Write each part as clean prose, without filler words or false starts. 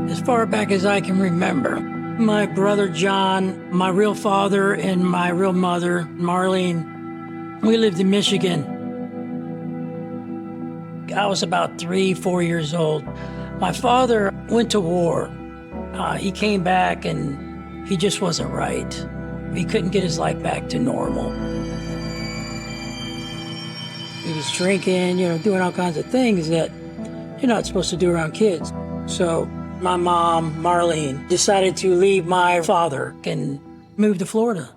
As far back as I can remember, my brother John, my real father, and my real mother, Marlene, we lived in Michigan. I was about 3-4 years old. My father went to war. He came back and he just wasn't right. He couldn't get his life back to normal. He was drinking, doing all kinds of things that you're not supposed to do around kids. So my mom, Marlene, decided to leave my father and move to Florida.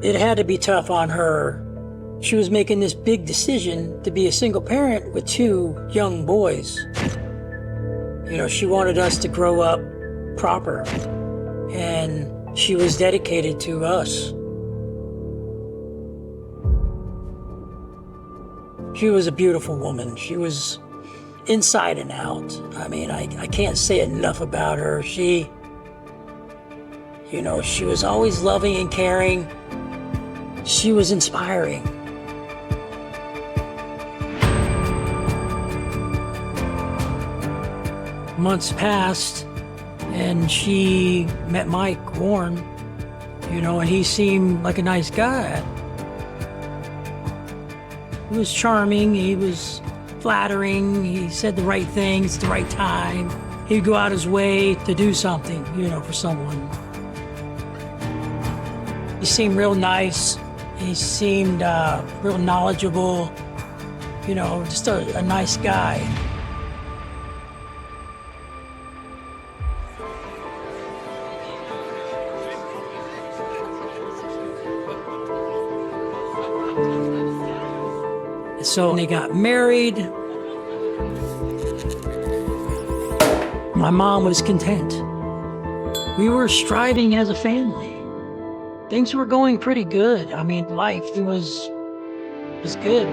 It had to be tough on her. She was making this big decision to be a single parent with 2 young boys. She wanted us to grow up proper, and she was dedicated to us. She was a beautiful woman. She was inside and out. I mean, I can't say enough about her. She was always loving and caring. She was inspiring. Months passed, and she met Mike Warren, and he seemed like a nice guy. He was charming, he was flattering, he said the right things at the right time. He'd go out his way to do something, for someone. He seemed real nice, he seemed real knowledgeable, just a nice guy. So they got married. My mom was content. We were striving as a family. Things were going pretty good. I mean, life was good.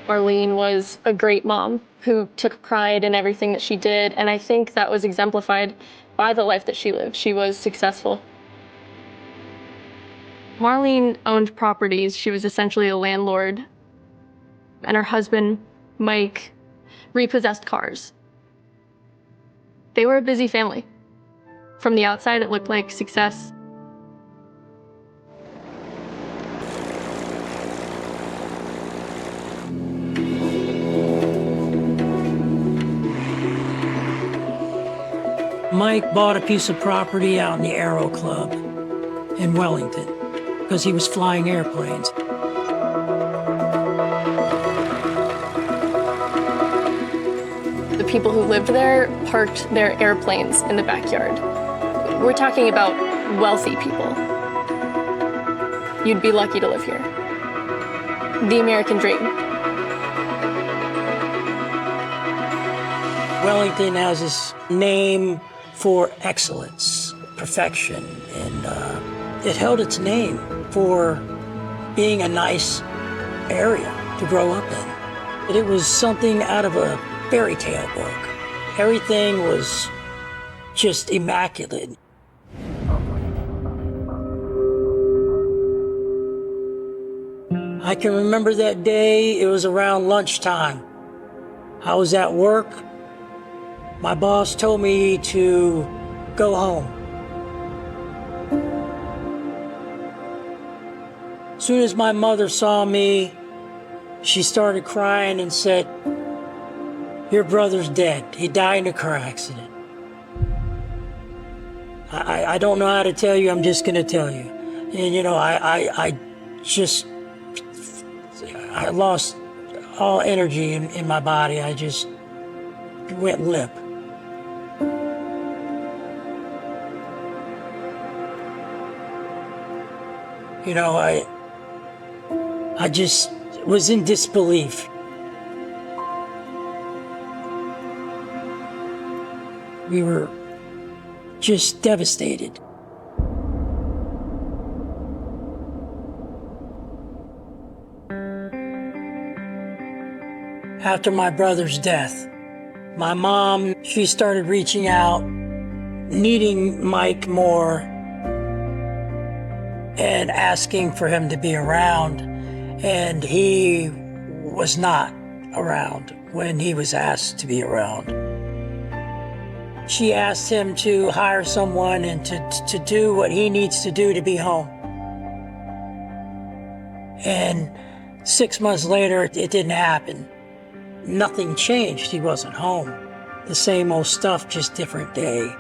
Marlene was a great mom who took pride in everything that she did, and I think that was exemplified by the life that she lived. She was successful. Marlene owned properties. She was essentially a landlord. And her husband, Mike, repossessed cars. They were a busy family. From the outside, it looked like success. Mike bought a piece of property out in the Aero Club in Wellington because he was flying airplanes. The people who lived there parked their airplanes in the backyard. We're talking about wealthy people. You'd be lucky to live here. The American dream. Wellington has this name for excellence, perfection, and it held its name for being a nice area to grow up in. It was something out of a fairy tale book. Everything was just immaculate. I can remember that day. It was around lunchtime. I was at work. My boss told me to go home. As soon as my mother saw me, she started crying and said, "Your brother's dead. He died in a car accident." I don't know how to tell you, I'm just gonna tell you. And I lost all energy in my body. I just went limp. I just was in disbelief. We were just devastated. After my brother's death, my mom, she started reaching out, needing Mike more, and asking for him to be around. and he was not around when he was asked to be around. She asked him to hire someone and to do what he needs to do to be home. And 6 months later, it didn't happen. Nothing changed. He wasn't home. The same old stuff, just different day.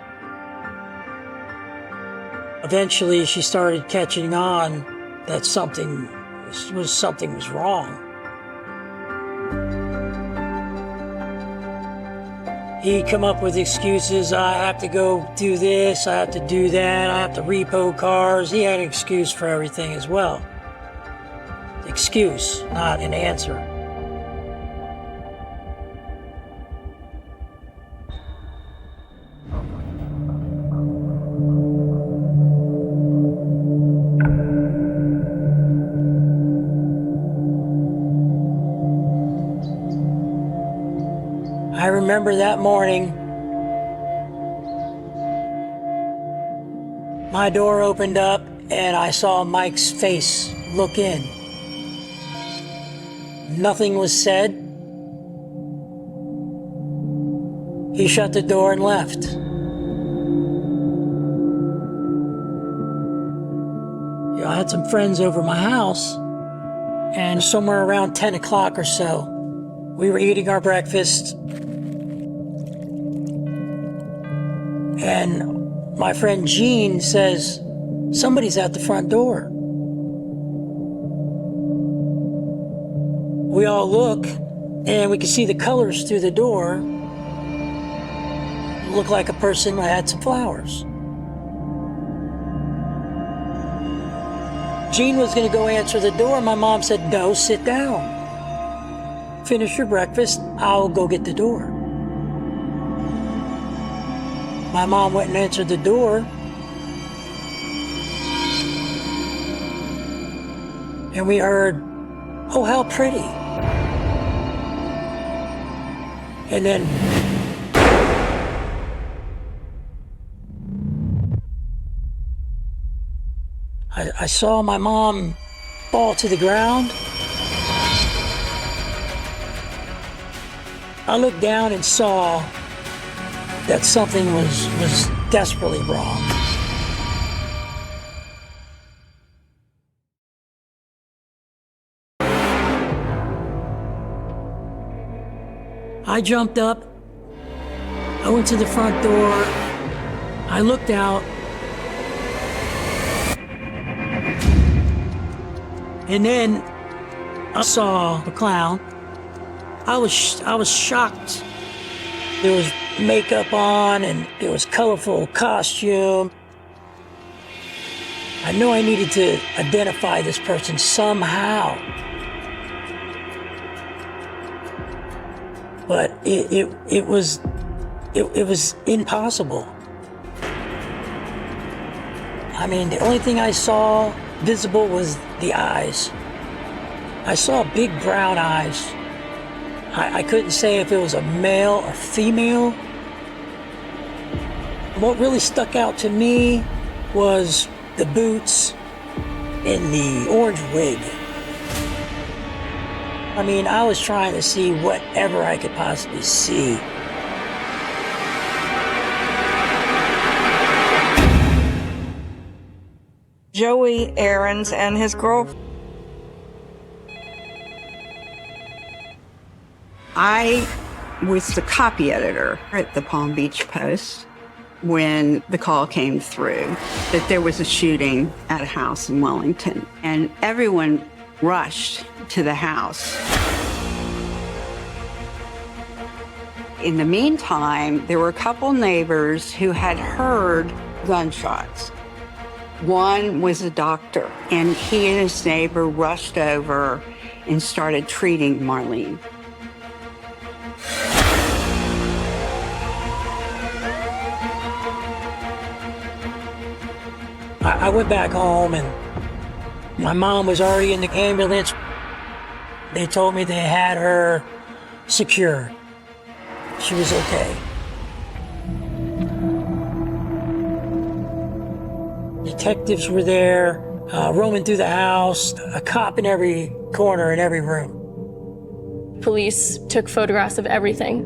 Eventually, she started catching on that something was wrong. He'd come up with excuses. I have to go do this, I have to do that, I have to repo cars. He had an excuse for everything as well. Excuse, not an answer. I remember that morning, my door opened up and I saw Mike's face look in. Nothing was said. He shut the door and left. I had some friends over my house, and somewhere around 10 o'clock or so, we were eating our breakfast, and my friend Gene says, "Somebody's at the front door." We all look, and we could see the colors through the door. It looked like a person that had some flowers. Gene was going to go answer the door. My mom said, "No, sit down. Finish your breakfast. I'll go get the door." My mom went and answered the door. And we heard, "Oh, how pretty." And then I saw my mom fall to the ground. I looked down and saw that something was desperately wrong. I jumped up, I went to the front door, I looked out, and then I saw the clown. I was shocked. There was makeup on and there was colorful costume. I knew I needed to identify this person somehow. But it was impossible. I mean, the only thing I saw visible was the eyes. I saw big brown eyes. I couldn't say if it was a male or female. What really stuck out to me was the boots and the orange wig. I mean, I was trying to see whatever I could possibly see. Joey Aarons and his girlfriend. I was the copy editor at the Palm Beach Post when the call came through that there was a shooting at a house in Wellington, and everyone rushed to the house. In the meantime, there were a couple neighbors who had heard gunshots. One was a doctor, and he and his neighbor rushed over and started treating Marlene. I went back home, and my mom was already in the ambulance. They told me they had her secured. She was okay. Detectives were there, roaming through the house, a cop in every corner, in every room. Police took photographs of everything.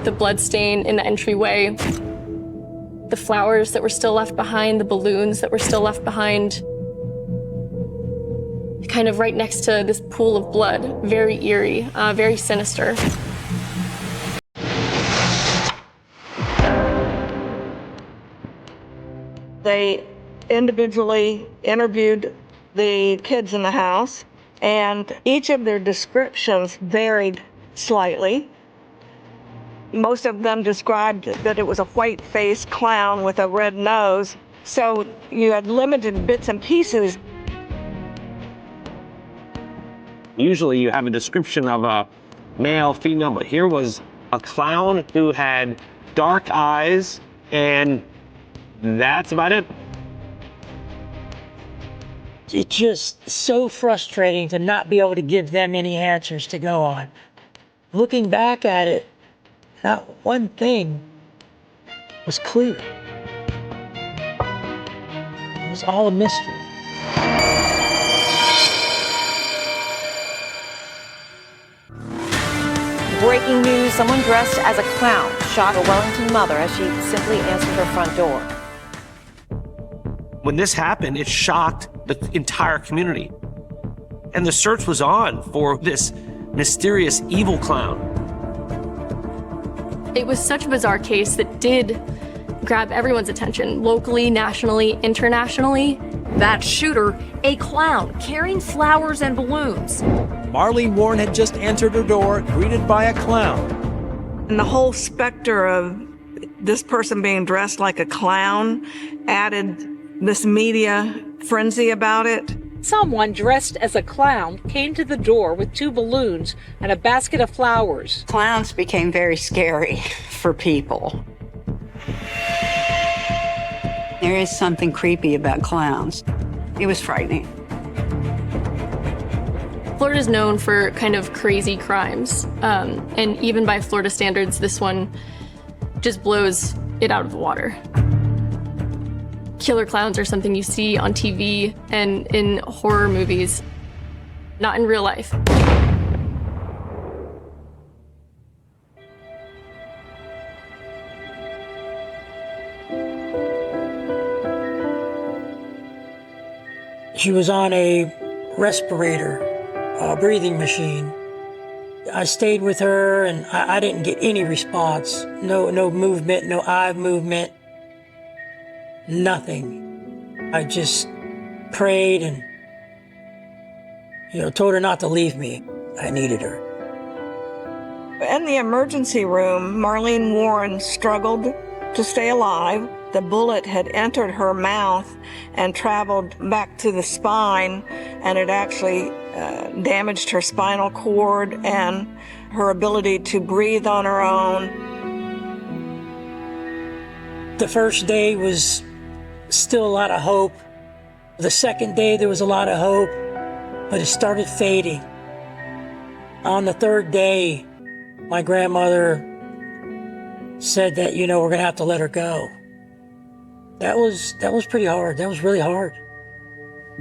The blood stain in the entryway, the flowers that were still left behind, the balloons that were still left behind. Kind of right next to this pool of blood, very eerie, very sinister. They individually interviewed the kids in the house, and each of their descriptions varied slightly. Most of them described that it was a white-faced clown with a red nose, so you had limited bits and pieces. Usually you have a description of a male, female, but here was a clown who had dark eyes, and that's about it. It's just so frustrating to not be able to give them any answers to go on. Looking back at it, not one thing was clear. It was all a mystery. Breaking news, someone dressed as a clown shot a Wellington mother as she simply answered her front door. When this happened, it shocked the entire community. And the search was on for this mysterious evil clown. It was such a bizarre case that did grab everyone's attention, locally, nationally, internationally. That shooter, a clown carrying flowers and balloons. Marlene Warren had just entered her door, greeted by a clown. And the whole specter of this person being dressed like a clown added this media frenzy about it. Someone dressed as a clown came to the door with 2 balloons and a basket of flowers. Clowns became very scary for people. There is something creepy about clowns. It was frightening. Florida's known for kind of crazy crimes, and even by Florida standards, this one just blows it out of the water. Killer clowns are something you see on TV and in horror movies, not in real life. She was on a respirator, a breathing machine. I stayed with her and I didn't get any response. No movement, no eye movement, nothing. I just prayed and, told her not to leave me. I needed her. In the emergency room, Marlene Warren struggled to stay alive. The bullet had entered her mouth and traveled back to the spine, and it actually damaged her spinal cord and her ability to breathe on her own. The first day was still a lot of hope. The second day there was a lot of hope, but it started fading. On the third day, my grandmother said that, we're gonna have to let her go. That was pretty hard. That was really hard.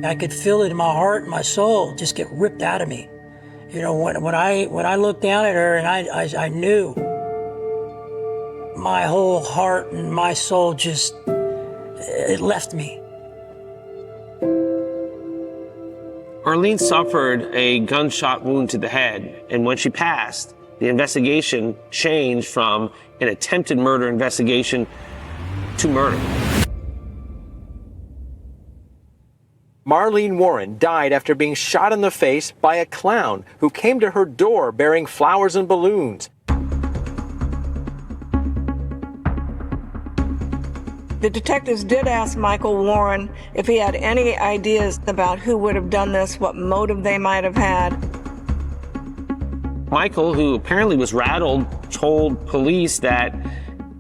I could feel it in my heart and my soul just get ripped out of me. When I looked down at her and I knew my whole heart and my soul just, it left me. Marlene suffered a gunshot wound to the head, and when she passed, the investigation changed from an attempted murder investigation to murder. Marlene Warren died after being shot in the face by a clown who came to her door bearing flowers and balloons. The detectives did ask Michael Warren if he had any ideas about who would have done this, what motive they might have had. Michael, who apparently was rattled, told police that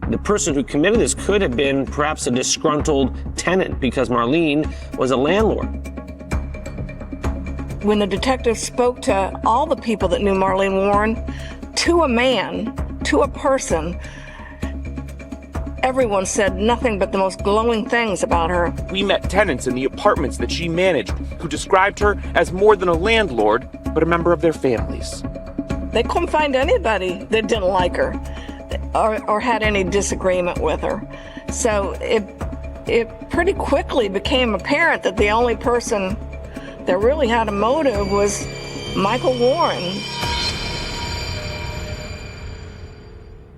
the person who committed this could have been perhaps a disgruntled tenant because Marlene was a landlord. When the detectives spoke to all the people that knew Marlene Warren, to a man, to a person, everyone said nothing but the most glowing things about her. We met tenants in the apartments that she managed who described her as more than a landlord, but a member of their families. They couldn't find anybody that didn't like her or had any disagreement with her. So it pretty quickly became apparent that the only person that really had a motive was Michael Warren.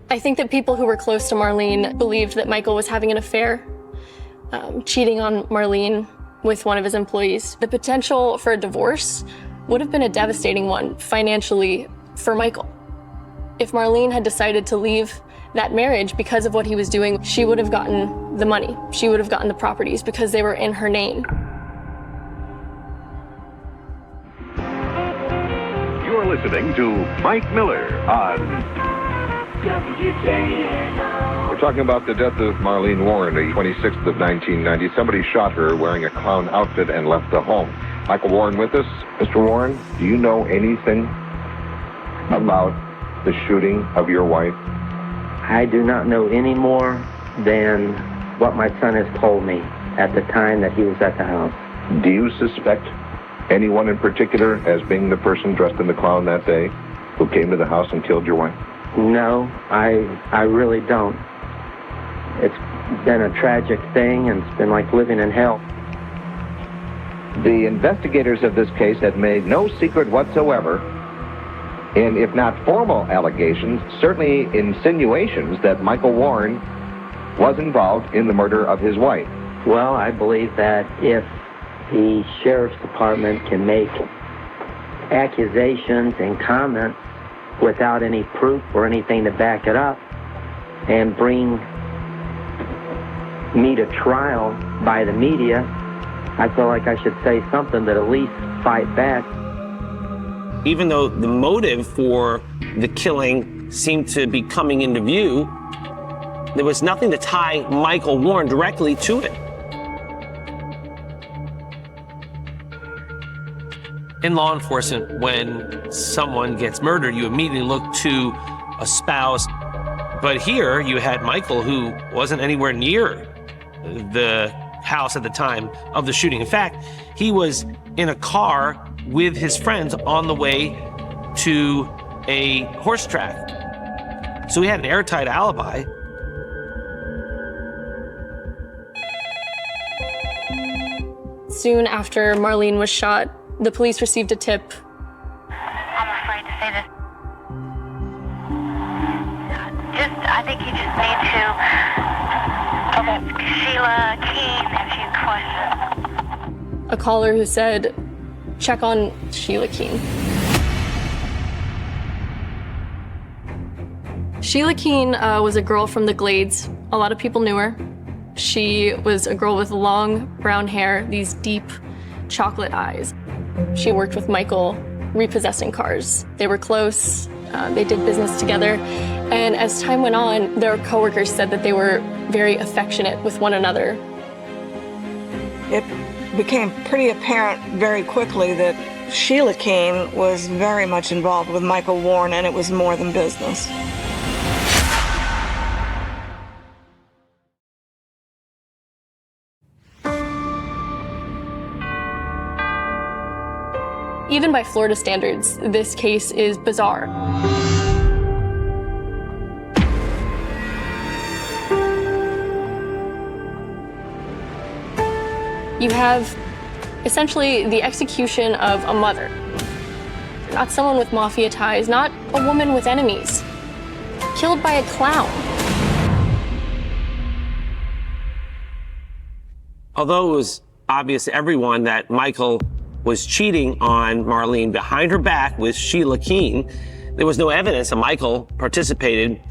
I think that people who were close to Marlene believed that Michael was having an affair, cheating on Marlene with one of his employees. The potential for a divorce would have been a devastating one financially for Michael. If Marlene had decided to leave that marriage because of what he was doing, she would have gotten the money. She would have gotten the properties because they were in her name. You're listening to Mike Miller on... We're talking about the death of Marlene Warren, the 26th of 1990. Somebody shot her wearing a clown outfit and left the home. Michael Warren with us. Mr. Warren, do you know anything about the shooting of your wife? I do not know any more than what my son has told me at the time that he was at the house. Do you suspect anyone in particular as being the person dressed in the clown that day who came to the house and killed your wife? No, I really don't. It's been a tragic thing, and it's been like living in hell. The investigators of this case had made no secret whatsoever, and if not formal allegations, certainly insinuations that Michael Warren was involved in the murder of his wife. Well, I believe that if the sheriff's department can make accusations and comments without any proof or anything to back it up and bring me to trial by the media, I feel like I should say something that at least fight back. Even though the motive for the killing seemed to be coming into view, there was nothing to tie Michael Warren directly to it. In law enforcement, when someone gets murdered, you immediately look to a spouse. But here you had Michael, who wasn't anywhere near the house at the time of the shooting. In fact, he was in a car with his friends on the way to a horse track. So he had an airtight alibi. Soon after Marlene was shot, the police received a tip. I'm afraid to say this. I think you just need to Sheila Keen, if you question. A caller who said, check on Sheila Keen. Sheila Keen was a girl from the Glades. A lot of people knew her. She was a girl with long brown hair, these deep chocolate eyes. She worked with Michael repossessing cars. They were close, they did business together, and as time went on, their coworkers said that they were very affectionate with one another. It became pretty apparent very quickly that Sheila Keen was very much involved with Michael Warren, and it was more than business. Even by Florida standards, this case is bizarre. You have essentially the execution of a mother, not someone with mafia ties, not a woman with enemies, killed by a clown. Although it was obvious to everyone that Michael was cheating on Marlene behind her back with Sheila Keen, there was no evidence that Michael participated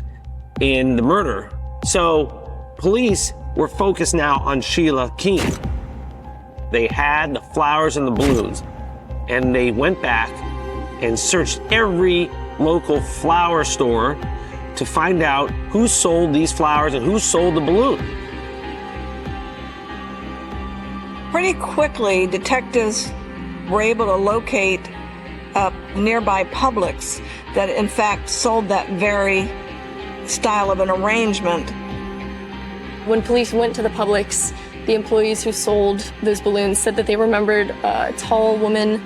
in the murder. So police were focused now on Sheila Keen. They had the flowers and the balloons, and they went back and searched every local flower store to find out who sold these flowers and who sold the balloon. Pretty quickly, detectives were able to locate nearby Publix that in fact sold that very style of an arrangement. When police went to the Publix, the employees who sold those balloons said that they remembered a tall woman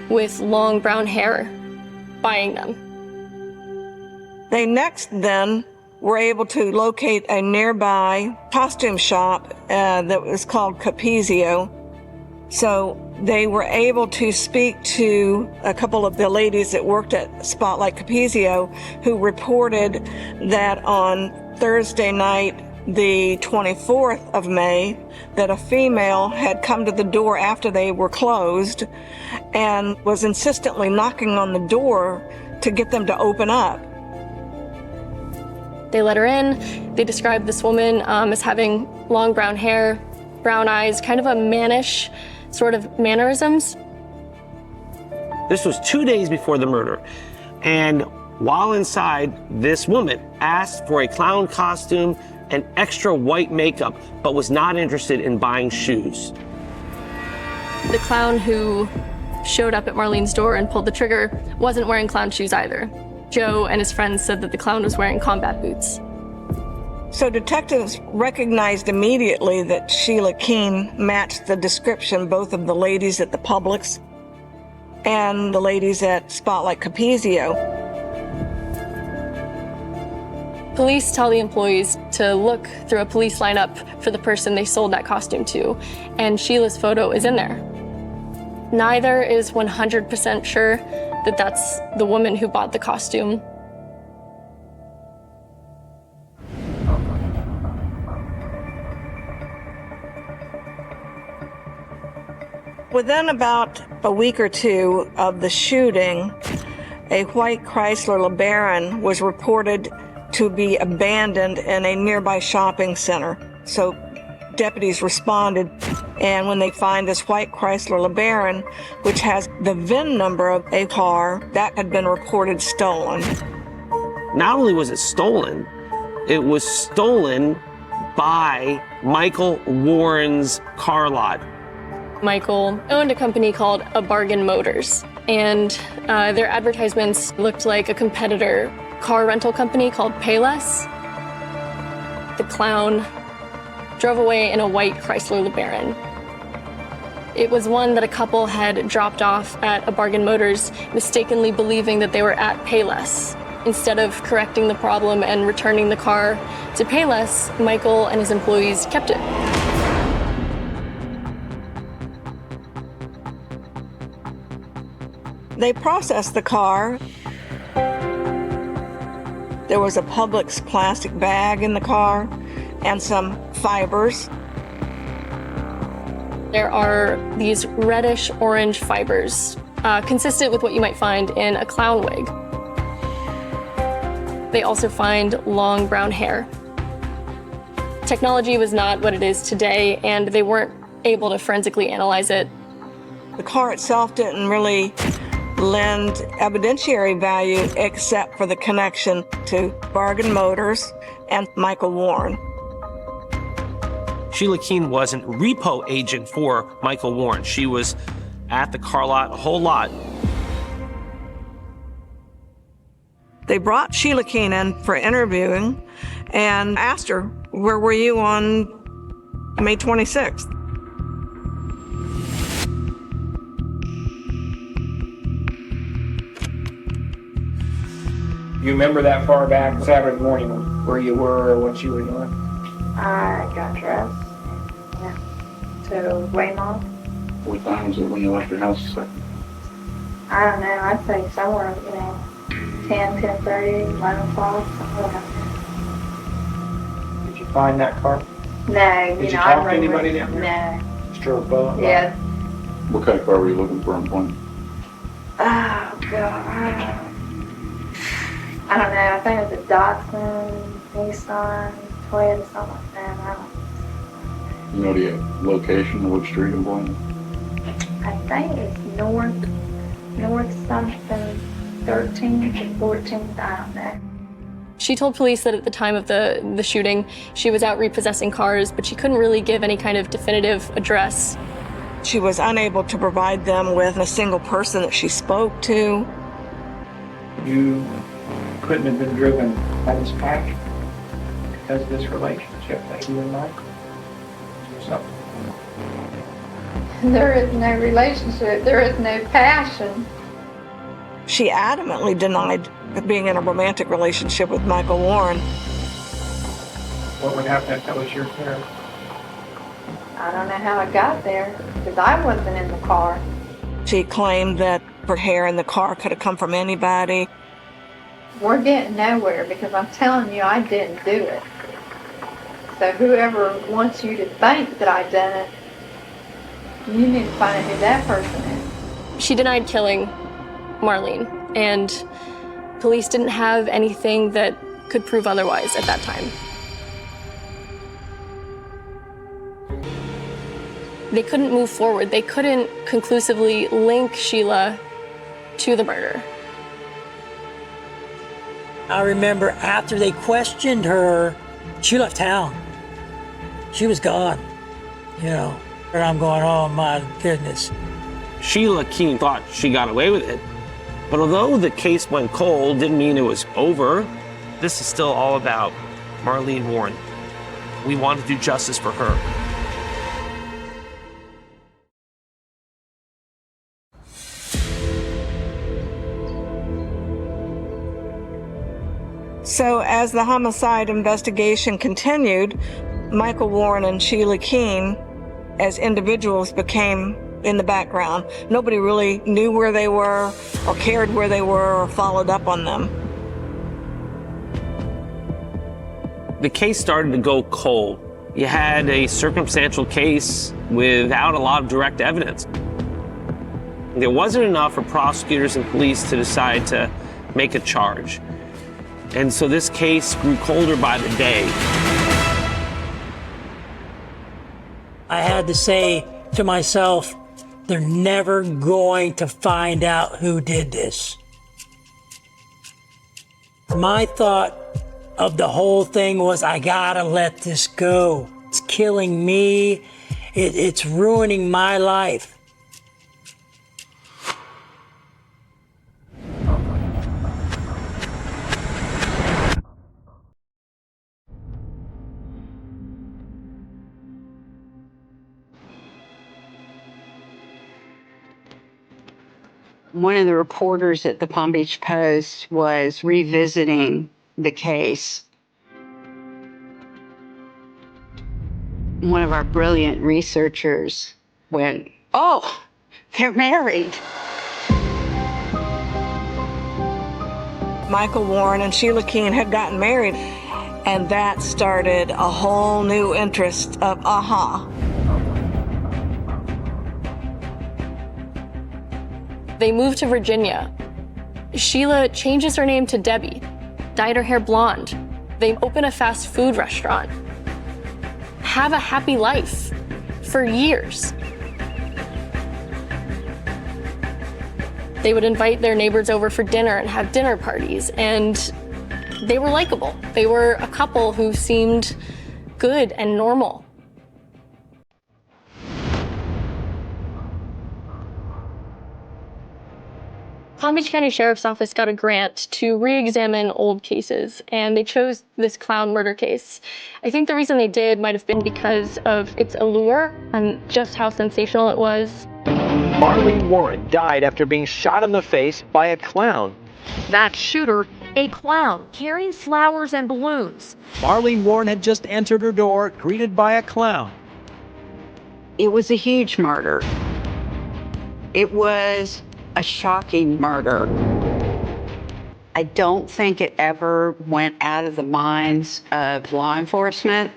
with long brown hair buying them. They next then were able to locate a nearby costume shop that was called Capizio. So they were able to speak to a couple of the ladies that worked at Spotlight Capizio who reported that on Thursday night, the 24th of May, that a female had come to the door after they were closed and was insistently knocking on the door to get them to open up. They let her in. They described this woman as having long brown hair, brown eyes, kind of a mannish sort of mannerisms. This was 2 days before the murder. And while inside, this woman asked for a clown costume and extra white makeup, but was not interested in buying shoes. The clown who showed up at Marlene's door and pulled the trigger wasn't wearing clown shoes either. Joe and his friends said that the clown was wearing combat boots. So detectives recognized immediately that Sheila Keene matched the description both of the ladies at the Publix and the ladies at Spotlight Capizio. Police tell the employees to look through a police lineup for the person they sold that costume to, and Sheila's photo is in there. Neither is 100% sure that that's the woman who bought the costume. Within about a week or two of the shooting, a white Chrysler LeBaron was reported to be abandoned in a nearby shopping center. So deputies responded, and when they find this white Chrysler LeBaron, which has the VIN number of a car, that had been reported stolen. Not only was it stolen by Michael Warren's car lot. Michael owned a company called A Bargain Motors, and their advertisements looked like a competitor car rental company called Payless. The clown drove away in a white Chrysler LeBaron. It was one that a couple had dropped off at A Bargain Motors, mistakenly believing that they were at Payless. Instead of correcting the problem and returning the car to Payless, Michael and his employees kept it. They processed the car. There was a Publix plastic bag in the car and some fibers. There are these reddish-orange fibers, consistent with what you might find in a clown wig. They also find long brown hair. Technology was not what it is today, and they weren't able to forensically analyze it. The car itself didn't really lend evidentiary value except for the connection to Bargain Motors and Michael Warren. Sheila Keene wasn't repo agent for Michael Warren. She was at the car lot a whole lot. They brought Sheila Keene in for interviewing and asked her, where were you on May 26th? You remember that far back Saturday morning where you were or what you were doing? I got dressed, yeah, to Waymont. What time was it when you left your house? I don't know, I'd say somewhere, 10, 10:30, 11 o'clock, something like that. Did you find that car? No, Did you talk to anybody down there? No. Just drove by? Yeah. What kind of car were you looking for in point? Oh, God. I don't know, I think it was a Datsun, Nissan, Toyota, something like that. I don't You know the location of which street in point? I think it's north something, 13th and 14th, I don't know. She told police that at the time of the shooting, she was out repossessing cars, but she couldn't really give any kind of definitive address. She was unable to provide them with a single person that she spoke to. You couldn't have been driven by this pack because of this relationship. relationship that you and Mike? So, There is no relationship. There is no passion. She adamantly denied being in a romantic relationship with Michael Warren. what would happen if that was your car? I don't know how it got there because I wasn't in the car. She claimed that her hair in the car could have come from anybody. We're getting nowhere because I'm telling you I didn't do it. So whoever wants you to think that I done it, you need to find out who that person is. She denied killing Marlene, and police didn't have anything that could prove otherwise at that time. They couldn't move forward. They couldn't conclusively link Sheila to the murder. I remember after they questioned her, she left town. She was gone, you know. And I'm going, oh my goodness. Sheila Keene thought she got away with it. But although the case went cold, didn't mean it was over. This is still all about Marlene Warren. We want to do justice for her. So as the homicide investigation continued, Michael Warren and Sheila Keene as individuals became in the background. Nobody really knew where they were or cared where they were or followed up on them. The case started to go cold. You had a circumstantial case without a lot of direct evidence. There wasn't enough for prosecutors and police to decide to make a charge. And so this case grew colder by the day. I had to say to myself, they're never going to find out who did this. My thought of the whole thing was, I gotta let this go. It's killing me. It's ruining my life. One of the reporters at the Palm Beach Post was revisiting the case. One of our brilliant researchers went, "Oh, they're married." Michael Warren and Sheila Keene had gotten married, and that started a whole new interest of, They moved to Virginia. Sheila changes her name to Debbie, dyed her hair blonde. They open a fast food restaurant, have a happy life for years. They would invite their neighbors over for dinner and have dinner parties, and they were likable. They were a couple who seemed good and normal. Palm Beach County Sheriff's Office got a grant to re-examine old cases, and they chose this clown murder case. I think the reason they did might have been because of its allure and just how sensational it was. Marlene Warren died after being shot in the face by a clown. That shooter, a clown carrying flowers and balloons. Marlene Warren had just entered her door, greeted by a clown. It was a huge murder. It was a shocking murder. I don't think it ever went out of the minds of law enforcement.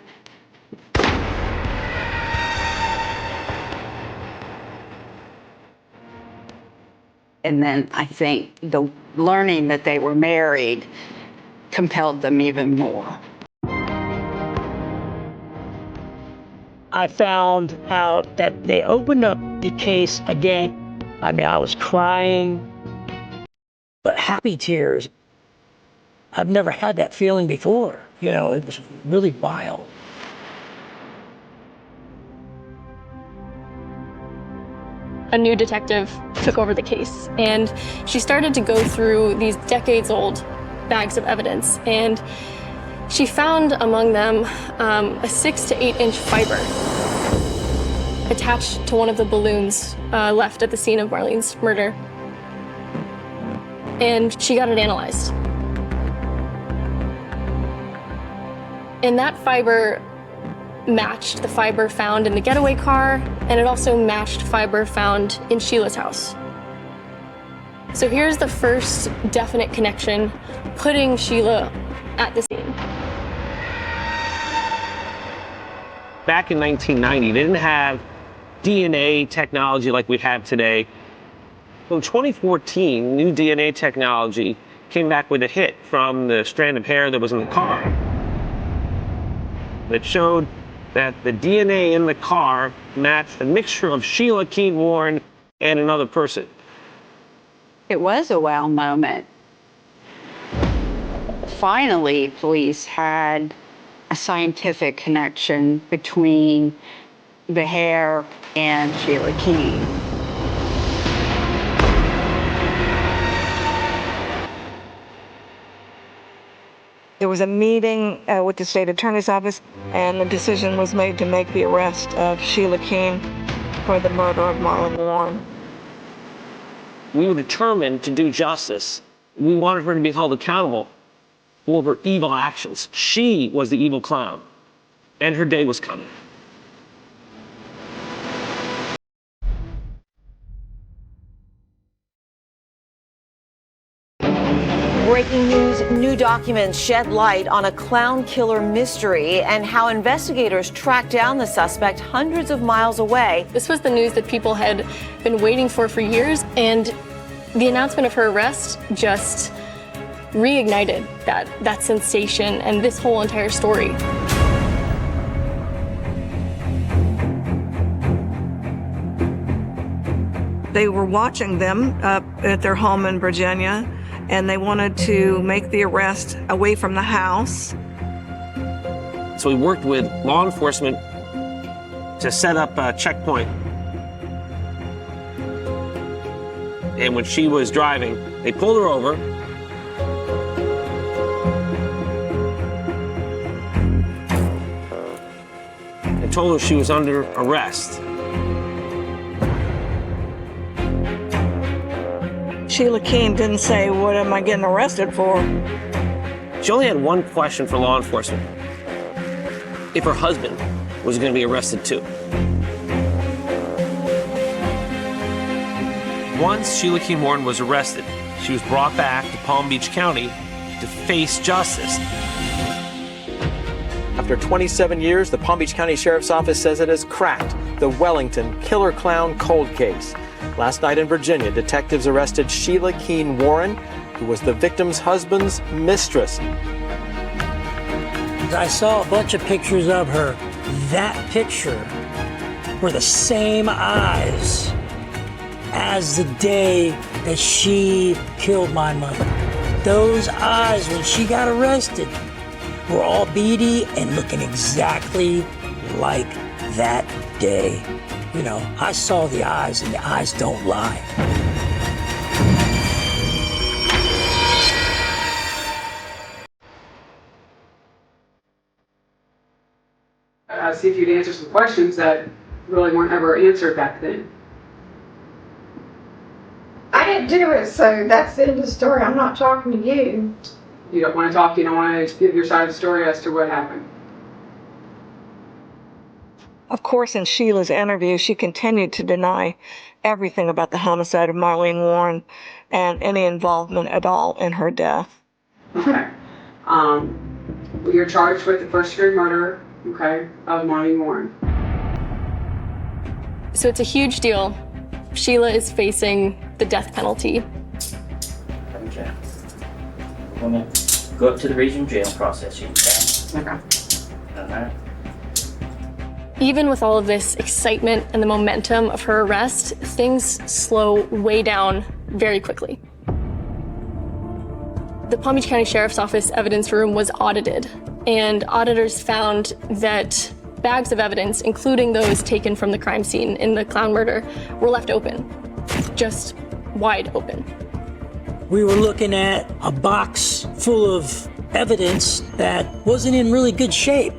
And then I think the learning that they were married compelled them even more. I found out that they opened up the case again. I mean, I was crying, but happy tears. I've never had that feeling before. You know, it was really wild. A new detective took over the case, and she started to go through these decades-old bags of evidence, and She found among them a 6 to 8 inch fiber attached to one of the balloons left at the scene of Marlene's murder. And she got it analyzed. And that fiber matched the fiber found in the getaway car, and it also matched fiber found in Sheila's house. So here's the first definite connection, putting Sheila at the scene. Back in 1990, they didn't have DNA technology like we have today. In 2014, new DNA technology came back with a hit from the strand of hair that was in the car. That showed that the DNA in the car matched a mixture of Sheila Keene Warren and another person. It was a wow moment. Finally, police had a scientific connection between the hair and Sheila Keene. There was a meeting with the state attorney's office, and the decision was made to make the arrest of Sheila Keene for the murder of Marlene Warren. We were determined to do justice. We wanted her to be held accountable for her evil actions. She was the evil clown, and her day was coming. Breaking news, new documents shed light on a clown killer mystery and how investigators tracked down the suspect hundreds of miles away. This was the news that people had been waiting for years, and the announcement of her arrest just reignited that sensation and this whole entire story. They were watching them up at their home in Virginia, and they wanted to make the arrest away from the house. So we worked with law enforcement to set up a checkpoint. And when she was driving, they pulled her over. And told her she was under arrest. Sheila Keene didn't say, "What am I getting arrested for?" She only had one question for law enforcement: if her husband was going to be arrested too. Once Sheila Keene Warren was arrested, she was brought back to Palm Beach County to face justice. After 27 years, the Palm Beach County Sheriff's Office says it has cracked the Wellington killer clown cold case. Last night in Virginia, detectives arrested Sheila Keene Warren, who was the victim's husband's mistress. I saw a bunch of pictures of her. That picture were the same eyes as the day that she killed my mother. Those eyes, when she got arrested, were all beady and looking exactly like that day. You know, I saw the eyes, and the eyes don't lie. See if you'd answer some questions that really weren't ever answered back then. I didn't do it, so that's the end of the story. I'm not talking to you. You don't want to talk, you don't want to give your side of the story as to what happened. Of course, in Sheila's interview, she continued to deny everything about the homicide of Marlene Warren and any involvement at all in her death. Okay. You're charged with the first-degree murder, okay, of Marlene Warren. So it's a huge deal. Sheila is facing the death penalty. Okay. We're gonna go up to the regional jail and process you, okay? Okay. Even with all of this excitement and the momentum of her arrest, things slow way down very quickly. The Palm Beach County Sheriff's Office evidence room was audited, and auditors found that bags of evidence, including those taken from the crime scene in the clown murder, were left open, just wide open. We were looking at a box full of evidence that wasn't in really good shape.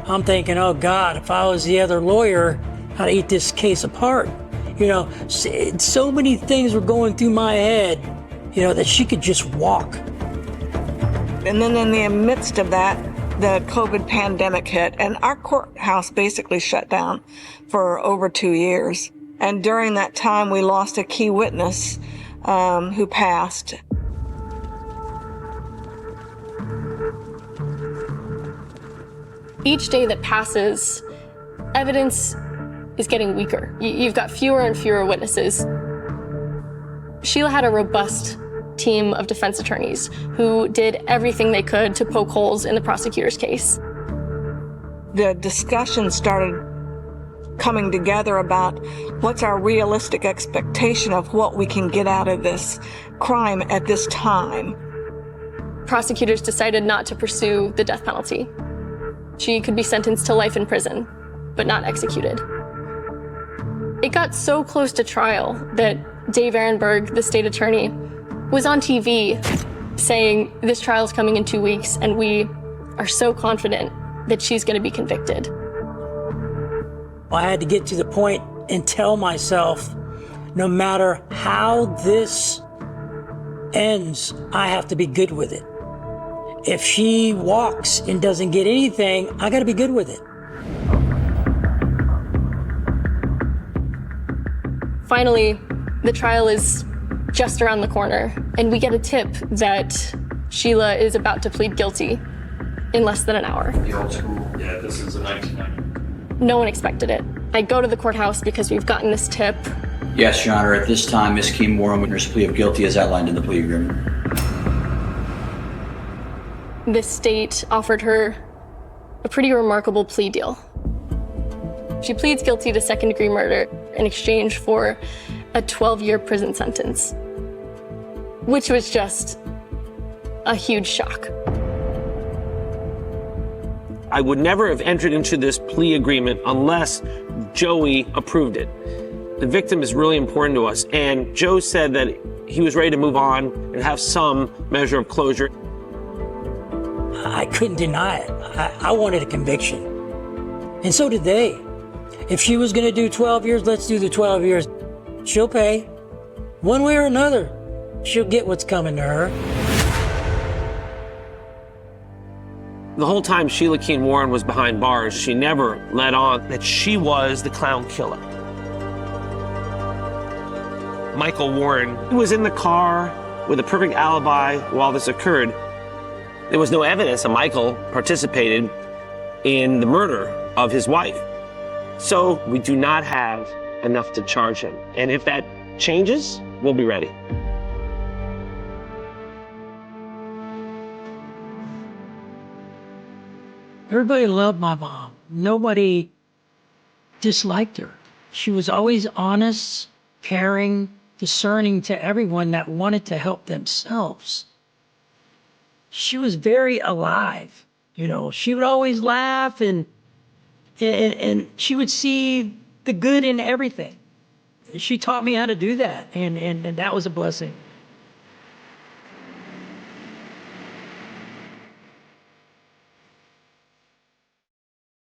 I'm thinking, oh God, if I was the other lawyer, I'd eat this case apart. You know, so many things were going through my head, you know, that she could just walk. And then in the midst of that, the COVID pandemic hit, and our courthouse basically shut down for over 2 years. And during that time, we lost a key witness who passed. Each day that passes, evidence is getting weaker. You've got fewer and fewer witnesses. Sheila had a robust team of defense attorneys who did everything they could to poke holes in the prosecutor's case. The discussion started coming together about what's our realistic expectation of what we can get out of this crime at this time. Prosecutors decided not to pursue the death penalty. She could be sentenced to life in prison, but not executed. It got so close to trial that Dave Ehrenberg, the state attorney, was on TV saying, this trial is coming in 2 weeks, and we are so confident that she's going to be convicted. I had to get to the point and tell myself, no matter how this ends, I have to be good with it. If she walks and doesn't get anything, I got to be good with it. Finally, the trial is just around the corner, and we get a tip that Sheila is about to plead guilty in less than an hour. The old school, yeah, this is a 1990. No one expected it. I go to the courthouse because we've gotten this tip. Yes, Your Honor. At this time, Ms. Keem Warren witness plea of guilty as outlined in the plea agreement. The state offered her a pretty remarkable plea deal. She pleads guilty to second-degree murder in exchange for a 12-year prison sentence, which was just a huge shock. I would never have entered into this plea agreement unless Joey approved it. The victim is really important to us, and Joe said that he was ready to move on and have some measure of closure. I couldn't deny it. I wanted a conviction. And so did they. If she was going to do 12 years, let's do the 12 years. She'll pay. One way or another, she'll get what's coming to her. The whole time Sheila Keene Warren was behind bars, she never let on that she was the clown killer. Michael Warren was in the car with a perfect alibi while this occurred. There was no evidence that Michael participated in the murder of his wife. So we do not have enough to charge him. And if that changes, we'll be ready. Everybody loved my mom. Nobody disliked her. She was always honest, caring, discerning to everyone that wanted to help themselves. She was very alive. You know, she would always laugh and she would see the good in everything. She taught me how to do that, and that was a blessing.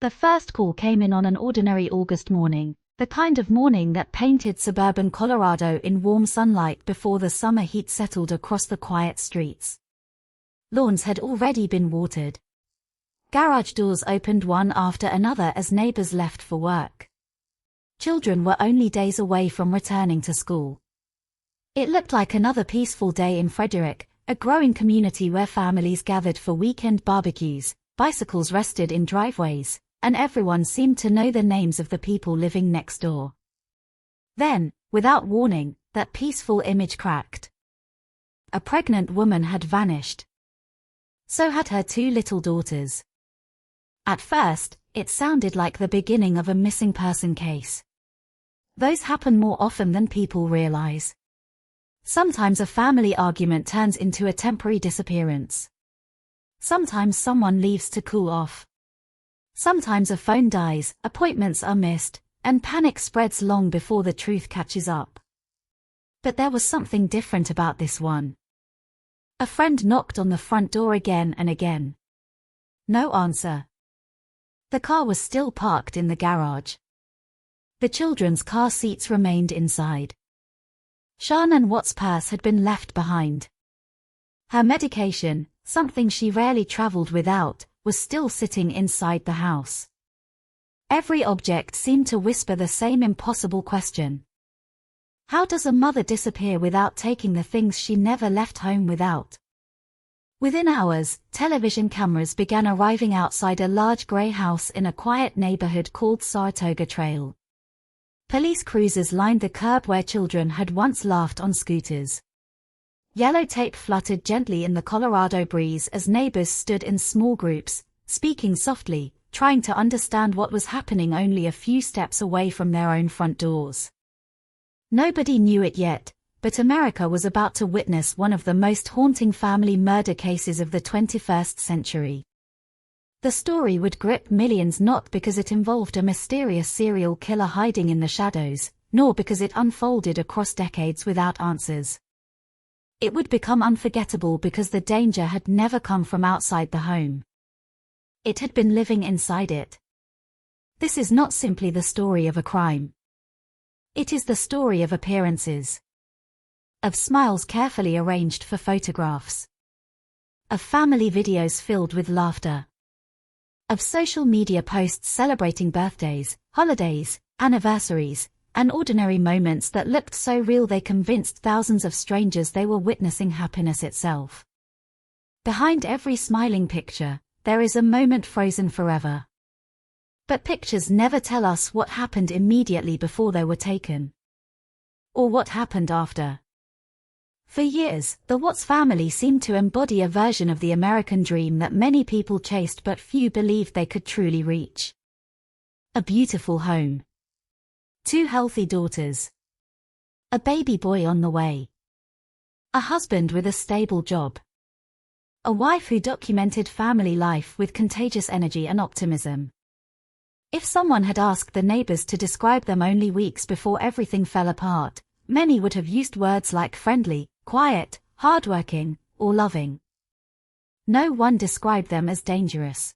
The first call came in on an ordinary August morning, the kind of morning that painted suburban Colorado in warm sunlight before the summer heat settled across the quiet streets. Lawns had already been watered. Garage doors opened one after another as neighbors left for work. Children were only days away from returning to school. It looked like another peaceful day in Frederick, a growing community where families gathered for weekend barbecues, bicycles rested in driveways, and everyone seemed to know the names of the people living next door. Then, without warning, that peaceful image cracked. A pregnant woman had vanished. So had her 2 little daughters. At first, it sounded like the beginning of a missing person case. Those happen more often than people realize. Sometimes a family argument turns into a temporary disappearance. Sometimes someone leaves to cool off. Sometimes a phone dies, appointments are missed, and panic spreads long before the truth catches up. But there was something different about this one. A friend knocked on the front door again and again. No answer. The car was still parked in the garage. The children's car seats remained inside. Sian and Watt's purse had been left behind. Her medication, something she rarely traveled without, was still sitting inside the house. Every object seemed to whisper the same impossible question. How does a mother disappear without taking the things she never left home without? Within hours, television cameras began arriving outside a large grey house in a quiet neighborhood called Saratoga Trail. Police cruisers lined the curb where children had once laughed on scooters. Yellow tape fluttered gently in the Colorado breeze as neighbors stood in small groups, speaking softly, trying to understand what was happening only a few steps away from their own front doors. Nobody knew it yet, but America was about to witness one of the most haunting family murder cases of the 21st century. The story would grip millions not because it involved a mysterious serial killer hiding in the shadows, nor because it unfolded across decades without answers. It would become unforgettable because the danger had never come from outside the home. It had been living inside it. This is not simply the story of a crime. It is the story of appearances. Of smiles carefully arranged for photographs. Of family videos filled with laughter. Of social media posts celebrating birthdays, holidays, anniversaries, and ordinary moments that looked so real they convinced thousands of strangers they were witnessing happiness itself. Behind every smiling picture, there is a moment frozen forever. But pictures never tell us what happened immediately before they were taken. Or what happened after. For years, the Watts family seemed to embody a version of the American dream that many people chased but few believed they could truly reach. A beautiful home. 2 healthy daughters. A baby boy on the way. A husband with a stable job. A wife who documented family life with contagious energy and optimism. If someone had asked the neighbors to describe them only weeks before everything fell apart, many would have used words like friendly, quiet, hardworking, or loving. No one described them as dangerous.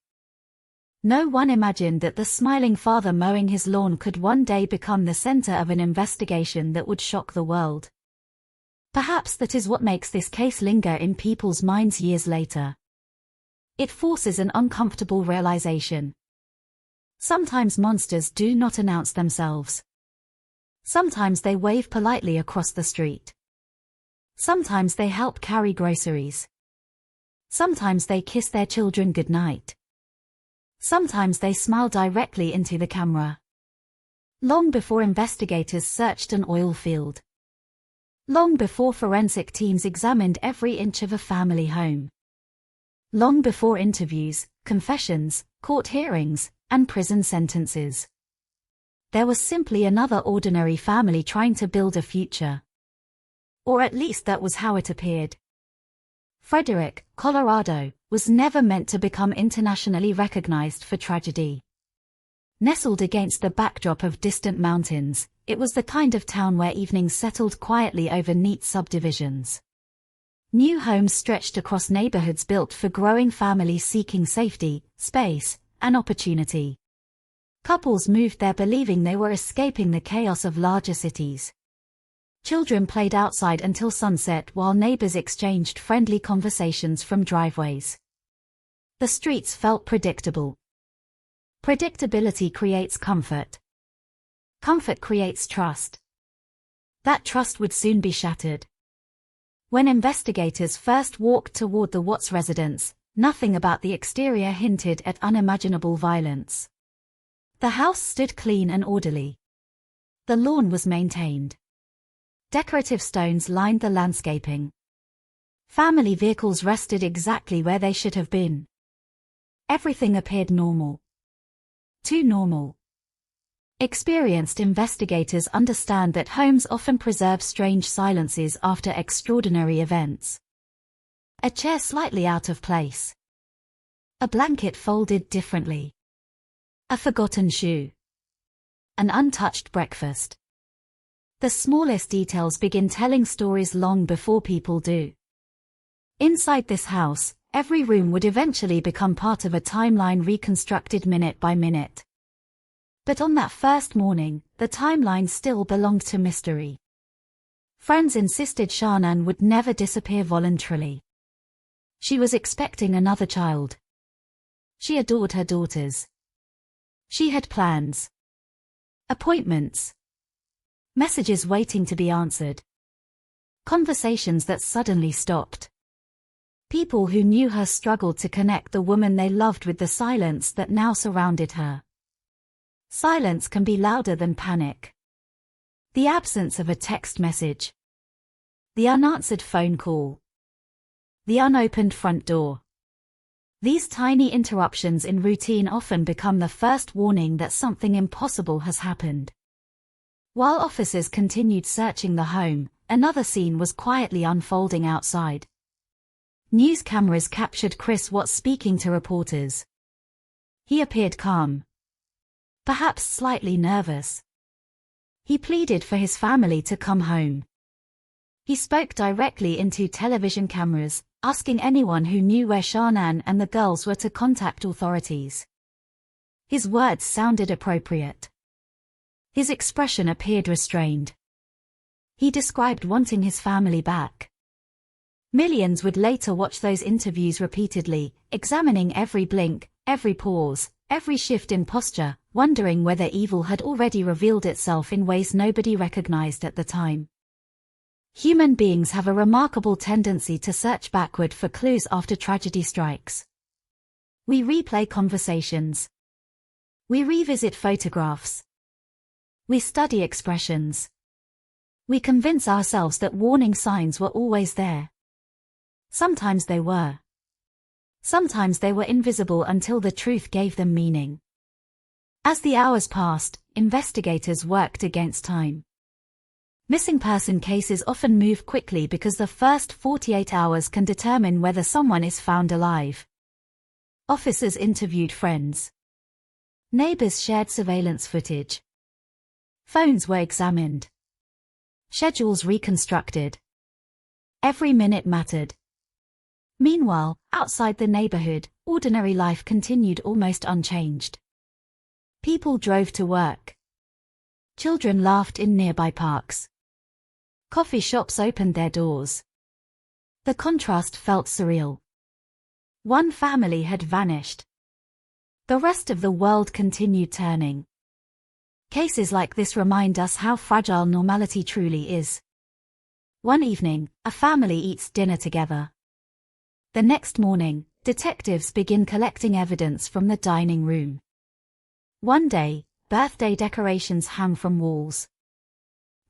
No one imagined that the smiling father mowing his lawn could one day become the center of an investigation that would shock the world. Perhaps that is what makes this case linger in people's minds years later. It forces an uncomfortable realization. Sometimes monsters do not announce themselves. Sometimes they wave politely across the street. Sometimes they help carry groceries. Sometimes they kiss their children goodnight. Sometimes they smile directly into the camera. Long before investigators searched an oil field. Long before forensic teams examined every inch of a family home. Long before interviews, confessions, court hearings, and prison sentences. There was simply another ordinary family trying to build a future. Or at least that was how it appeared. Frederick, Colorado, was never meant to become internationally recognized for tragedy. Nestled against the backdrop of distant mountains, it was the kind of town where evenings settled quietly over neat subdivisions. New homes stretched across neighborhoods built for growing families seeking safety, space, and opportunity. Couples moved there believing they were escaping the chaos of larger cities. Children played outside until sunset while neighbors exchanged friendly conversations from driveways. The streets felt predictable. Predictability creates comfort. Comfort creates trust. That trust would soon be shattered. When investigators first walked toward the Watts residence, nothing about the exterior hinted at unimaginable violence. The house stood clean and orderly. The lawn was maintained. Decorative stones lined the landscaping. Family vehicles rested exactly where they should have been. Everything appeared normal. Too normal. Experienced investigators understand that homes often preserve strange silences after extraordinary events. A chair slightly out of place. A blanket folded differently. A forgotten shoe. An untouched breakfast. The smallest details begin telling stories long before people do. Inside this house, every room would eventually become part of a timeline reconstructed minute by minute. But on that first morning, the timeline still belonged to mystery. Friends insisted Shannan would never disappear voluntarily. She was expecting another child. She adored her daughters. She had plans. Appointments. Messages waiting to be answered. Conversations that suddenly stopped. People who knew her struggled to connect the woman they loved with the silence that now surrounded her. Silence can be louder than panic. The absence of a text message. The unanswered phone call. The unopened front door. These tiny interruptions in routine often become the first warning that something impossible has happened. While officers continued searching the home, another scene was quietly unfolding outside. News cameras captured Chris Watts speaking to reporters. He appeared calm. Perhaps slightly nervous. He pleaded for his family to come home. He spoke directly into television cameras, asking anyone who knew where Shannan and the girls were to contact authorities. His words sounded appropriate. His expression appeared restrained. He described wanting his family back. Millions would later watch those interviews repeatedly, examining every blink, every pause, every shift in posture, wondering whether evil had already revealed itself in ways nobody recognized at the time. Human beings have a remarkable tendency to search backward for clues after tragedy strikes. We replay conversations. We revisit photographs. We study expressions. We convince ourselves that warning signs were always there. Sometimes they were. Sometimes they were invisible until the truth gave them meaning. As the hours passed, investigators worked against time. Missing person cases often move quickly because the first 48 hours can determine whether someone is found alive. Officers interviewed friends. Neighbors shared surveillance footage. Phones were examined. Schedules reconstructed. Every minute mattered. Meanwhile, outside the neighborhood, ordinary life continued almost unchanged. People drove to work. Children laughed in nearby parks. Coffee shops opened their doors. The contrast felt surreal. One family had vanished. The rest of the world continued turning. Cases like this remind us how fragile normality truly is. One evening, a family eats dinner together. The next morning, detectives begin collecting evidence from the dining room. One day, birthday decorations hang from walls.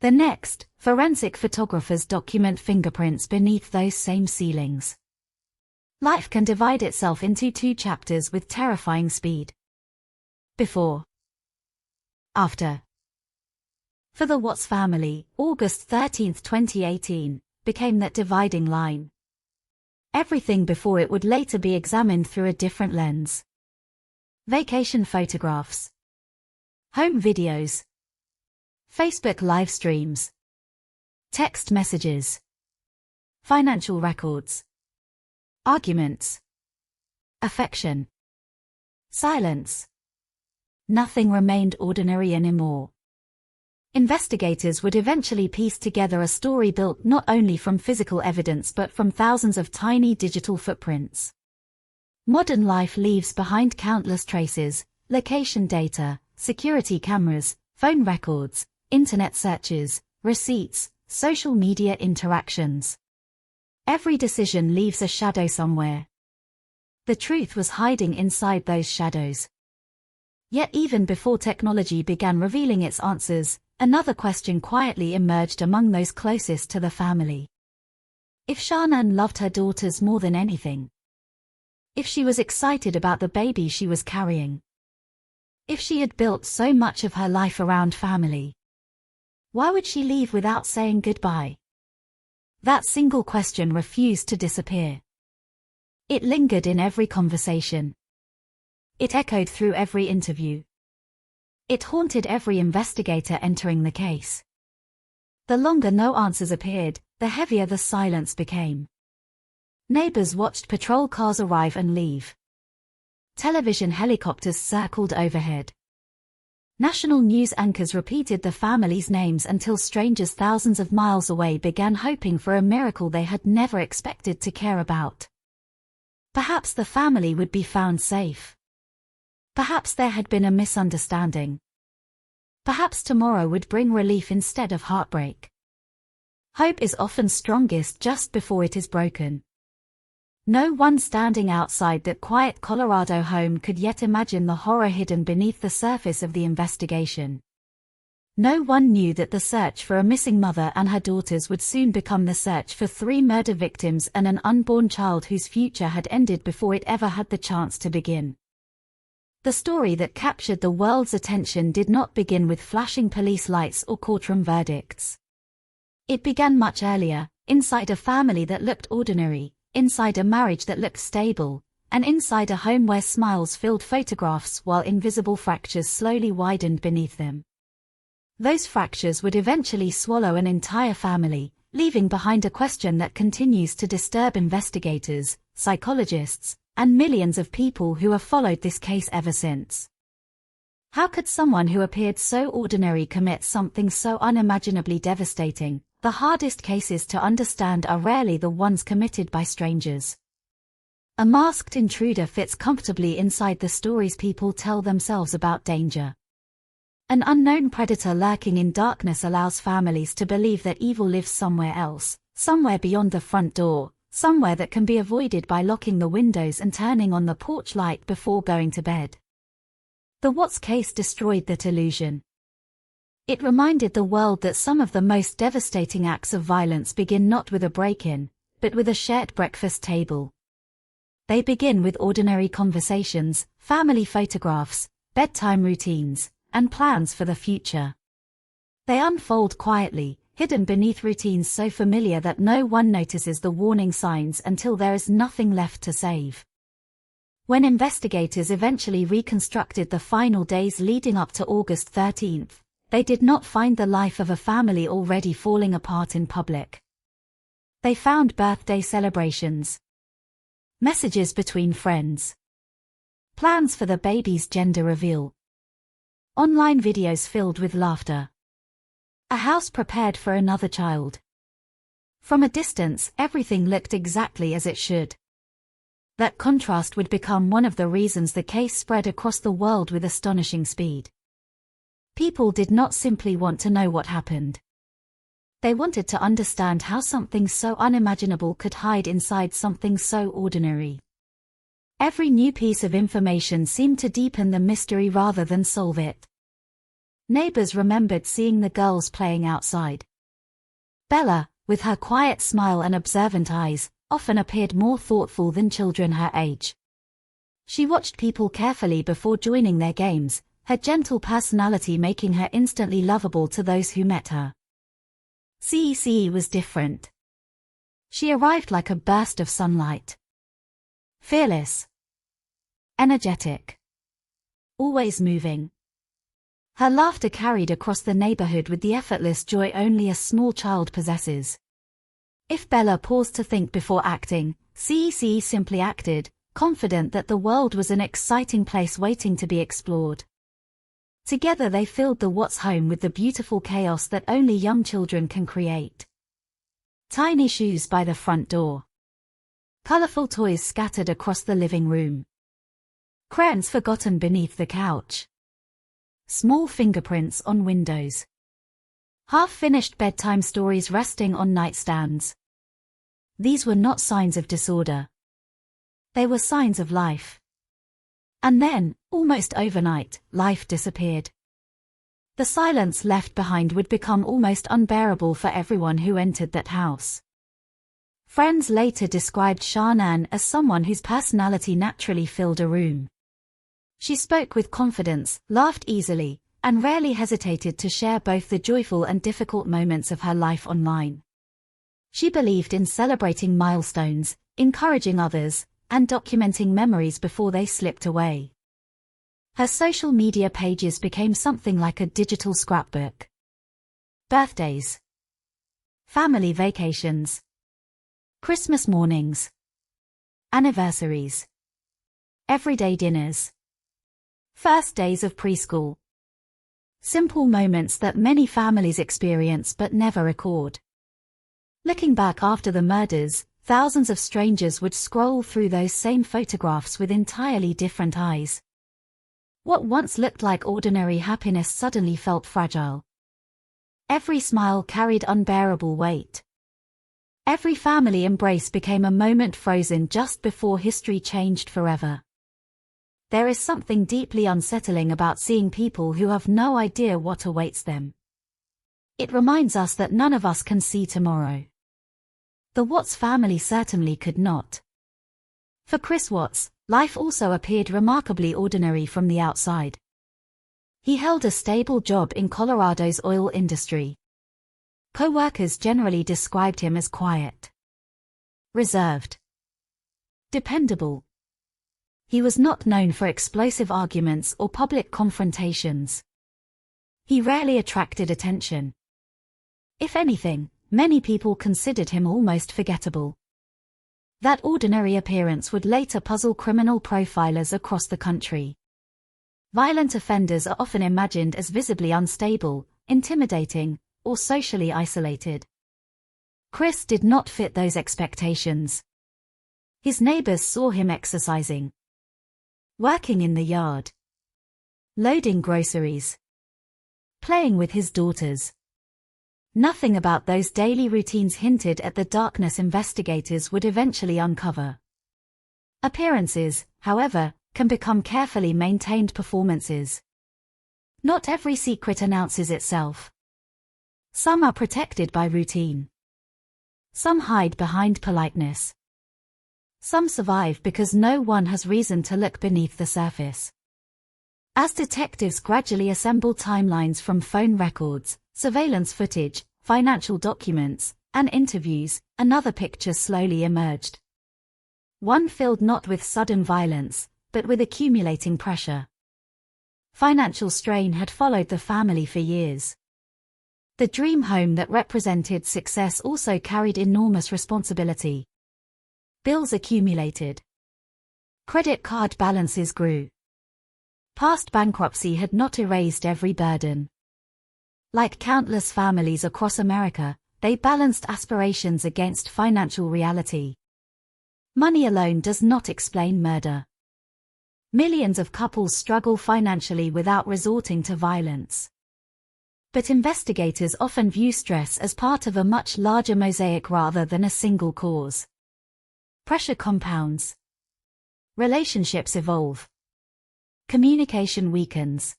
The next, forensic photographers document fingerprints beneath those same ceilings. Life can divide itself into two chapters with terrifying speed. Before. After. For the Watts family, August 13, 2018, became that dividing line. Everything before it would later be examined through a different lens. Vacation photographs. Home videos. Facebook live streams. Text messages. Financial records. Arguments. Affection. Silence. Nothing remained ordinary anymore. Investigators would eventually piece together a story built not only from physical evidence but from thousands of tiny digital footprints. Modern life leaves behind countless traces, location data, security cameras, phone records, internet searches, receipts, social media interactions. Every decision leaves a shadow somewhere. The truth was hiding inside those shadows. Yet even before technology began revealing its answers, another question quietly emerged among those closest to the family. If Shannan loved her daughters more than anything. If she was excited about the baby she was carrying. If she had built so much of her life around family. Why would she leave without saying goodbye? That single question refused to disappear. It lingered in every conversation. It echoed through every interview. It haunted every investigator entering the case. The longer no answers appeared, the heavier the silence became. Neighbors watched patrol cars arrive and leave. Television helicopters circled overhead. National news anchors repeated the family's names until strangers thousands of miles away began hoping for a miracle they had never expected to care about. Perhaps the family would be found safe. Perhaps there had been a misunderstanding. Perhaps tomorrow would bring relief instead of heartbreak. Hope is often strongest just before it is broken. No one standing outside that quiet Colorado home could yet imagine the horror hidden beneath the surface of the investigation. No one knew that the search for a missing mother and her daughters would soon become the search for 3 murder victims and an unborn child whose future had ended before it ever had the chance to begin. The story that captured the world's attention did not begin with flashing police lights or courtroom verdicts. It began much earlier, inside a family that looked ordinary, inside a marriage that looked stable, and inside a home where smiles filled photographs while invisible fractures slowly widened beneath them. Those fractures would eventually swallow an entire family, leaving behind a question that continues to disturb investigators, psychologists, and millions of people who have followed this case ever since. How could someone who appeared so ordinary commit something so unimaginably devastating? The hardest cases to understand are rarely the ones committed by strangers. A masked intruder fits comfortably inside the stories people tell themselves about danger. An unknown predator lurking in darkness allows families to believe that evil lives somewhere else, somewhere beyond the front door, somewhere that can be avoided by locking the windows and turning on the porch light before going to bed. The Watts case destroyed that illusion. It reminded the world that some of the most devastating acts of violence begin not with a break-in, but with a shared breakfast table. They begin with ordinary conversations, family photographs, bedtime routines, and plans for the future. They unfold quietly, hidden beneath routines so familiar that no one notices the warning signs until there is nothing left to save. When investigators eventually reconstructed the final days leading up to August 13th, they did not find the life of a family already falling apart in public. They found birthday celebrations, messages between friends, plans for the baby's gender reveal, online videos filled with laughter, a house prepared for another child. From a distance, everything looked exactly as it should. That contrast would become one of the reasons the case spread across the world with astonishing speed. People did not simply want to know what happened. They wanted to understand how something so unimaginable could hide inside something so ordinary. Every new piece of information seemed to deepen the mystery rather than solve it. Neighbors remembered seeing the girls playing outside. Bella, with her quiet smile and observant eyes, often appeared more thoughtful than children her age. She watched people carefully before joining their games, her gentle personality making her instantly lovable to those who met her. CECE was different. She arrived like a burst of sunlight. Fearless. Energetic. Always moving. Her laughter carried across the neighborhood with the effortless joy only a small child possesses. If Bella paused to think before acting, CECE simply acted, confident that the world was an exciting place waiting to be explored. Together they filled the Watts home with the beautiful chaos that only young children can create. Tiny shoes by the front door. Colorful toys scattered across the living room. Crayons forgotten beneath the couch. Small fingerprints on windows. Half-finished bedtime stories resting on nightstands. These were not signs of disorder. They were signs of life. And then, almost overnight, life disappeared. The silence left behind would become almost unbearable for everyone who entered that house. Friends later described Shanann as someone whose personality naturally filled a room. She spoke with confidence, laughed easily, and rarely hesitated to share both the joyful and difficult moments of her life online. She believed in celebrating milestones, encouraging others, and documenting memories before they slipped away. Her social media pages became something like a digital scrapbook. Birthdays. Family vacations. Christmas mornings. anniversaries, everyday dinners, first days of preschool. Simple moments that many families experience but never record. Looking back after the murders, thousands of strangers would scroll through those same photographs with entirely different eyes. What once looked like ordinary happiness suddenly felt fragile. Every smile carried unbearable weight. Every family embrace became a moment frozen just before history changed forever. There is something deeply unsettling about seeing people who have no idea what awaits them. It reminds us that none of us can see tomorrow. The Watts family certainly could not. For Chris Watts, life also appeared remarkably ordinary from the outside. He held a stable job in Colorado's oil industry. Co-workers generally described him as quiet, reserved, dependable. He was not known for explosive arguments or public confrontations. He rarely attracted attention. If anything, many people considered him almost forgettable. That ordinary appearance would later puzzle criminal profilers across the country. Violent offenders are often imagined as visibly unstable, intimidating, or socially isolated. Chris did not fit those expectations. His neighbors saw him exercising, working in the yard, loading groceries, playing with his daughters. Nothing about those daily routines hinted at the darkness investigators would eventually uncover. Appearances, however, can become carefully maintained performances. Not every secret announces itself. Some are protected by routine. Some hide behind politeness. Some survive because no one has reason to look beneath the surface. As detectives gradually assembled timelines from phone records, surveillance footage, financial documents, and interviews, another picture slowly emerged. One filled not with sudden violence, but with accumulating pressure. Financial strain had followed the family for years. The dream home that represented success also carried enormous responsibility. Bills accumulated. Credit card balances grew. Past bankruptcy had not erased every burden. Like countless families across America, they balanced aspirations against financial reality. Money alone does not explain murder. Millions of couples struggle financially without resorting to violence. But investigators often view stress as part of a much larger mosaic rather than a single cause. Pressure compounds. Relationships evolve. Communication weakens.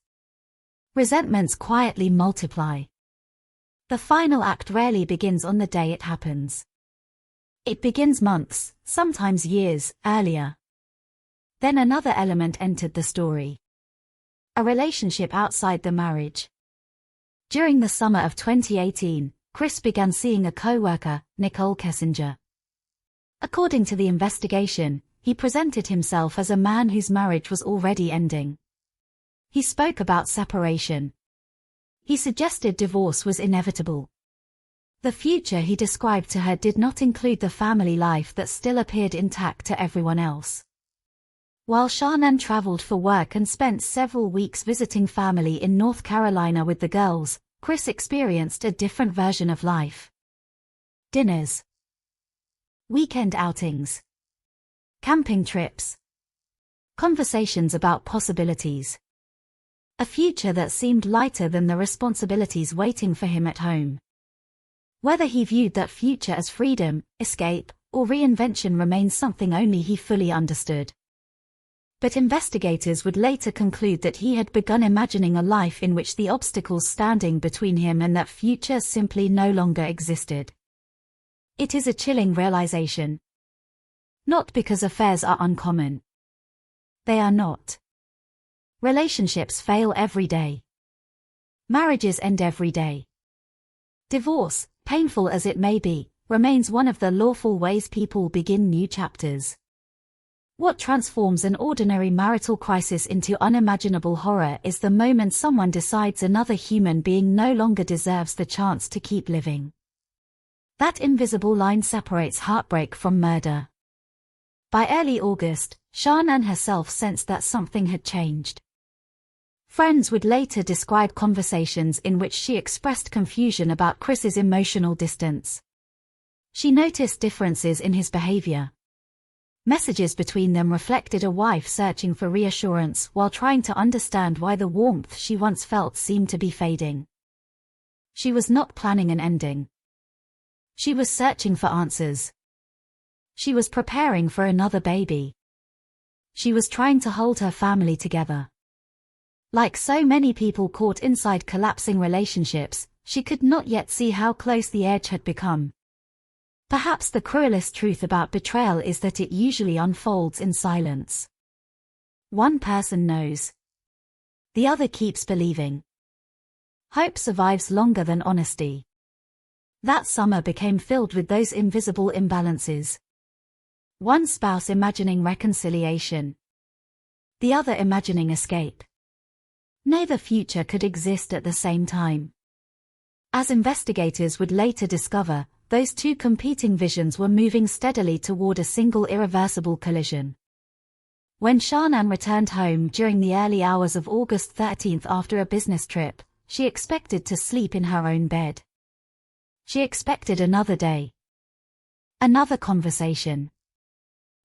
Resentments quietly multiply. The final act rarely begins on the day it happens. It begins months, sometimes years, earlier. Then another element entered the story. A relationship outside the marriage. During the summer of 2018, Chris began seeing a co-worker, Nicole Kessinger. According to the investigation, he presented himself as a man whose marriage was already ending. He spoke about separation. He suggested divorce was inevitable. The future he described to her did not include the family life that still appeared intact to everyone else. While Shannon traveled for work and spent several weeks visiting family in North Carolina with the girls, Chris experienced a different version of life. Dinners. Weekend outings. Camping trips. Conversations about possibilities. A future that seemed lighter than the responsibilities waiting for him at home. Whether he viewed that future as freedom, escape, or reinvention remains something only he fully understood. But investigators would later conclude that he had begun imagining a life in which the obstacles standing between him and that future simply no longer existed. It is a chilling realization. Not because affairs are uncommon. They are not. Relationships fail every day. Marriages end every day. Divorce, painful as it may be, remains one of the lawful ways people begin new chapters. What transforms an ordinary marital crisis into unimaginable horror is the moment someone decides another human being no longer deserves the chance to keep living. That invisible line separates heartbreak from murder. By early August, Sharnan herself sensed that something had changed. Friends would later describe conversations in which she expressed confusion about Chris's emotional distance. She noticed differences in his behavior. Messages between them reflected a wife searching for reassurance while trying to understand why the warmth she once felt seemed to be fading. She was not planning an ending. She was searching for answers. She was preparing for another baby. She was trying to hold her family together. Like so many people caught inside collapsing relationships, she could not yet see how close the edge had become. Perhaps the cruelest truth about betrayal is that it usually unfolds in silence. One person knows. The other keeps believing. Hope survives longer than honesty. That summer became filled with those invisible imbalances. One spouse imagining reconciliation. The other imagining escape. Neither future could exist at the same time. As investigators would later discover, those two competing visions were moving steadily toward a single irreversible collision. When Sharnan returned home during the early hours of August 13th after a business trip, she expected to sleep in her own bed. She expected another day. Another conversation.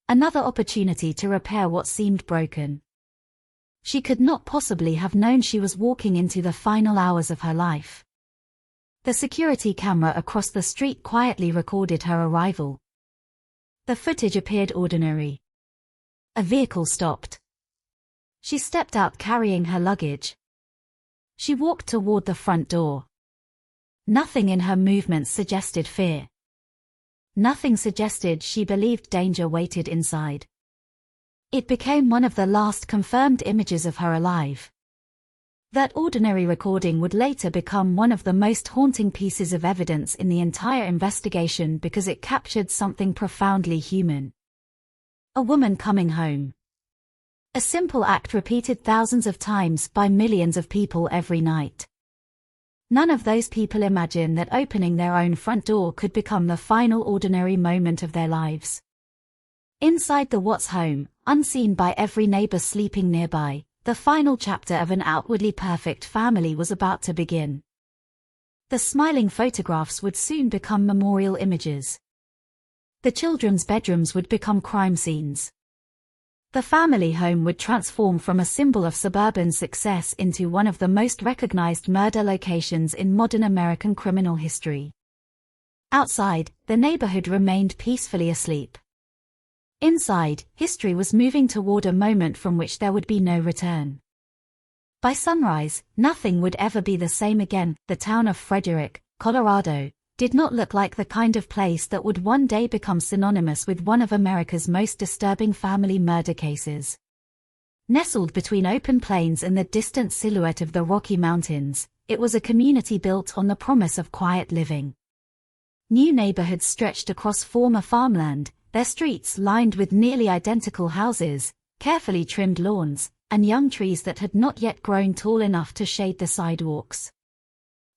Another opportunity to repair what seemed broken. She could not possibly have known she was walking into the final hours of her life. The security camera across the street quietly recorded her arrival. The footage appeared ordinary. A vehicle stopped. She stepped out carrying her luggage. She walked toward the front door. Nothing in her movements suggested fear. Nothing suggested she believed danger waited inside. It became one of the last confirmed images of her alive. That ordinary recording would later become one of the most haunting pieces of evidence in the entire investigation because it captured something profoundly human. A woman coming home. A simple act repeated thousands of times by millions of people every night. None of those people imagine that opening their own front door could become the final ordinary moment of their lives. Inside the Watts home, unseen by every neighbor sleeping nearby, the final chapter of an outwardly perfect family was about to begin. The smiling photographs would soon become memorial images. The children's bedrooms would become crime scenes. The family home would transform from a symbol of suburban success into one of the most recognized murder locations in modern American criminal history. Outside, the neighborhood remained peacefully asleep. Inside, history was moving toward a moment from which there would be no return. By sunrise, nothing would ever be the same again. The town of Frederick, Colorado, did not look like the kind of place that would one day become synonymous with one of America's most disturbing family murder cases. Nestled between open plains and the distant silhouette of the Rocky Mountains, it was a community built on the promise of quiet living. New neighborhoods stretched across former farmland, their streets lined with nearly identical houses, carefully trimmed lawns, and young trees that had not yet grown tall enough to shade the sidewalks.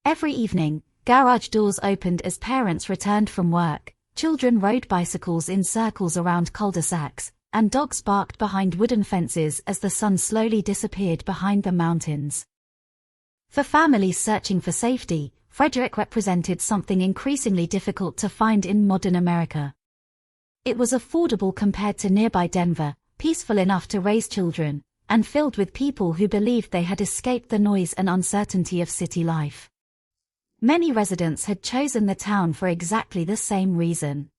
Every evening, garage doors opened as parents returned from work, children rode bicycles in circles around cul-de-sacs, and dogs barked behind wooden fences as the sun slowly disappeared behind the mountains. For families searching for safety, Frederick represented something increasingly difficult to find in modern America. It was affordable compared to nearby Denver, peaceful enough to raise children, and filled with people who believed they had escaped the noise and uncertainty of city life. Many residents had chosen the town for exactly the same reason.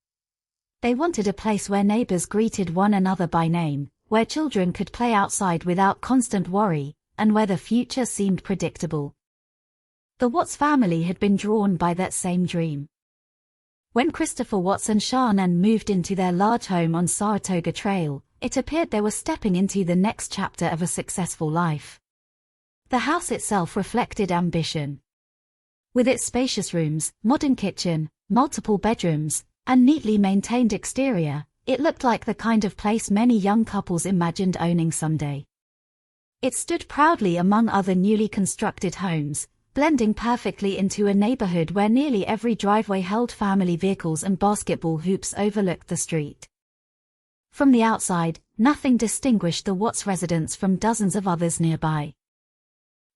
They wanted a place where neighbors greeted one another by name, where children could play outside without constant worry, and where the future seemed predictable. The Watts family had been drawn by that same dream. When Christopher Watts and Sharnan moved into their large home on Saratoga Trail, it appeared they were stepping into the next chapter of a successful life. The house itself reflected ambition. With its spacious rooms, modern kitchen, multiple bedrooms, and neatly maintained exterior, it looked like the kind of place many young couples imagined owning someday. It stood proudly among other newly constructed homes, blending perfectly into a neighborhood where nearly every driveway held family vehicles and basketball hoops overlooked the street. From the outside, nothing distinguished the Watts residence from dozens of others nearby.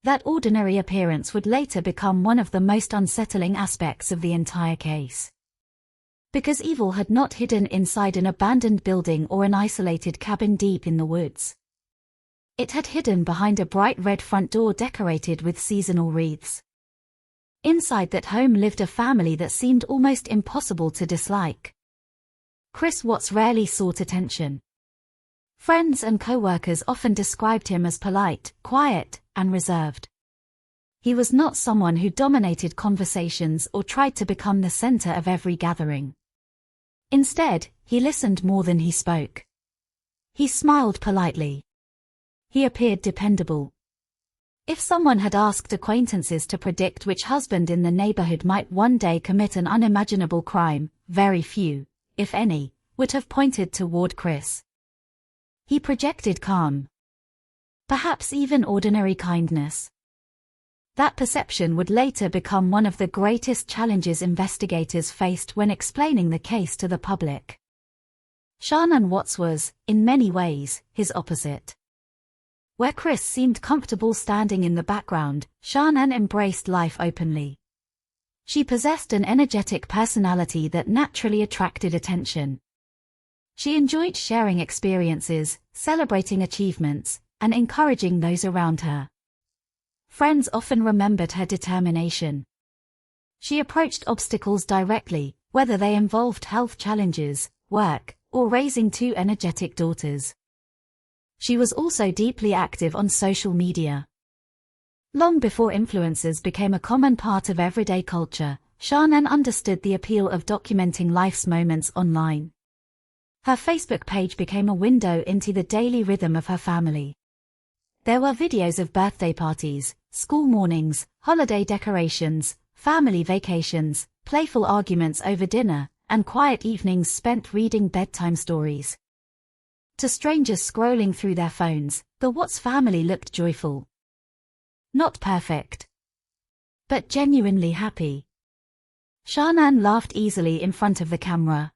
That ordinary appearance would later become one of the most unsettling aspects of the entire case. Because evil had not hidden inside an abandoned building or an isolated cabin deep in the woods. It had hidden behind a bright red front door decorated with seasonal wreaths. Inside that home lived a family that seemed almost impossible to dislike. Chris Watts rarely sought attention. Friends and co-workers often described him as polite, quiet, and reserved. He was not someone who dominated conversations or tried to become the center of every gathering. Instead, he listened more than he spoke. He smiled politely. He appeared dependable. If someone had asked acquaintances to predict which husband in the neighborhood might one day commit an unimaginable crime, very few, if any, would have pointed toward Chris. He projected calm. Perhaps even ordinary kindness. That perception would later become one of the greatest challenges investigators faced when explaining the case to the public. Shannon Watts was, in many ways, his opposite. Where Chris seemed comfortable standing in the background, Shannon embraced life openly. She possessed an energetic personality that naturally attracted attention. She enjoyed sharing experiences, celebrating achievements, and encouraging those around her. Friends often remembered her determination. She approached obstacles directly, whether they involved health challenges, work, or raising two energetic daughters. She was also deeply active on social media. Long before influencers became a common part of everyday culture, Shannon understood the appeal of documenting life's moments online. Her Facebook page became a window into the daily rhythm of her family. There were videos of birthday parties, school mornings, holiday decorations, family vacations, playful arguments over dinner, and quiet evenings spent reading bedtime stories. To strangers scrolling through their phones, the Watts family looked joyful. Not perfect, but genuinely happy. Shannon laughed easily in front of the camera.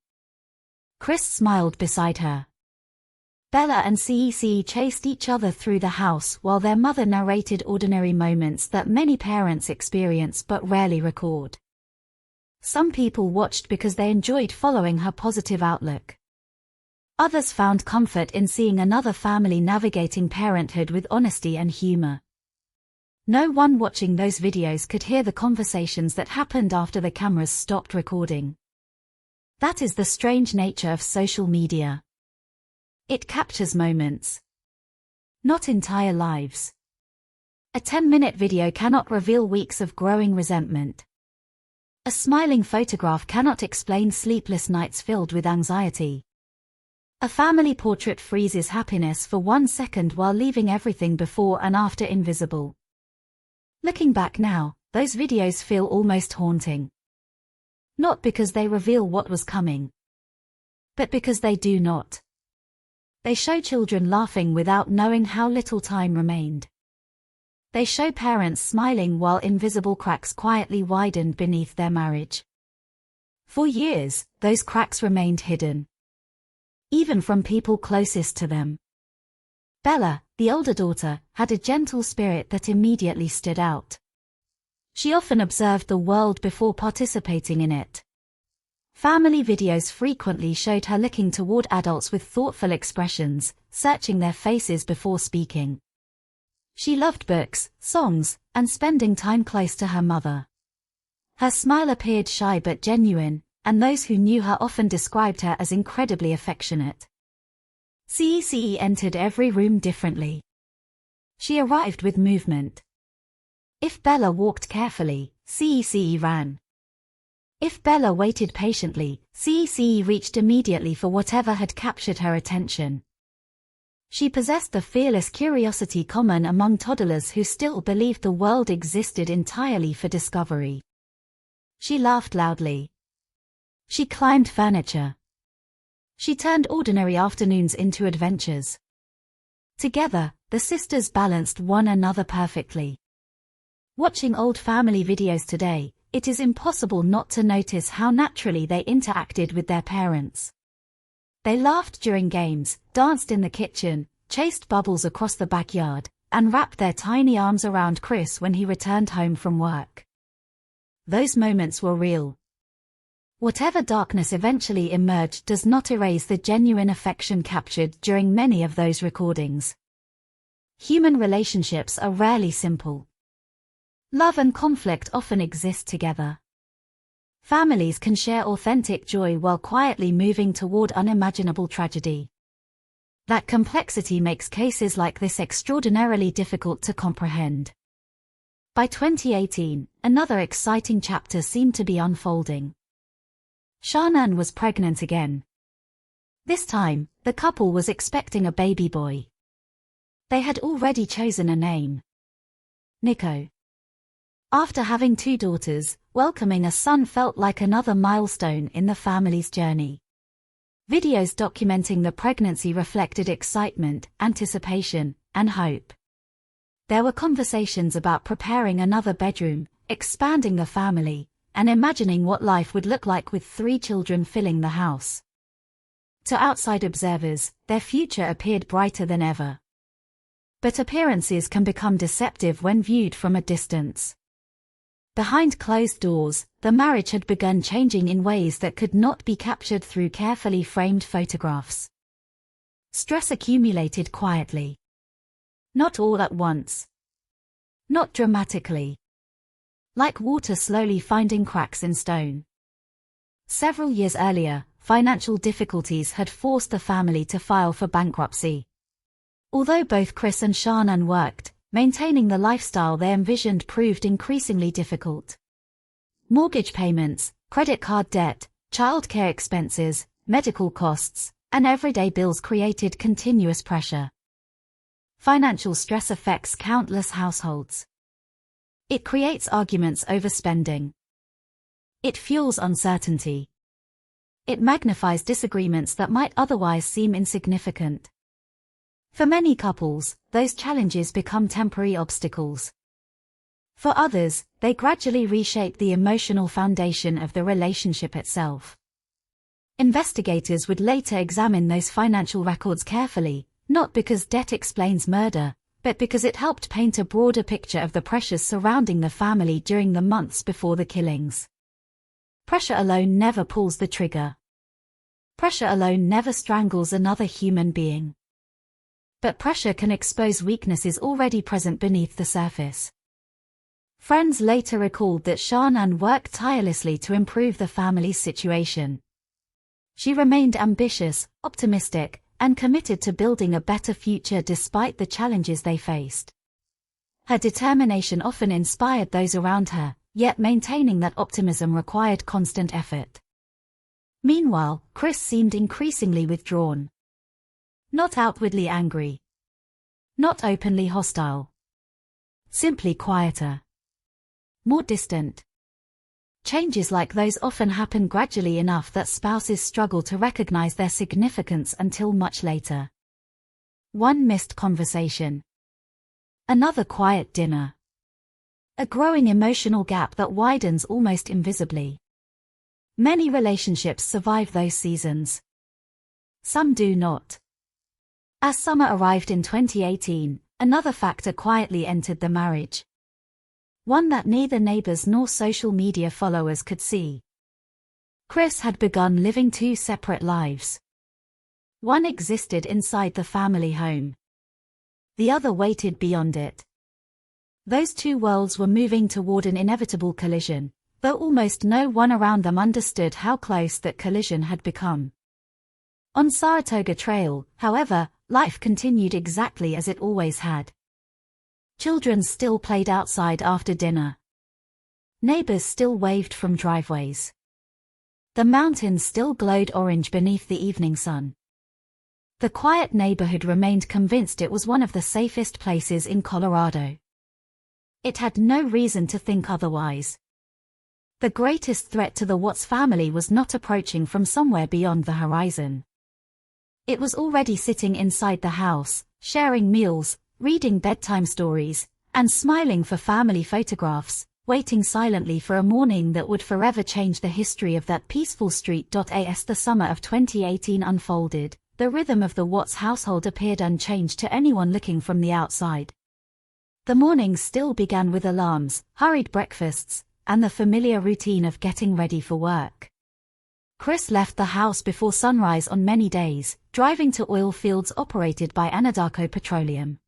Chris smiled beside her. Bella and CEC chased each other through the house while their mother narrated ordinary moments that many parents experience but rarely record. Some people watched because they enjoyed following her positive outlook. Others found comfort in seeing another family navigating parenthood with honesty and humor. No one watching those videos could hear the conversations that happened after the cameras stopped recording. That is the strange nature of social media. It captures moments, not entire lives. A 10-minute video cannot reveal weeks of growing resentment. A smiling photograph cannot explain sleepless nights filled with anxiety. A family portrait freezes happiness for 1 second while leaving everything before and after invisible. Looking back now, those videos feel almost haunting. Not because they reveal what was coming, but because they do not. They show children laughing without knowing how little time remained. They show parents smiling while invisible cracks quietly widened beneath their marriage. For years, those cracks remained hidden, even from people closest to them. Bella, the older daughter, had a gentle spirit that immediately stood out. She often observed the world before participating in it. Family videos frequently showed her looking toward adults with thoughtful expressions, searching their faces before speaking. She loved books, songs, and spending time close to her mother. Her smile appeared shy but genuine, and those who knew her often described her as incredibly affectionate. CECE entered every room differently. She arrived with movement. If Bella walked carefully, CECE ran. If Bella waited patiently, CECE reached immediately for whatever had captured her attention. She possessed the fearless curiosity common among toddlers who still believed the world existed entirely for discovery. She laughed loudly. She climbed furniture. She turned ordinary afternoons into adventures. Together, the sisters balanced one another perfectly. Watching old family videos today, it is impossible not to notice how naturally they interacted with their parents. They laughed during games, danced in the kitchen, chased bubbles across the backyard, and wrapped their tiny arms around Chris when he returned home from work. Those moments were real. Whatever darkness eventually emerged does not erase the genuine affection captured during many of those recordings. Human relationships are rarely simple. Love and conflict often exist together. Families can share authentic joy while quietly moving toward unimaginable tragedy. That complexity makes cases like this extraordinarily difficult to comprehend. By 2018, another exciting chapter seemed to be unfolding. Shannon was pregnant again. This time, the couple was expecting a baby boy. They had already chosen a name: Nico. After having 2 daughters, welcoming a son felt like another milestone in the family's journey. Videos documenting the pregnancy reflected excitement, anticipation, and hope. There were conversations about preparing another bedroom, expanding the family, and imagining what life would look like with 3 children filling the house. To outside observers, their future appeared brighter than ever. But appearances can become deceptive when viewed from a distance. Behind closed doors, the marriage had begun changing in ways that could not be captured through carefully framed photographs. Stress accumulated quietly. Not all at once. Not dramatically. Like water slowly finding cracks in stone. Several years earlier, financial difficulties had forced the family to file for bankruptcy. Although both Chris and Shannon worked, maintaining the lifestyle they envisioned proved increasingly difficult. Mortgage payments, credit card debt, childcare expenses, medical costs, and everyday bills created continuous pressure. Financial stress affects countless households. It creates arguments over spending. It fuels uncertainty. It magnifies disagreements that might otherwise seem insignificant. For many couples, those challenges become temporary obstacles. For others, they gradually reshape the emotional foundation of the relationship itself. Investigators would later examine those financial records carefully, not because debt explains murder, but because it helped paint a broader picture of the pressures surrounding the family during the months before the killings. Pressure alone never pulls the trigger. Pressure alone never strangles another human being. But pressure can expose weaknesses already present beneath the surface. Friends later recalled that Shannon worked tirelessly to improve the family's situation. She remained ambitious, optimistic, and committed to building a better future despite the challenges they faced. Her determination often inspired those around her, yet maintaining that optimism required constant effort. Meanwhile, Chris seemed increasingly withdrawn. Not outwardly angry. Not openly hostile. Simply quieter. More distant. Changes like those often happen gradually enough that spouses struggle to recognize their significance until much later. One missed conversation. Another quiet dinner. A growing emotional gap that widens almost invisibly. Many relationships survive those seasons. Some do not. As summer arrived in 2018, another factor quietly entered the marriage. One that neither neighbors nor social media followers could see. Chris had begun living 2 separate lives. One existed inside the family home. The other waited beyond it. Those 2 worlds were moving toward an inevitable collision, though almost no one around them understood how close that collision had become. On Saratoga Trail, however, life continued exactly as it always had. Children still played outside after dinner. Neighbors still waved from driveways. The mountains still glowed orange beneath the evening sun. The quiet neighborhood remained convinced it was one of the safest places in Colorado. It had no reason to think otherwise. The greatest threat to the Watts family was not approaching from somewhere beyond the horizon. It was already sitting inside the house, sharing meals, reading bedtime stories, and smiling for family photographs, waiting silently for a morning that would forever change the history of that peaceful street. As the summer of 2018 unfolded, the rhythm of the Watts household appeared unchanged to anyone looking from the outside. The mornings still began with alarms, hurried breakfasts, and the familiar routine of getting ready for work. Chris left the house before sunrise on many days, driving to oil fields operated by Anadarko Petroleum.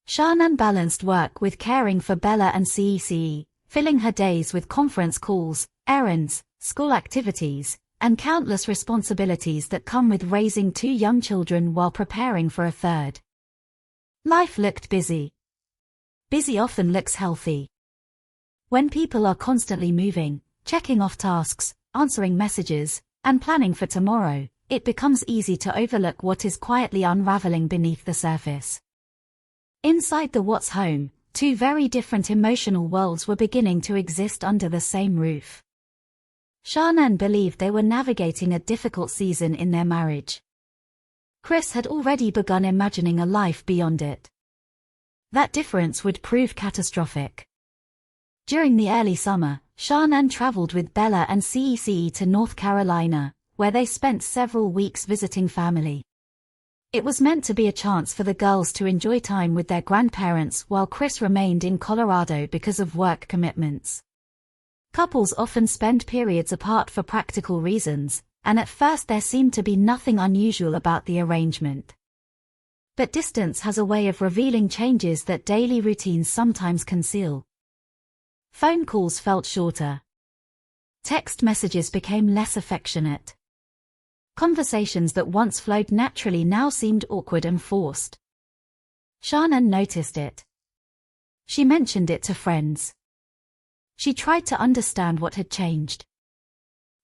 Shannon balanced work with caring for Bella and CECE, filling her days with conference calls, errands, school activities, and countless responsibilities that come with raising 2 young children while preparing for a third. Life looked busy. Busy often looks healthy. When people are constantly moving, checking off tasks, answering messages, and planning for tomorrow, it becomes easy to overlook what is quietly unraveling beneath the surface. Inside the Watts home, 2 very different emotional worlds were beginning to exist under the same roof. Shannon believed they were navigating a difficult season in their marriage. Chris had already begun imagining a life beyond it. That difference would prove catastrophic. During the early summer, Shannon traveled with Bella and CECE to North Carolina, where they spent several weeks visiting family. It was meant to be a chance for the girls to enjoy time with their grandparents while Chris remained in Colorado because of work commitments. Couples often spend periods apart for practical reasons, and at first there seemed to be nothing unusual about the arrangement. But distance has a way of revealing changes that daily routines sometimes conceal. Phone calls felt shorter. Text messages became less affectionate. Conversations that once flowed naturally now seemed awkward and forced. Shannon noticed it. She mentioned it to friends. She tried to understand what had changed.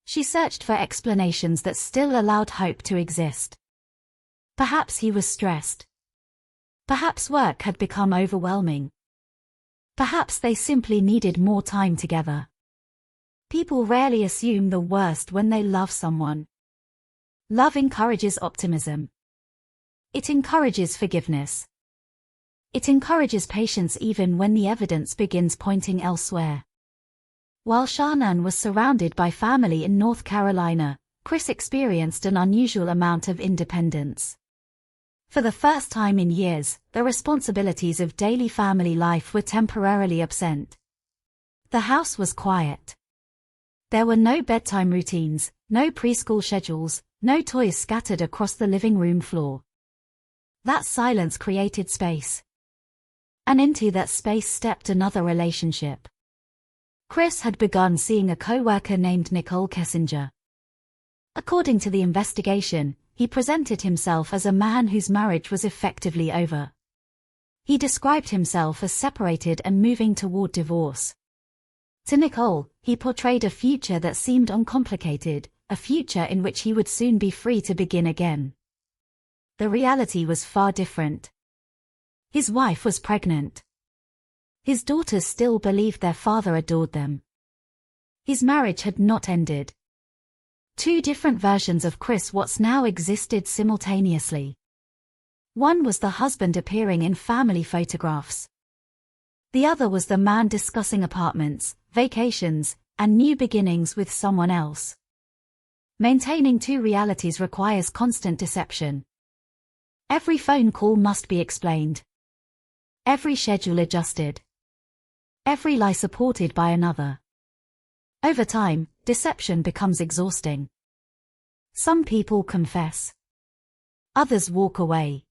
She searched for explanations that still allowed hope to exist. Perhaps he was stressed. Perhaps work had become overwhelming. Perhaps they simply needed more time together. People rarely assume the worst when they love someone. Love encourages optimism. It encourages forgiveness. It encourages patience even when the evidence begins pointing elsewhere. While Shannon was surrounded by family in North Carolina, Chris experienced an unusual amount of independence. For the first time in years, the responsibilities of daily family life were temporarily absent. The house was quiet. There were no bedtime routines, no preschool schedules, no toys scattered across the living room floor. That silence created space. And into that space stepped another relationship. Chris had begun seeing a co-worker named Nicole Kessinger. According to the investigation, he presented himself as a man whose marriage was effectively over. He described himself as separated and moving toward divorce. To Nicole, he portrayed a future that seemed uncomplicated, a future in which he would soon be free to begin again. The reality was far different. His wife was pregnant. His daughters still believed their father adored them. His marriage had not ended. 2 different versions of Chris Watts now existed simultaneously. One was the husband appearing in family photographs. The other was the man discussing apartments, vacations, and new beginnings with someone else. Maintaining 2 realities requires constant deception. Every phone call must be explained. Every schedule adjusted. Every lie supported by another. Over time, deception becomes exhausting. Some people confess. Others walk away.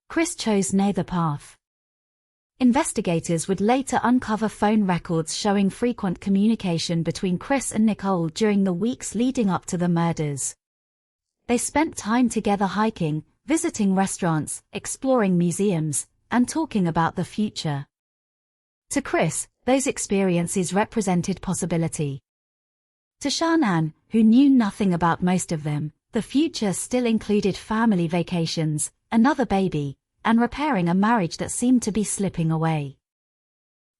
Chris chose neither path. Investigators would later uncover phone records showing frequent communication between Chris and Nicole during the weeks leading up to the murders. They spent time together hiking, visiting restaurants, exploring museums, and talking about the future. To Chris, those experiences represented possibility. To Shannon, who knew nothing about most of them, the future still included family vacations, another baby, and repairing a marriage that seemed to be slipping away.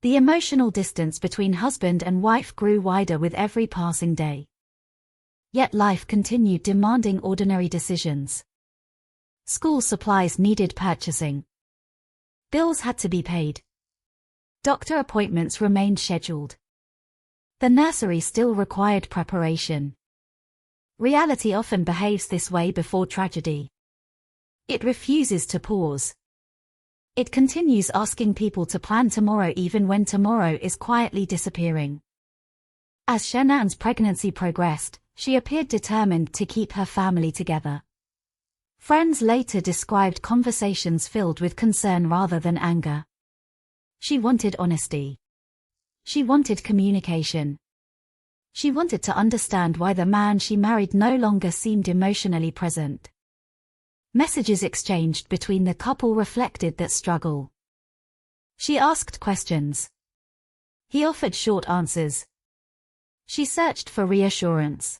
The emotional distance between husband and wife grew wider with every passing day. Yet life continued demanding ordinary decisions. School supplies needed purchasing. Bills had to be paid. Doctor appointments remained scheduled. The nursery still required preparation. Reality often behaves this way before tragedy. It refuses to pause. It continues asking people to plan tomorrow even when tomorrow is quietly disappearing. As Shannon's pregnancy progressed, she appeared determined to keep her family together. Friends later described conversations filled with concern rather than anger. She wanted honesty. She wanted communication. She wanted to understand why the man she married no longer seemed emotionally present. Messages exchanged between the couple reflected that struggle. She asked questions. He offered short answers. She searched for reassurance.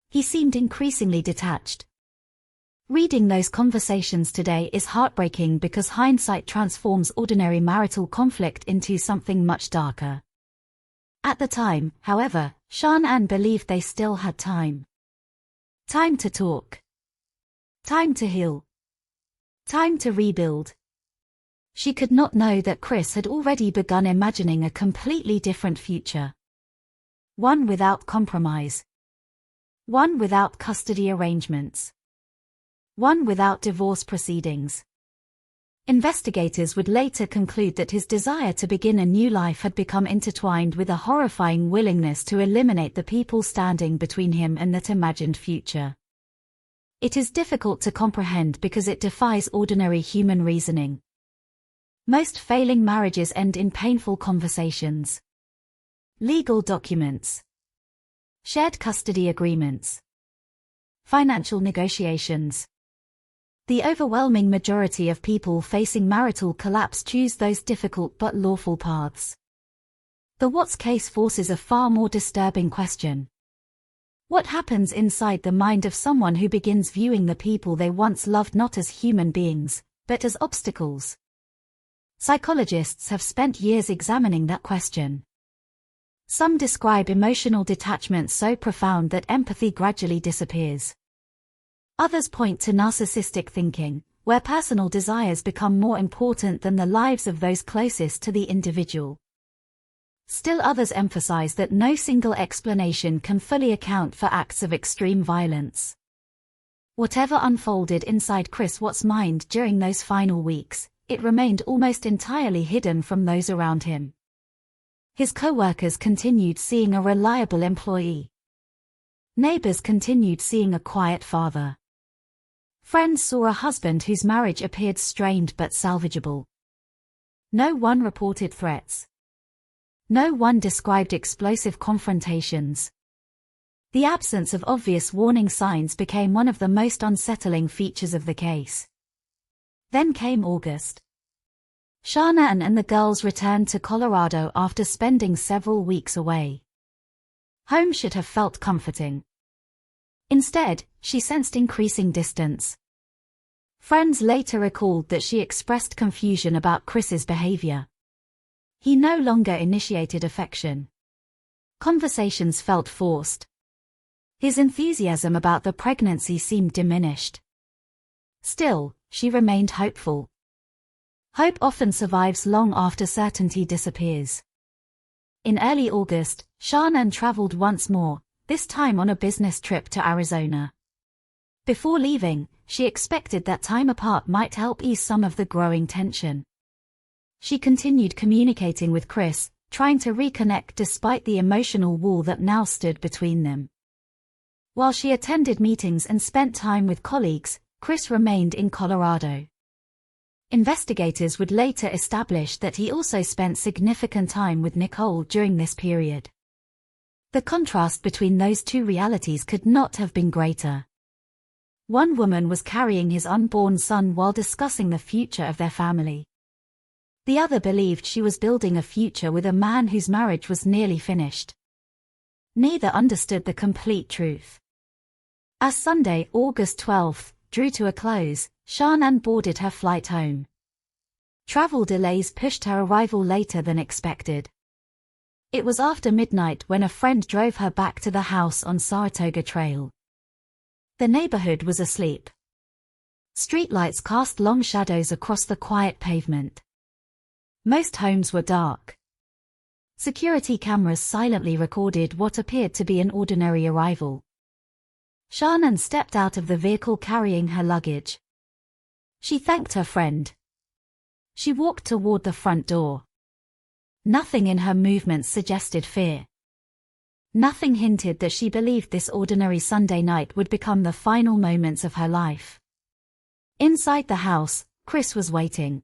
He seemed increasingly detached. Reading those conversations today is heartbreaking because hindsight transforms ordinary marital conflict into something much darker. At the time, however, Shannon believed they still had time. Time to talk. Time to heal. Time to rebuild. She could not know that Chris had already begun imagining a completely different future. One without compromise. One without custody arrangements. One without divorce proceedings. Investigators would later conclude that his desire to begin a new life had become intertwined with a horrifying willingness to eliminate the people standing between him and that imagined future. It is difficult to comprehend because it defies ordinary human reasoning. Most failing marriages end in painful conversations. Legal documents. Shared custody agreements. Financial negotiations. The overwhelming majority of people facing marital collapse choose those difficult but lawful paths. The Watts case forces a far more disturbing question. What happens inside the mind of someone who begins viewing the people they once loved not as human beings, but as obstacles? Psychologists have spent years examining that question. Some describe emotional detachment so profound that empathy gradually disappears. Others point to narcissistic thinking, where personal desires become more important than the lives of those closest to the individual. Still others emphasize that no single explanation can fully account for acts of extreme violence. Whatever unfolded inside Chris Watts' mind during those final weeks, it remained almost entirely hidden from those around him. His co-workers continued seeing a reliable employee. Neighbors continued seeing a quiet father. Friends saw a husband whose marriage appeared strained but salvageable. No one reported threats. No one described explosive confrontations. The absence of obvious warning signs became one of the most unsettling features of the case. Then came August. Shannon and the girls returned to Colorado after spending several weeks away. Home should have felt comforting. Instead, she sensed increasing distance. Friends later recalled that she expressed confusion about Chris's behavior. He no longer initiated affection. Conversations felt forced. His enthusiasm about the pregnancy seemed diminished. Still, she remained hopeful. Hope often survives long after certainty disappears. In early August, Shannon traveled once more, this time on a business trip to Arizona. Before leaving, she expected that time apart might help ease some of the growing tension. She continued communicating with Chris, trying to reconnect despite the emotional wall that now stood between them. While she attended meetings and spent time with colleagues, Chris remained in Colorado. Investigators would later establish that he also spent significant time with Nicole during this period. The contrast between those two realities could not have been greater. One woman was carrying his unborn son while discussing the future of their family. The other believed she was building a future with a man whose marriage was nearly finished. Neither understood the complete truth. As Sunday, August 12th, drew to a close, Shannon boarded her flight home. Travel delays pushed her arrival later than expected. It was after midnight when a friend drove her back to the house on Saratoga Trail. The neighborhood was asleep. Streetlights cast long shadows across the quiet pavement. Most homes were dark. Security cameras silently recorded what appeared to be an ordinary arrival. Shannon stepped out of the vehicle carrying her luggage. She thanked her friend. She walked toward the front door. Nothing in her movements suggested fear. Nothing hinted that she believed this ordinary Sunday night would become the final moments of her life. Inside the house, Chris was waiting.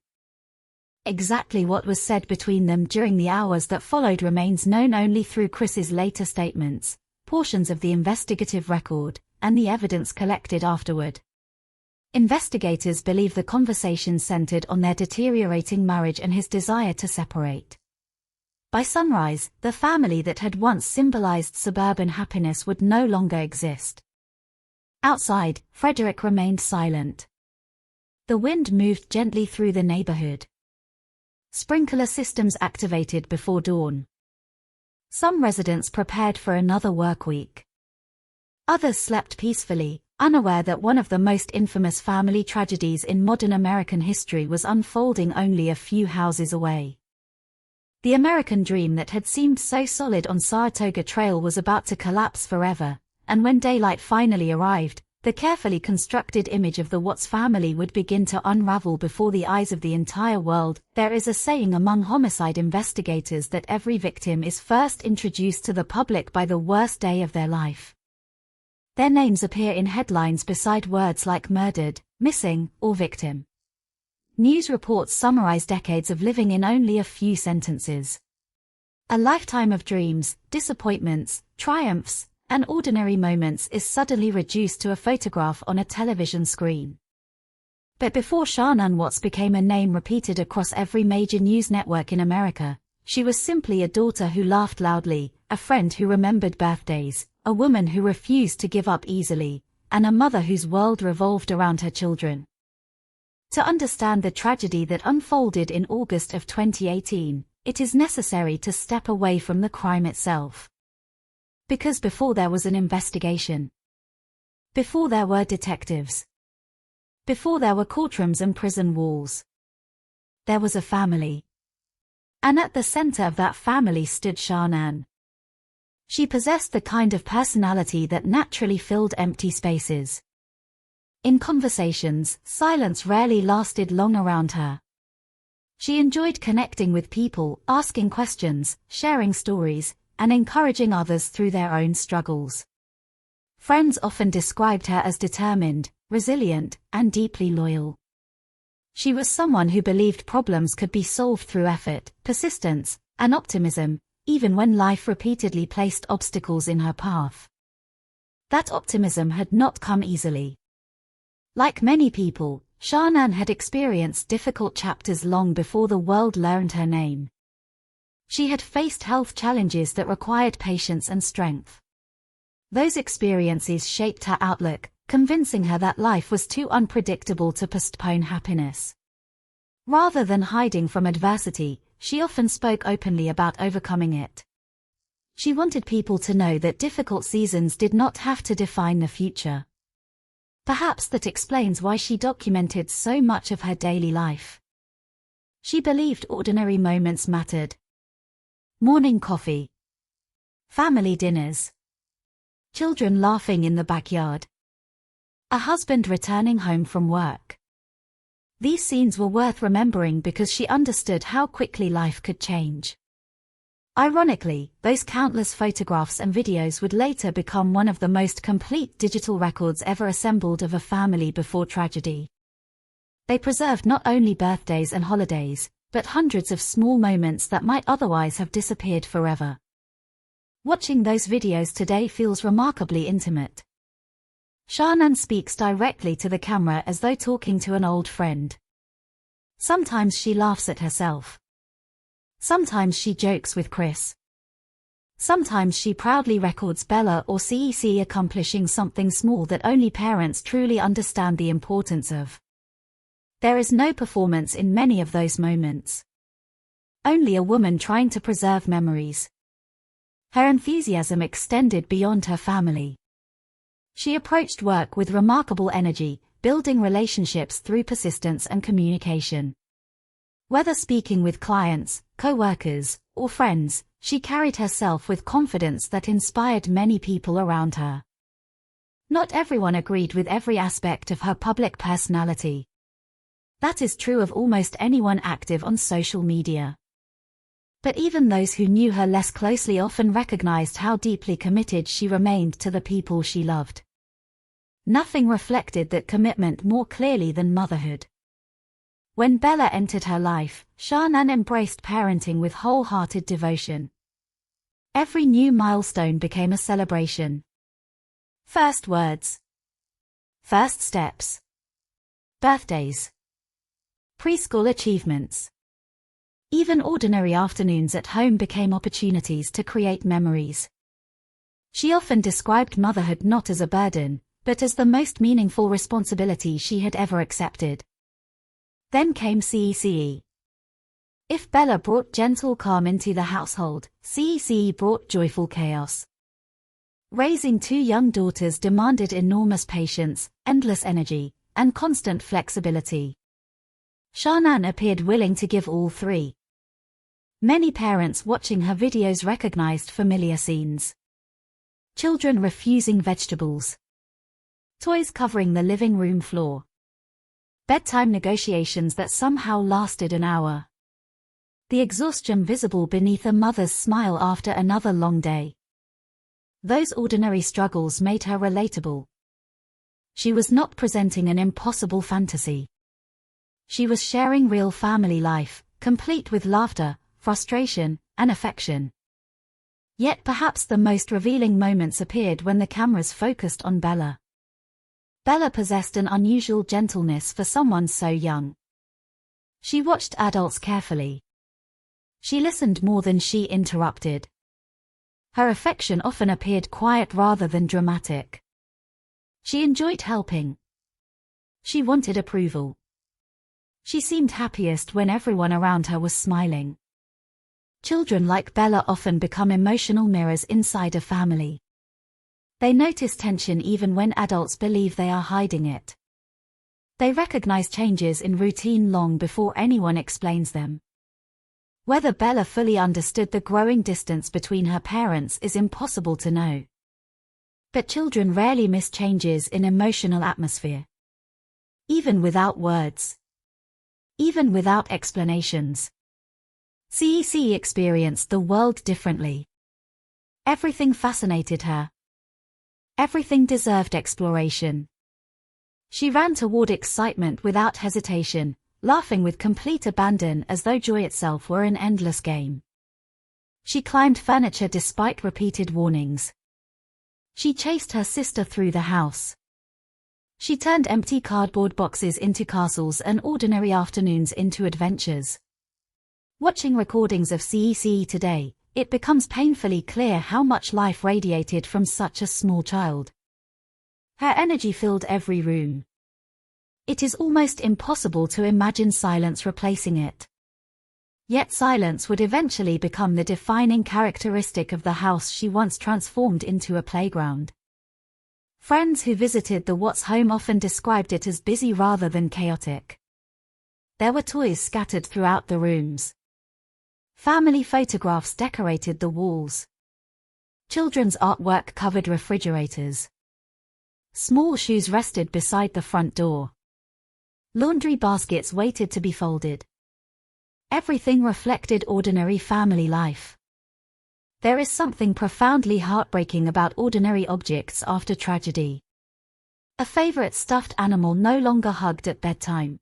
Exactly what was said between them during the hours that followed remains known only through Chris's later statements, portions of the investigative record, and the evidence collected afterward. Investigators believe the conversation centered on their deteriorating marriage and his desire to separate. By sunrise, the family that had once symbolized suburban happiness would no longer exist. Outside, Frederick remained silent. The wind moved gently through the neighborhood. Sprinkler systems activated before dawn. Some residents prepared for another work week. Others slept peacefully, unaware that one of the most infamous family tragedies in modern American history was unfolding only a few houses away. The American dream that had seemed so solid on Saratoga Trail was about to collapse forever, and when daylight finally arrived, the carefully constructed image of the Watts family would begin to unravel before the eyes of the entire world. There is a saying among homicide investigators that every victim is first introduced to the public by the worst day of their life. Their names appear in headlines beside words like murdered, missing, or victim. News reports summarize decades of living in only a few sentences. A lifetime of dreams, disappointments, triumphs, and ordinary moments is suddenly reduced to a photograph on a television screen. But before Shannon Watts became a name repeated across every major news network in America, she was simply a daughter who laughed loudly, a friend who remembered birthdays, a woman who refused to give up easily, and a mother whose world revolved around her children. To understand the tragedy that unfolded in August of 2018, it is necessary to step away from the crime itself. Because before there was an investigation, before there were detectives, before there were courtrooms and prison walls, there was a family. And at the center of that family stood Shannon. She possessed the kind of personality that naturally filled empty spaces. In conversations, silence rarely lasted long around her. She enjoyed connecting with people, asking questions, sharing stories, and encouraging others through their own struggles. Friends often described her as determined, resilient, and deeply loyal. She was someone who believed problems could be solved through effort, persistence, and optimism, even when life repeatedly placed obstacles in her path. That optimism had not come easily. Like many people, Shannon had experienced difficult chapters long before the world learned her name. She had faced health challenges that required patience and strength. Those experiences shaped her outlook, convincing her that life was too unpredictable to postpone happiness. Rather than hiding from adversity, she often spoke openly about overcoming it. She wanted people to know that difficult seasons did not have to define the future. Perhaps that explains why she documented so much of her daily life. She believed ordinary moments mattered. Morning coffee, family dinners, children laughing in the backyard, a husband returning home from work. These scenes were worth remembering because she understood how quickly life could change. Ironically, those countless photographs and videos would later become one of the most complete digital records ever assembled of a family before tragedy. They preserved not only birthdays and holidays, but hundreds of small moments that might otherwise have disappeared forever. Watching those videos today feels remarkably intimate. Shannon speaks directly to the camera as though talking to an old friend. Sometimes she laughs at herself. Sometimes she jokes with Chris. Sometimes she proudly records Bella or CEC accomplishing something small that only parents truly understand the importance of. There is no performance in many of those moments. Only a woman trying to preserve memories. Her enthusiasm extended beyond her family. She approached work with remarkable energy, building relationships through persistence and communication. Whether speaking with clients, co-workers, or friends, she carried herself with confidence that inspired many people around her. Not everyone agreed with every aspect of her public personality. That is true of almost anyone active on social media. But even those who knew her less closely often recognized how deeply committed she remained to the people she loved. Nothing reflected that commitment more clearly than motherhood. When Bella entered her life, Shannon embraced parenting with wholehearted devotion. Every new milestone became a celebration. First words. First steps. Birthdays. Preschool achievements. Even ordinary afternoons at home became opportunities to create memories. She often described motherhood not as a burden, but as the most meaningful responsibility she had ever accepted. Then came CECE. If Bella brought gentle calm into the household, CECE brought joyful chaos. Raising two young daughters demanded enormous patience, endless energy, and constant flexibility. Shannon appeared willing to give all three. Many parents watching her videos recognized familiar scenes. Children refusing vegetables. Toys covering the living room floor. Bedtime negotiations that somehow lasted an hour. The exhaustion visible beneath a mother's smile after another long day. Those ordinary struggles made her relatable. She was not presenting an impossible fantasy. She was sharing real family life, complete with laughter, frustration, and affection. Yet perhaps the most revealing moments appeared when the cameras focused on Bella. Bella possessed an unusual gentleness for someone so young. She watched adults carefully. She listened more than she interrupted. Her affection often appeared quiet rather than dramatic. She enjoyed helping. She wanted approval. She seemed happiest when everyone around her was smiling. Children like Bella often become emotional mirrors inside a family. They notice tension even when adults believe they are hiding it. They recognize changes in routine long before anyone explains them. Whether Bella fully understood the growing distance between her parents is impossible to know. But children rarely miss changes in emotional atmosphere. Even without words. Even without explanations. CECE experienced the world differently. Everything fascinated her. Everything deserved exploration. She ran toward excitement without hesitation, laughing with complete abandon as though joy itself were an endless game. She climbed furniture despite repeated warnings. She chased her sister through the house. She turned empty cardboard boxes into castles and ordinary afternoons into adventures. Watching recordings of CECE today, it becomes painfully clear how much life radiated from such a small child. Her energy filled every room. It is almost impossible to imagine silence replacing it. Yet silence would eventually become the defining characteristic of the house she once transformed into a playground. Friends who visited the Watts home often described it as busy rather than chaotic. There were toys scattered throughout the rooms. Family photographs decorated the walls. Children's artwork covered refrigerators. Small shoes rested beside the front door. Laundry baskets waited to be folded. Everything reflected ordinary family life. There is something profoundly heartbreaking about ordinary objects after tragedy. A favorite stuffed animal no longer hugged at bedtime.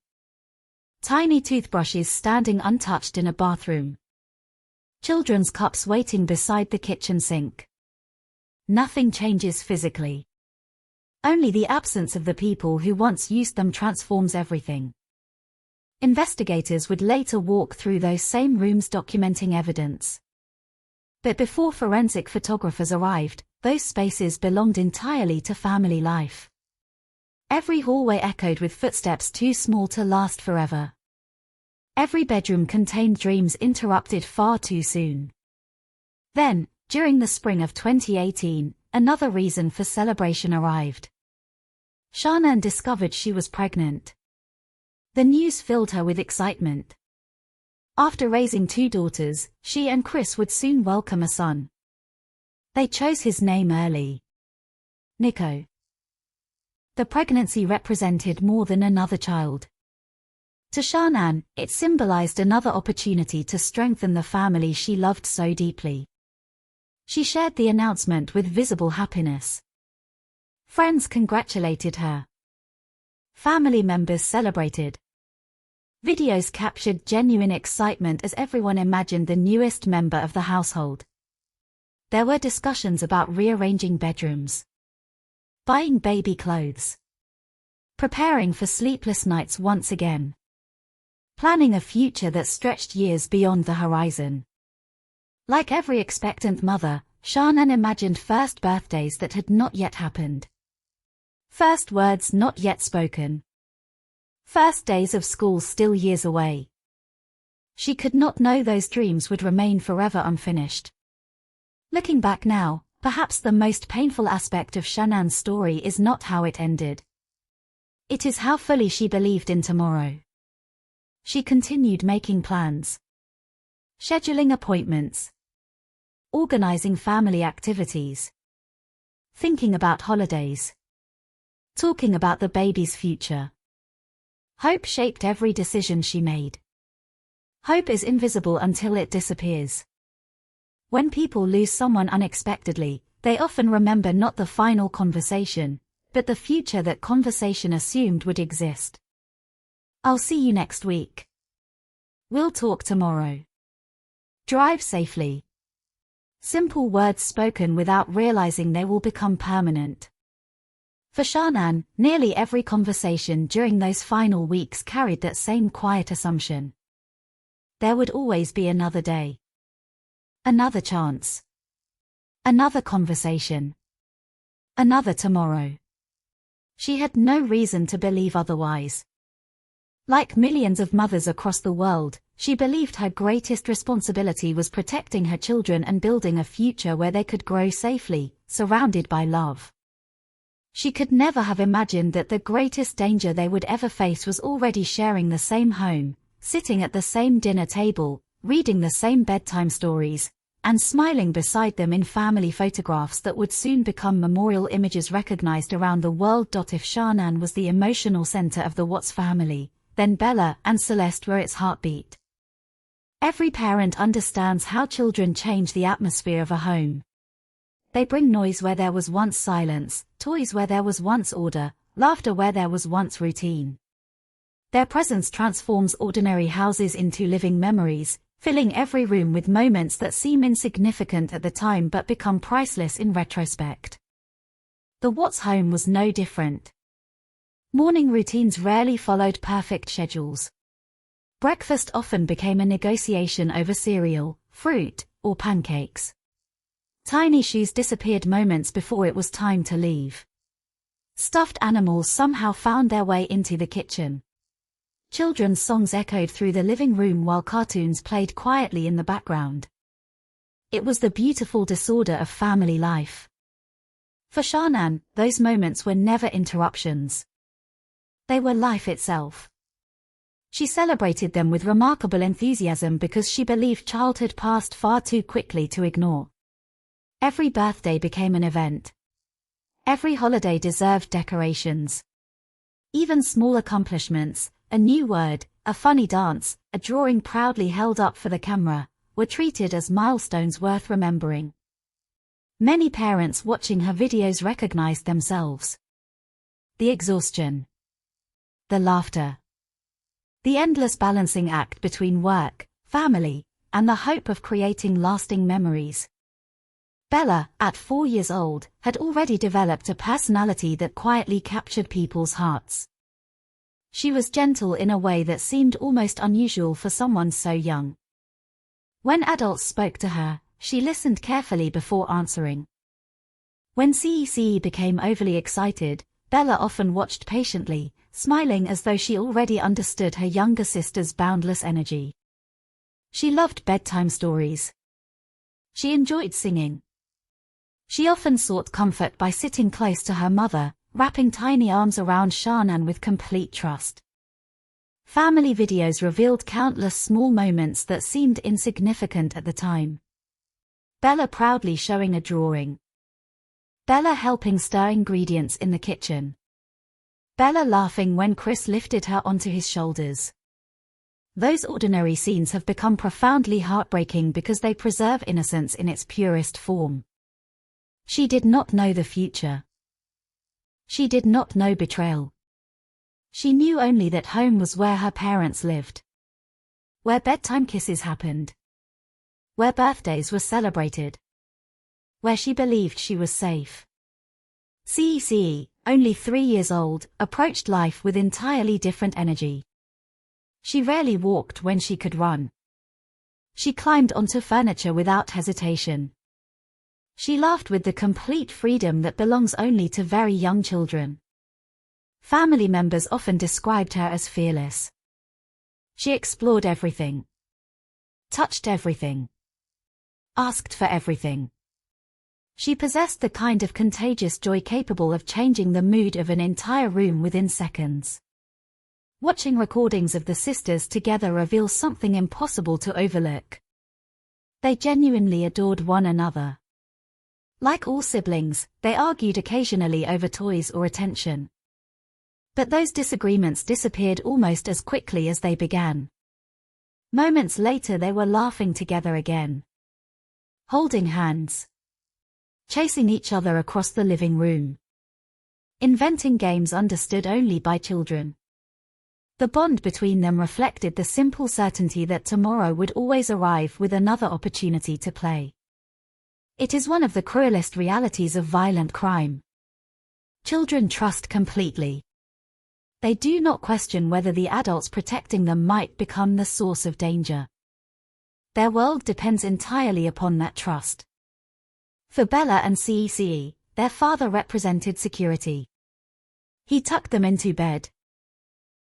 Tiny toothbrushes standing untouched in a bathroom. Children's cups waiting beside the kitchen sink. Nothing changes physically. Only the absence of the people who once used them transforms everything. Investigators would later walk through those same rooms documenting evidence. But before forensic photographers arrived, those spaces belonged entirely to family life. Every hallway echoed with footsteps too small to last forever. Every bedroom contained dreams interrupted far too soon. Then, during the spring of 2018, another reason for celebration arrived. Shannon discovered she was pregnant. The news filled her with excitement. After raising 2 daughters, she and Chris would soon welcome a son. They chose his name early. Nico. The pregnancy represented more than another child. To Shanann, it symbolized another opportunity to strengthen the family she loved so deeply. She shared the announcement with visible happiness. Friends congratulated her. Family members celebrated. Videos captured genuine excitement as everyone imagined the newest member of the household. There were discussions about rearranging bedrooms, buying baby clothes, preparing for sleepless nights once again, planning a future that stretched years beyond the horizon. Like every expectant mother, Shanann imagined first birthdays that had not yet happened. First words not yet spoken. First days of school still years away. She could not know those dreams would remain forever unfinished. Looking back now, perhaps the most painful aspect of Shanann's story is not how it ended. It is how fully she believed in tomorrow. She continued making plans, scheduling appointments, organizing family activities, thinking about holidays, talking about the baby's future. Hope shaped every decision she made. Hope is invisible until it disappears. When people lose someone unexpectedly, they often remember not the final conversation, but the future that conversation assumed would exist. I'll see you next week. We'll talk tomorrow. Drive safely. Simple words spoken without realizing they will become permanent. For Shanann, nearly every conversation during those final weeks carried that same quiet assumption. There would always be another day. Another chance. Another conversation. Another tomorrow. She had no reason to believe otherwise. Like millions of mothers across the world, she believed her greatest responsibility was protecting her children and building a future where they could grow safely, surrounded by love. She could never have imagined that the greatest danger they would ever face was already sharing the same home, sitting at the same dinner table, reading the same bedtime stories, and smiling beside them in family photographs that would soon become memorial images recognized around the world. If Shanann was the emotional center of the Watts family, then Bella and Celeste were its heartbeat. Every parent understands how children change the atmosphere of a home. They bring noise where there was once silence, toys where there was once order, laughter where there was once routine. Their presence transforms ordinary houses into living memories, filling every room with moments that seem insignificant at the time but become priceless in retrospect. The Watts home was no different. Morning routines rarely followed perfect schedules. Breakfast often became a negotiation over cereal, fruit, or pancakes. Tiny shoes disappeared moments before it was time to leave. Stuffed animals somehow found their way into the kitchen. Children's songs echoed through the living room while cartoons played quietly in the background. It was the beautiful disorder of family life. For Shanann, those moments were never interruptions. They were life itself. She celebrated them with remarkable enthusiasm because she believed childhood passed far too quickly to ignore. Every birthday became an event. Every holiday deserved decorations. Even small accomplishments, a new word, a funny dance, a drawing proudly held up for the camera, were treated as milestones worth remembering. Many parents watching her videos recognized themselves. The exhaustion. The laughter. The endless balancing act between work, family, and the hope of creating lasting memories. Bella, at 4 years old, had already developed a personality that quietly captured people's hearts. She was gentle in a way that seemed almost unusual for someone so young. When adults spoke to her, she listened carefully before answering. When CECE became overly excited, Bella often watched patiently, smiling as though she already understood her younger sister's boundless energy. She loved bedtime stories. She enjoyed singing. She often sought comfort by sitting close to her mother, wrapping tiny arms around Shanann with complete trust. Family videos revealed countless small moments that seemed insignificant at the time. Bella proudly showing a drawing. Bella helping stir ingredients in the kitchen. Bella laughing when Chris lifted her onto his shoulders. Those ordinary scenes have become profoundly heartbreaking because they preserve innocence in its purest form. She did not know the future. She did not know betrayal. She knew only that home was where her parents lived. Where bedtime kisses happened. Where birthdays were celebrated. Where she believed she was safe. CECE, only 3 years old, approached life with entirely different energy. She rarely walked when she could run. She climbed onto furniture without hesitation. She laughed with the complete freedom that belongs only to very young children. Family members often described her as fearless. She explored everything. Touched everything. Asked for everything. She possessed the kind of contagious joy capable of changing the mood of an entire room within seconds. Watching recordings of the sisters together reveals something impossible to overlook. They genuinely adored one another. Like all siblings, they argued occasionally over toys or attention. But those disagreements disappeared almost as quickly as they began. Moments later they were laughing together again. Holding hands. Chasing each other across the living room. Inventing games understood only by children. The bond between them reflected the simple certainty that tomorrow would always arrive with another opportunity to play. It is one of the cruelest realities of violent crime. Children trust completely. They do not question whether the adults protecting them might become the source of danger. Their world depends entirely upon that trust. For Bella and CECE, their father represented security. He tucked them into bed.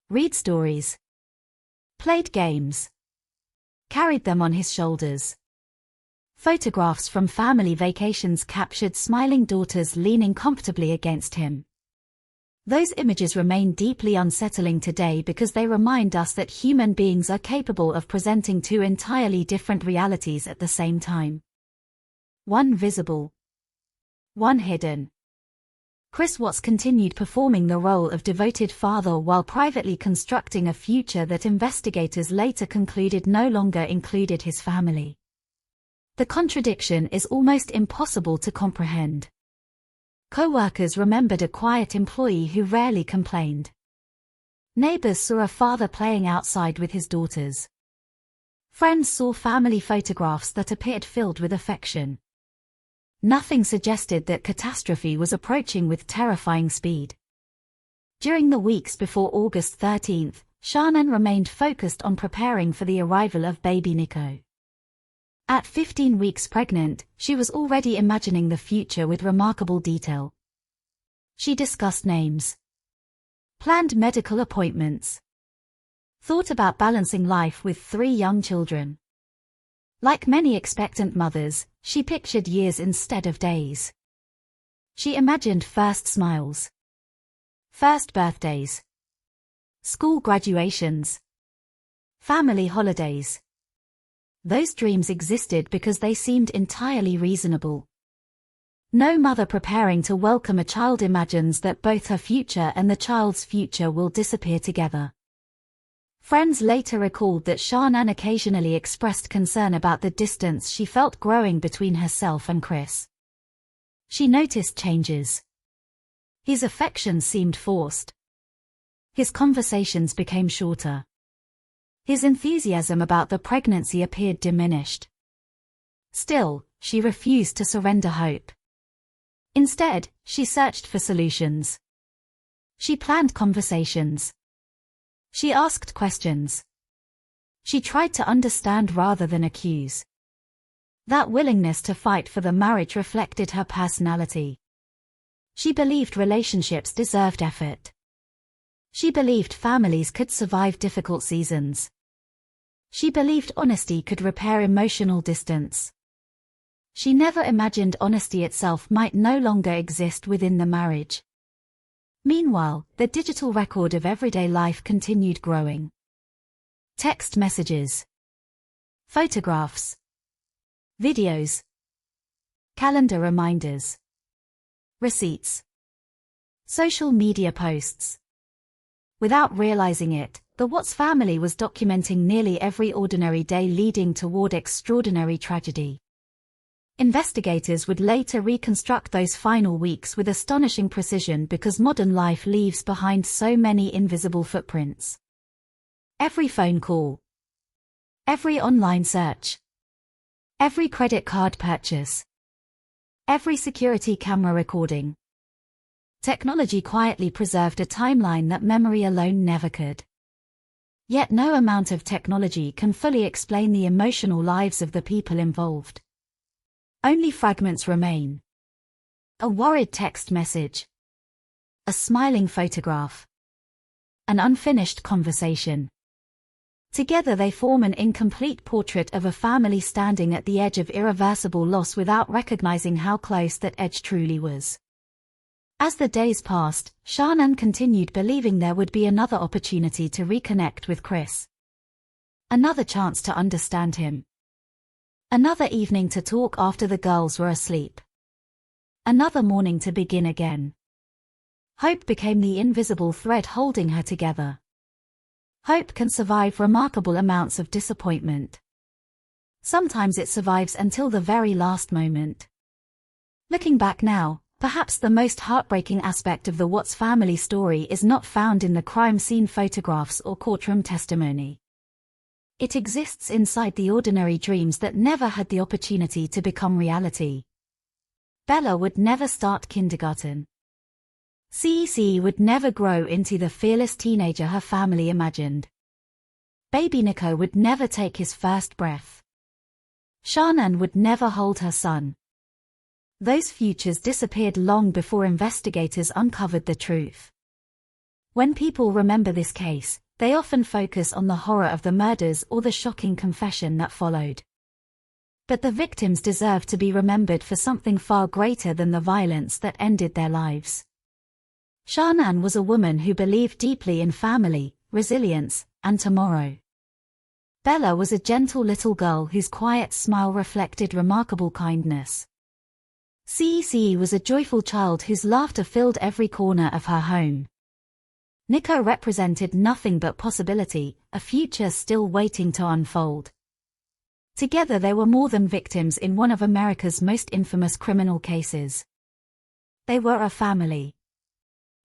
Read stories. Played games. Carried them on his shoulders. Photographs from family vacations captured smiling daughters leaning comfortably against him. Those images remain deeply unsettling today because they remind us that human beings are capable of presenting two entirely different realities at the same time. One visible. One hidden. Chris Watts continued performing the role of devoted father while privately constructing a future that investigators later concluded no longer included his family. The contradiction is almost impossible to comprehend. Co-workers remembered a quiet employee who rarely complained. Neighbors saw a father playing outside with his daughters. Friends saw family photographs that appeared filled with affection. Nothing suggested that catastrophe was approaching with terrifying speed. During the weeks before August 13th, Shannon remained focused on preparing for the arrival of baby Nico. At 15 weeks pregnant, she was already imagining the future with remarkable detail. She discussed names. Planned medical appointments. Thought about balancing life with 3 young children. Like many expectant mothers, she pictured years instead of days. She imagined first smiles. First birthdays. School graduations. Family holidays. Those dreams existed because they seemed entirely reasonable. No mother preparing to welcome a child imagines that both her future and the child's future will disappear together. Friends later recalled that Shannon occasionally expressed concern about the distance she felt growing between herself and Chris. She noticed changes. His affection seemed forced. His conversations became shorter. His enthusiasm about the pregnancy appeared diminished. Still, she refused to surrender hope. Instead, she searched for solutions. She planned conversations. She asked questions. She tried to understand rather than accuse. That willingness to fight for the marriage reflected her personality. She believed relationships deserved effort. She believed families could survive difficult seasons. She believed honesty could repair emotional distance. She never imagined honesty itself might no longer exist within the marriage. Meanwhile, the digital record of everyday life continued growing. Text messages, photographs, videos, calendar reminders, receipts, social media posts. Without realizing it, the Watts family was documenting nearly every ordinary day leading toward extraordinary tragedy. Investigators would later reconstruct those final weeks with astonishing precision because modern life leaves behind so many invisible footprints. Every phone call, every online search, every credit card purchase, every security camera recording. Technology quietly preserved a timeline that memory alone never could. Yet no amount of technology can fully explain the emotional lives of the people involved. Only fragments remain. A worried text message, a smiling photograph, an unfinished conversation. Together they form an incomplete portrait of a family standing at the edge of irreversible loss without recognizing how close that edge truly was. As the days passed, Shannon continued believing there would be another opportunity to reconnect with Chris. Another chance to understand him. Another evening to talk after the girls were asleep. Another morning to begin again. Hope became the invisible thread holding her together. Hope can survive remarkable amounts of disappointment. Sometimes it survives until the very last moment. Looking back now, perhaps the most heartbreaking aspect of the Watts family story is not found in the crime scene photographs or courtroom testimony. It exists inside the ordinary dreams that never had the opportunity to become reality. Bella would never start kindergarten. CEC would never grow into the fearless teenager her family imagined. Baby Nico would never take his first breath. Shannon would never hold her son. Those futures disappeared long before investigators uncovered the truth. When people remember this case, they often focus on the horror of the murders or the shocking confession that followed. But the victims deserve to be remembered for something far greater than the violence that ended their lives. Shannon was a woman who believed deeply in family, resilience, and tomorrow. Bella was a gentle little girl whose quiet smile reflected remarkable kindness. CEC was a joyful child whose laughter filled every corner of her home. Nico represented nothing but possibility, a future still waiting to unfold. Together they were more than victims in one of America's most infamous criminal cases. They were a family.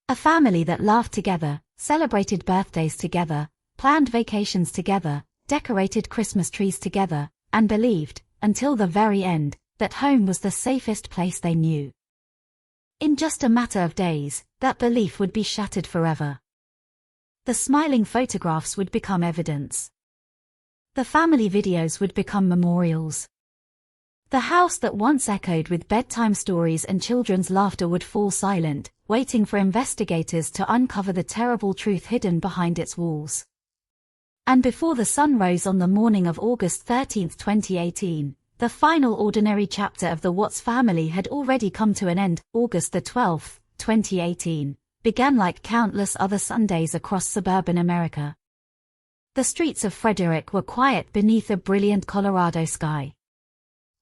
A family that laughed together, celebrated birthdays together, planned vacations together, decorated Christmas trees together, and believed, until the very end, that home was the safest place they knew. In just a matter of days, that belief would be shattered forever. The smiling photographs would become evidence. The family videos would become memorials. The house that once echoed with bedtime stories and children's laughter would fall silent, waiting for investigators to uncover the terrible truth hidden behind its walls. And before the sun rose on the morning of August 13, 2018, the final ordinary chapter of the Watts family had already come to an end. August 12, 2018, began like countless other Sundays across suburban America. The streets of Frederick were quiet beneath a brilliant Colorado sky.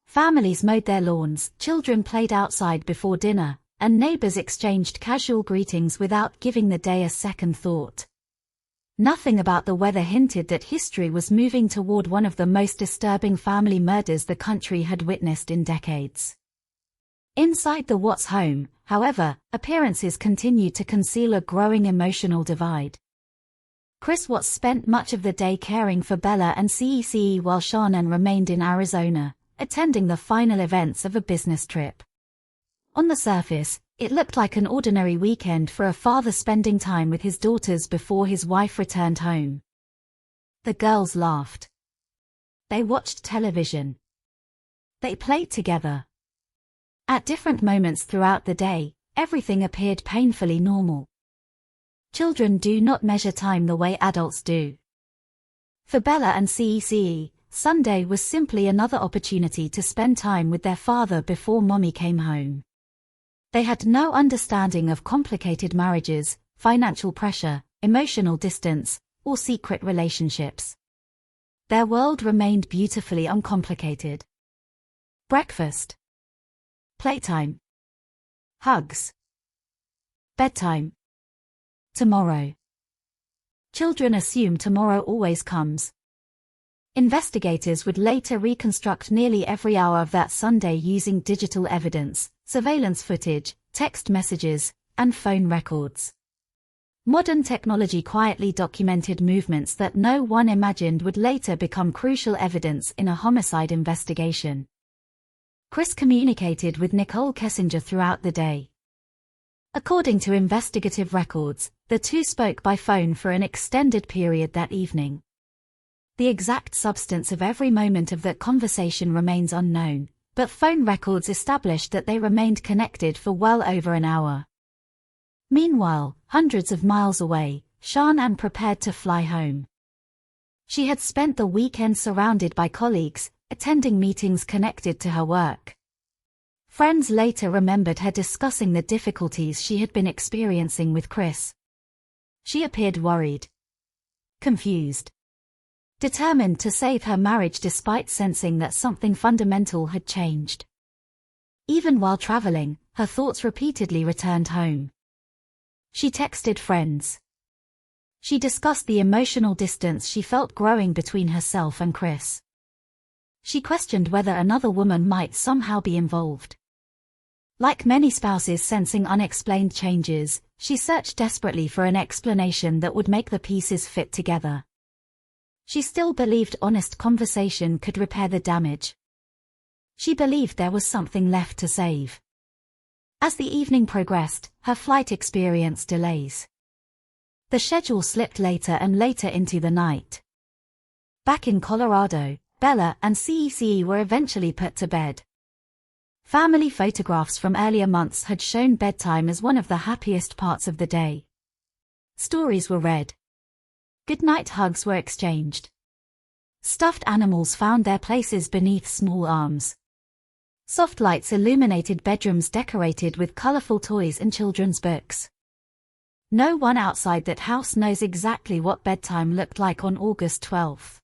Families mowed their lawns, children played outside before dinner, and neighbors exchanged casual greetings without giving the day a second thought. Nothing about the weather hinted that history was moving toward one of the most disturbing family murders the country had witnessed in decades. Inside the Watts home, however, appearances continued to conceal a growing emotional divide. Chris Watts spent much of the day caring for Bella and CEC while Shannon remained in Arizona, attending the final events of a business trip. On the surface, it looked like an ordinary weekend for a father spending time with his daughters before his wife returned home. The girls laughed. They watched television. They played together. At different moments throughout the day, everything appeared painfully normal. Children do not measure time the way adults do. For Bella and CEC, Sunday was simply another opportunity to spend time with their father before Mommy came home. They had no understanding of complicated marriages, financial pressure, emotional distance, or secret relationships. their world remained beautifully uncomplicated. Breakfast. Playtime. Hugs. Bedtime. Tomorrow. Children assume tomorrow always comes. Investigators would later reconstruct nearly every hour of that Sunday using digital evidence, surveillance footage, text messages, and phone records. Modern technology quietly documented movements that no one imagined would later become crucial evidence in a homicide investigation. Chris communicated with Nicole Kessinger throughout the day. According to investigative records, the two spoke by phone for an extended period that evening. The exact substance of every moment of that conversation remains unknown, but phone records established that they remained connected for well over an hour. Meanwhile, hundreds of miles away, Sharnan prepared to fly home. She had spent the weekend surrounded by colleagues, attending meetings connected to her work. Friends later remembered her discussing the difficulties she had been experiencing with Chris. She appeared worried, confused, determined to save her marriage despite sensing that something fundamental had changed. Even while traveling, her thoughts repeatedly returned home. She texted friends. She discussed the emotional distance she felt growing between herself and Chris. She questioned whether another woman might somehow be involved. Like many spouses sensing unexplained changes, she searched desperately for an explanation that would make the pieces fit together. She still believed honest conversation could repair the damage. She believed there was something left to save. As the evening progressed, her flight experienced delays. The schedule slipped later and later into the night. Back in Colorado, Bella and CECE were eventually put to bed. Family photographs from earlier months had shown bedtime as one of the happiest parts of the day. Stories were read. Goodnight hugs were exchanged. Stuffed animals found their places beneath small arms. Soft lights illuminated bedrooms decorated with colorful toys and children's books. No one outside that house knows exactly what bedtime looked like on August 12.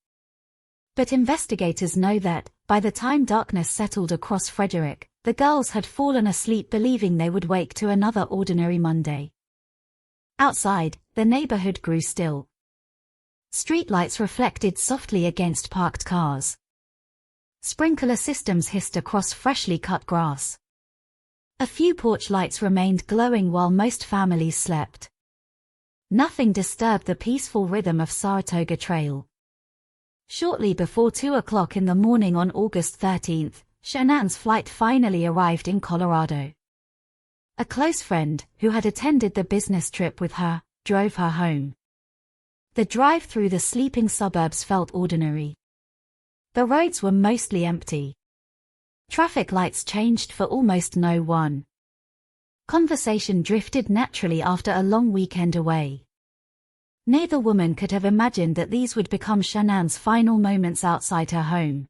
But investigators know that, by the time darkness settled across Frederick, the girls had fallen asleep believing they would wake to another ordinary Monday. Outside, the neighborhood grew still. Streetlights reflected softly against parked cars. Sprinkler systems hissed across freshly cut grass. A few porch lights remained glowing while most families slept. Nothing disturbed the peaceful rhythm of Saratoga Trail. Shortly before 2 o'clock in the morning on August 13, Shannan's flight finally arrived in Colorado. A close friend, who had attended the business trip with her, drove her home. The drive through the sleeping suburbs felt ordinary. The roads were mostly empty. Traffic lights changed for almost no one. Conversation drifted naturally after a long weekend away. Neither woman could have imagined that these would become Shannan's final moments outside her home.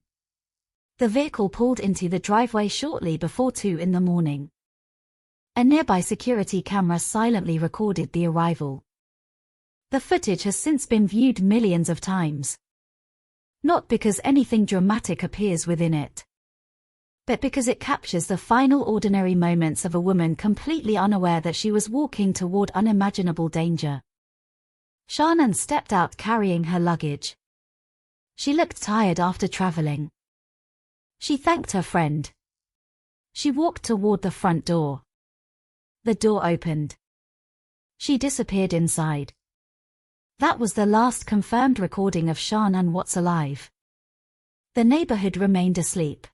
The vehicle pulled into the driveway shortly before 2 in the morning. A nearby security camera silently recorded the arrival. The footage has since been viewed millions of times. Not because anything dramatic appears within it, but because it captures the final ordinary moments of a woman completely unaware that she was walking toward unimaginable danger. Sharnan stepped out carrying her luggage. She looked tired after traveling. She thanked her friend. She walked toward the front door. The door opened. She disappeared inside. That was the last confirmed recording of Sharnan Watts alive. The neighborhood remained asleep.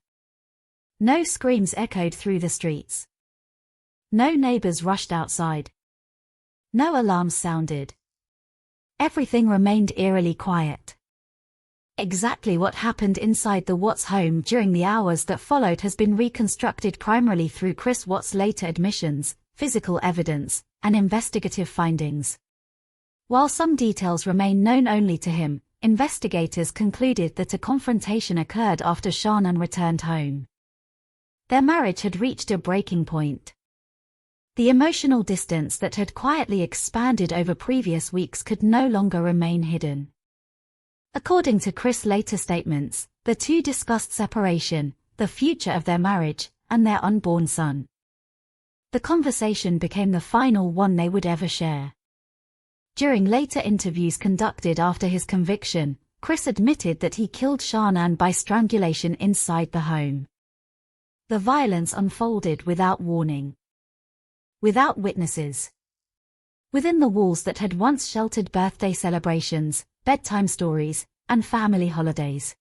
No screams echoed through the streets. No neighbors rushed outside. No alarms sounded. Everything remained eerily quiet. Exactly what happened inside the Watts home during the hours that followed has been reconstructed primarily through Chris Watts' later admissions, physical evidence, and investigative findings. While some details remain known only to him, investigators concluded that a confrontation occurred after Sharnan returned home. Their marriage had reached a breaking point. The emotional distance that had quietly expanded over previous weeks could no longer remain hidden. According to Chris' later statements, the two discussed separation, the future of their marriage, and their unborn son. The conversation became the final one they would ever share. During later interviews conducted after his conviction, Chris admitted that he killed Shanann by strangulation inside the home. The violence unfolded without warning. Without witnesses. Within the walls that had once sheltered birthday celebrations, bedtime stories, and family holidays.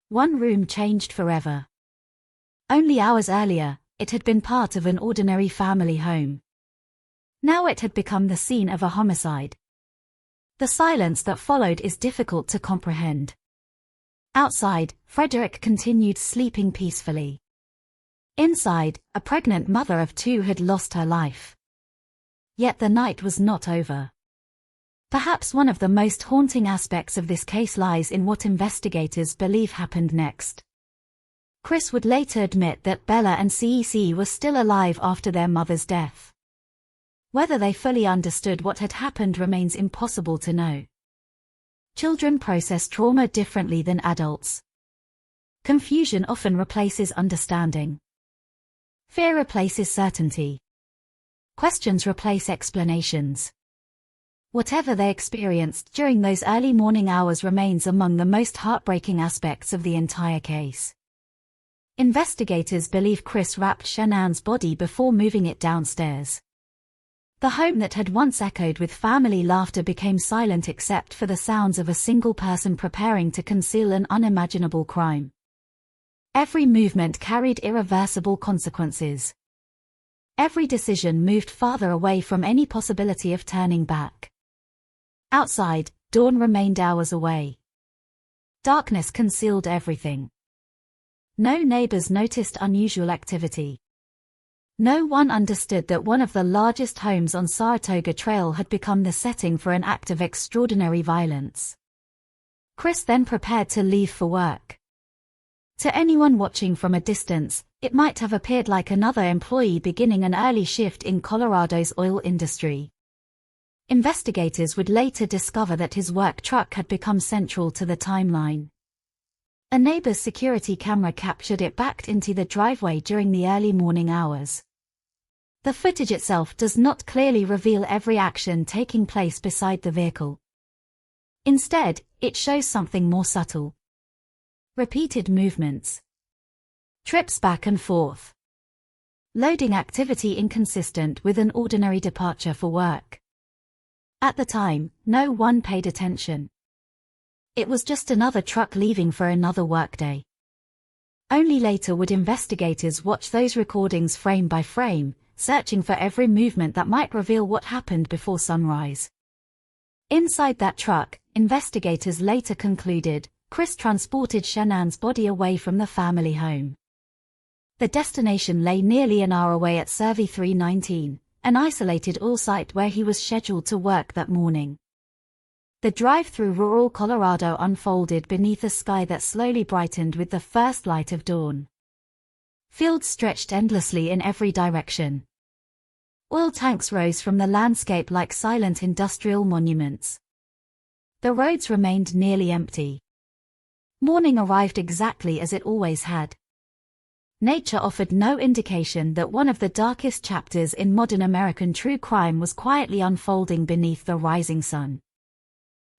One room changed forever. Only hours earlier, it had been part of an ordinary family home. Now it had become the scene of a homicide. The silence that followed is difficult to comprehend. Outside, Frederick continued sleeping peacefully. Inside, a pregnant mother of two had lost her life. Yet the night was not over. Perhaps one of the most haunting aspects of this case lies in what investigators believe happened next. Chris would later admit that Bella and CEC were still alive after their mother's death. Whether they fully understood what had happened remains impossible to know. Children process trauma differently than adults. Confusion often replaces understanding. Fear replaces certainty. Questions replace explanations. Whatever they experienced during those early morning hours remains among the most heartbreaking aspects of the entire case. Investigators believe Chris wrapped Shanann's body before moving it downstairs. The home that had once echoed with family laughter became silent except for the sounds of a single person preparing to conceal an unimaginable crime. Every movement carried irreversible consequences. Every decision moved farther away from any possibility of turning back. Outside, dawn remained hours away. Darkness concealed everything. No neighbors noticed unusual activity. No one understood that one of the largest homes on Saratoga Trail had become the setting for an act of extraordinary violence. Chris then prepared to leave for work. To anyone watching from a distance, it might have appeared like another employee beginning an early shift in Colorado's oil industry. Investigators would later discover that his work truck had become central to the timeline. A neighbor's security camera captured it backed into the driveway during the early morning hours. The footage itself does not clearly reveal every action taking place beside the vehicle. Instead, it shows something more subtle. Repeated movements. Trips back and forth. Loading activity inconsistent with an ordinary departure for work. At the time, no one paid attention. It was just another truck leaving for another workday. Only later would investigators watch those recordings frame by frame, searching for every movement that might reveal what happened before sunrise. Inside that truck, investigators later concluded, Chris transported Shanann's body away from the family home. The destination lay nearly an hour away at Survey 319, an isolated oil site where he was scheduled to work that morning. The drive through rural Colorado unfolded beneath a sky that slowly brightened with the first light of dawn. Fields stretched endlessly in every direction. Oil tanks rose from the landscape like silent industrial monuments. The roads remained nearly empty. Morning arrived exactly as it always had. Nature offered no indication that one of the darkest chapters in modern American true crime was quietly unfolding beneath the rising sun.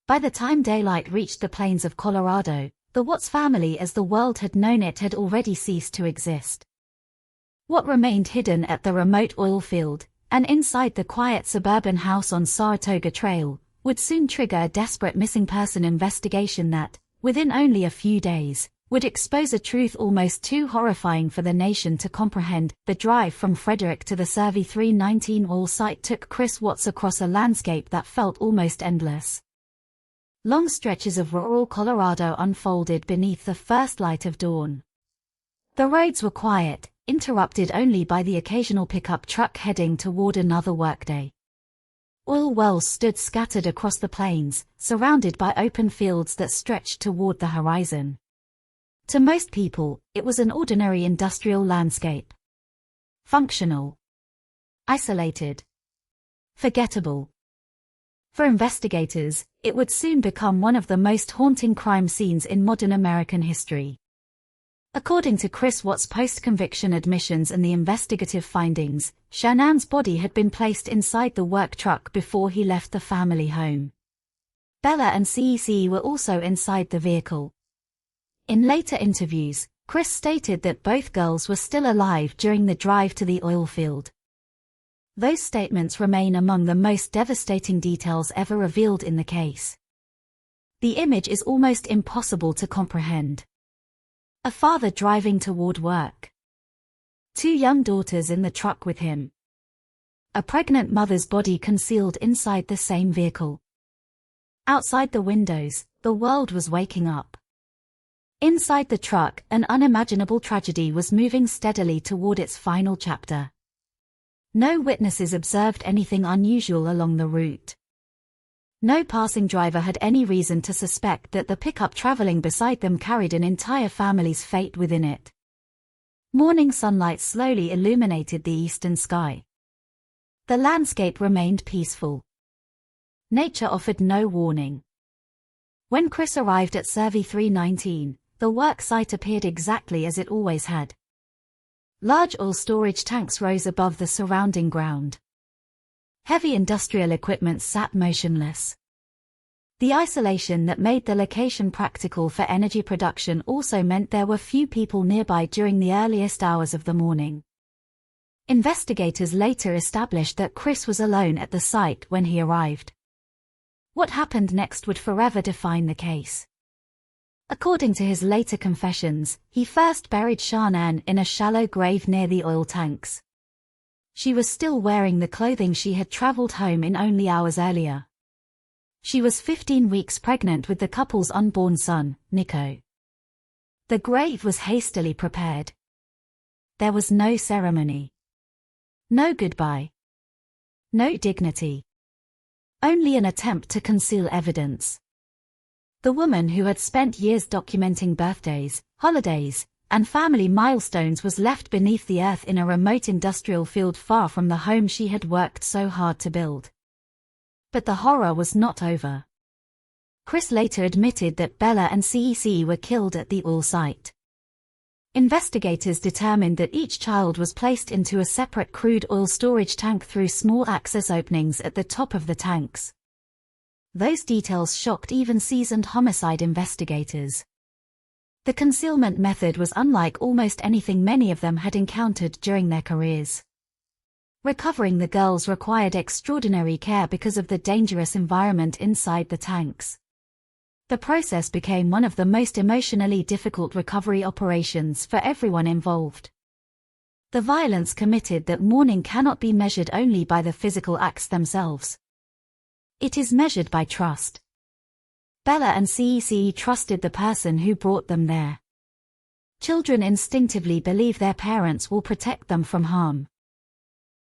By the time daylight reached the plains of Colorado, the Watts family as the world had known it had already ceased to exist. What remained hidden at the remote oil field, and inside the quiet suburban house on Saratoga Trail, would soon trigger a desperate missing person investigation that, within only a few days, would expose a truth almost too horrifying for the nation to comprehend. The drive from Frederick to the Survey 319 oil site took Chris Watts across a landscape that felt almost endless. Long stretches of rural Colorado unfolded beneath the first light of dawn. The roads were quiet, interrupted only by the occasional pickup truck heading toward another workday. Oil wells stood scattered across the plains, surrounded by open fields that stretched toward the horizon. To most people, it was an ordinary industrial landscape. Functional. Isolated. Forgettable. For investigators, it would soon become one of the most haunting crime scenes in modern American history. According to Chris Watts' post-conviction admissions and the investigative findings, Shannon's body had been placed inside the work truck before he left the family home. Bella and CEC were also inside the vehicle. In later interviews, Chris stated that both girls were still alive during the drive to the oil field. Those statements remain among the most devastating details ever revealed in the case. The image is almost impossible to comprehend. A father driving toward work. 2 young daughters in the truck with him. A pregnant mother's body concealed inside the same vehicle. Outside the windows, the world was waking up. Inside the truck, an unimaginable tragedy was moving steadily toward its final chapter. No witnesses observed anything unusual along the route. No passing driver had any reason to suspect that the pickup traveling beside them carried an entire family's fate within it. Morning sunlight slowly illuminated the eastern sky. The landscape remained peaceful. Nature offered no warning. When Chris arrived at Survey 319, the work site appeared exactly as it always had. Large oil storage tanks rose above the surrounding ground. Heavy industrial equipment sat motionless. The isolation that made the location practical for energy production also meant there were few people nearby during the earliest hours of the morning. Investigators later established that Chris was alone at the site when he arrived. What happened next would forever define the case. According to his later confessions, he first buried Shannon in a shallow grave near the oil tanks. She was still wearing the clothing she had traveled home in only hours earlier. She was 15 weeks pregnant with the couple's unborn son, Nico. The grave was hastily prepared. There was no ceremony. No goodbye. No dignity. Only an attempt to conceal evidence. The woman who had spent years documenting birthdays, holidays, and family milestones was left beneath the earth in a remote industrial field far from the home she had worked so hard to build. But the horror was not over. Chris later admitted that Bella and CEC were killed at the oil site. Investigators determined that each child was placed into a separate crude oil storage tank through small access openings at the top of the tanks. Those details shocked even seasoned homicide investigators. The concealment method was unlike almost anything many of them had encountered during their careers. Recovering the girls required extraordinary care because of the dangerous environment inside the tanks. The process became one of the most emotionally difficult recovery operations for everyone involved. The violence committed that morning cannot be measured only by the physical acts themselves. It is measured by trust. Bella and CEC trusted the person who brought them there. Children instinctively believe their parents will protect them from harm.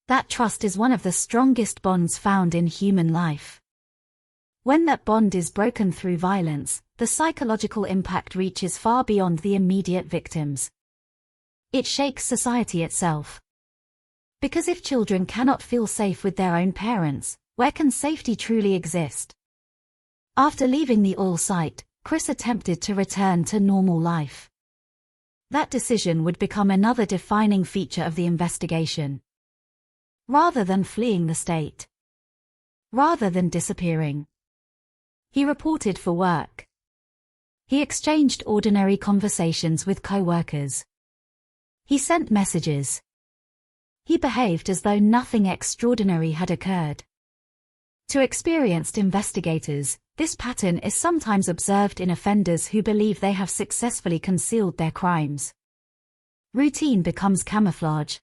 That trust is one of the strongest bonds found in human life. When that bond is broken through violence, the psychological impact reaches far beyond the immediate victims. It shakes society itself. Because if children cannot feel safe with their own parents, where can safety truly exist? After leaving the oil site, Chris attempted to return to normal life. That decision would become another defining feature of the investigation. Rather than fleeing the state. Rather than disappearing. He reported for work. He exchanged ordinary conversations with co-workers. He sent messages. He behaved as though nothing extraordinary had occurred. To experienced investigators, this pattern is sometimes observed in offenders who believe they have successfully concealed their crimes. Routine becomes camouflage.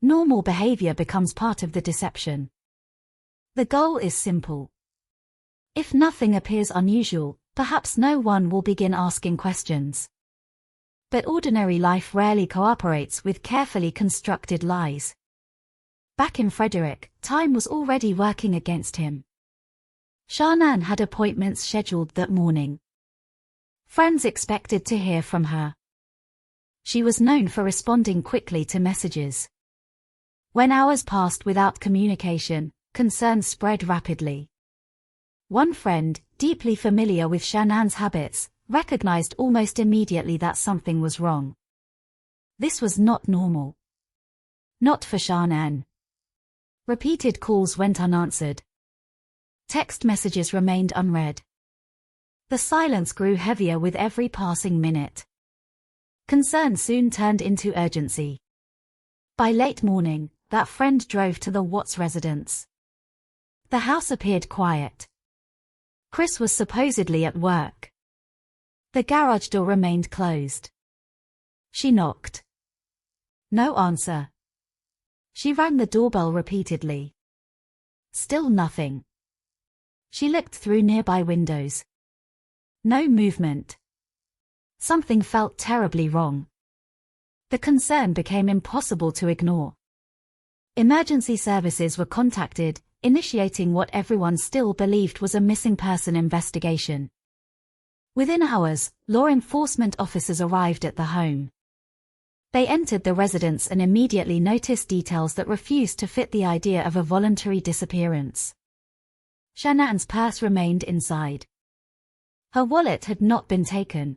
Normal behavior becomes part of the deception. The goal is simple. If nothing appears unusual, perhaps no one will begin asking questions. But ordinary life rarely cooperates with carefully constructed lies. Back in Frederick, time was already working against him. Shannon had appointments scheduled that morning. Friends expected to hear from her. She was known for responding quickly to messages. When hours passed without communication, concern spread rapidly. One friend, deeply familiar with Shannan's habits, recognized almost immediately that something was wrong. This was not normal. Not for Shannan. Repeated calls went unanswered. Text messages remained unread. The silence grew heavier with every passing minute. Concern soon turned into urgency. By late morning, that friend drove to the Watts residence. The house appeared quiet. Chris was supposedly at work. The garage door remained closed. She knocked. No answer. She rang the doorbell repeatedly. Still nothing. She looked through nearby windows. No movement. Something felt terribly wrong. The concern became impossible to ignore. Emergency services were contacted, initiating what everyone still believed was a missing person investigation. Within hours, law enforcement officers arrived at the home. They entered the residence and immediately noticed details that refused to fit the idea of a voluntary disappearance. Shannan's purse remained inside. Her wallet had not been taken.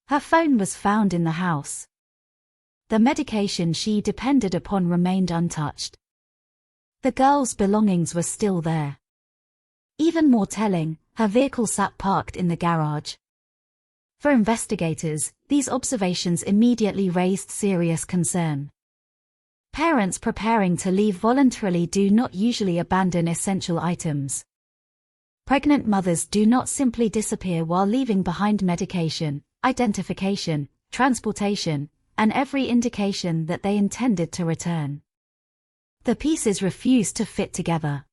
Her phone was found in the house. The medication she depended upon remained untouched. The girl's belongings were still there. Even more telling, her vehicle sat parked in the garage. For investigators, these observations immediately raised serious concern. Parents preparing to leave voluntarily do not usually abandon essential items. Pregnant mothers do not simply disappear while leaving behind medication, identification, transportation, and every indication that they intended to return. The pieces refused to fit together.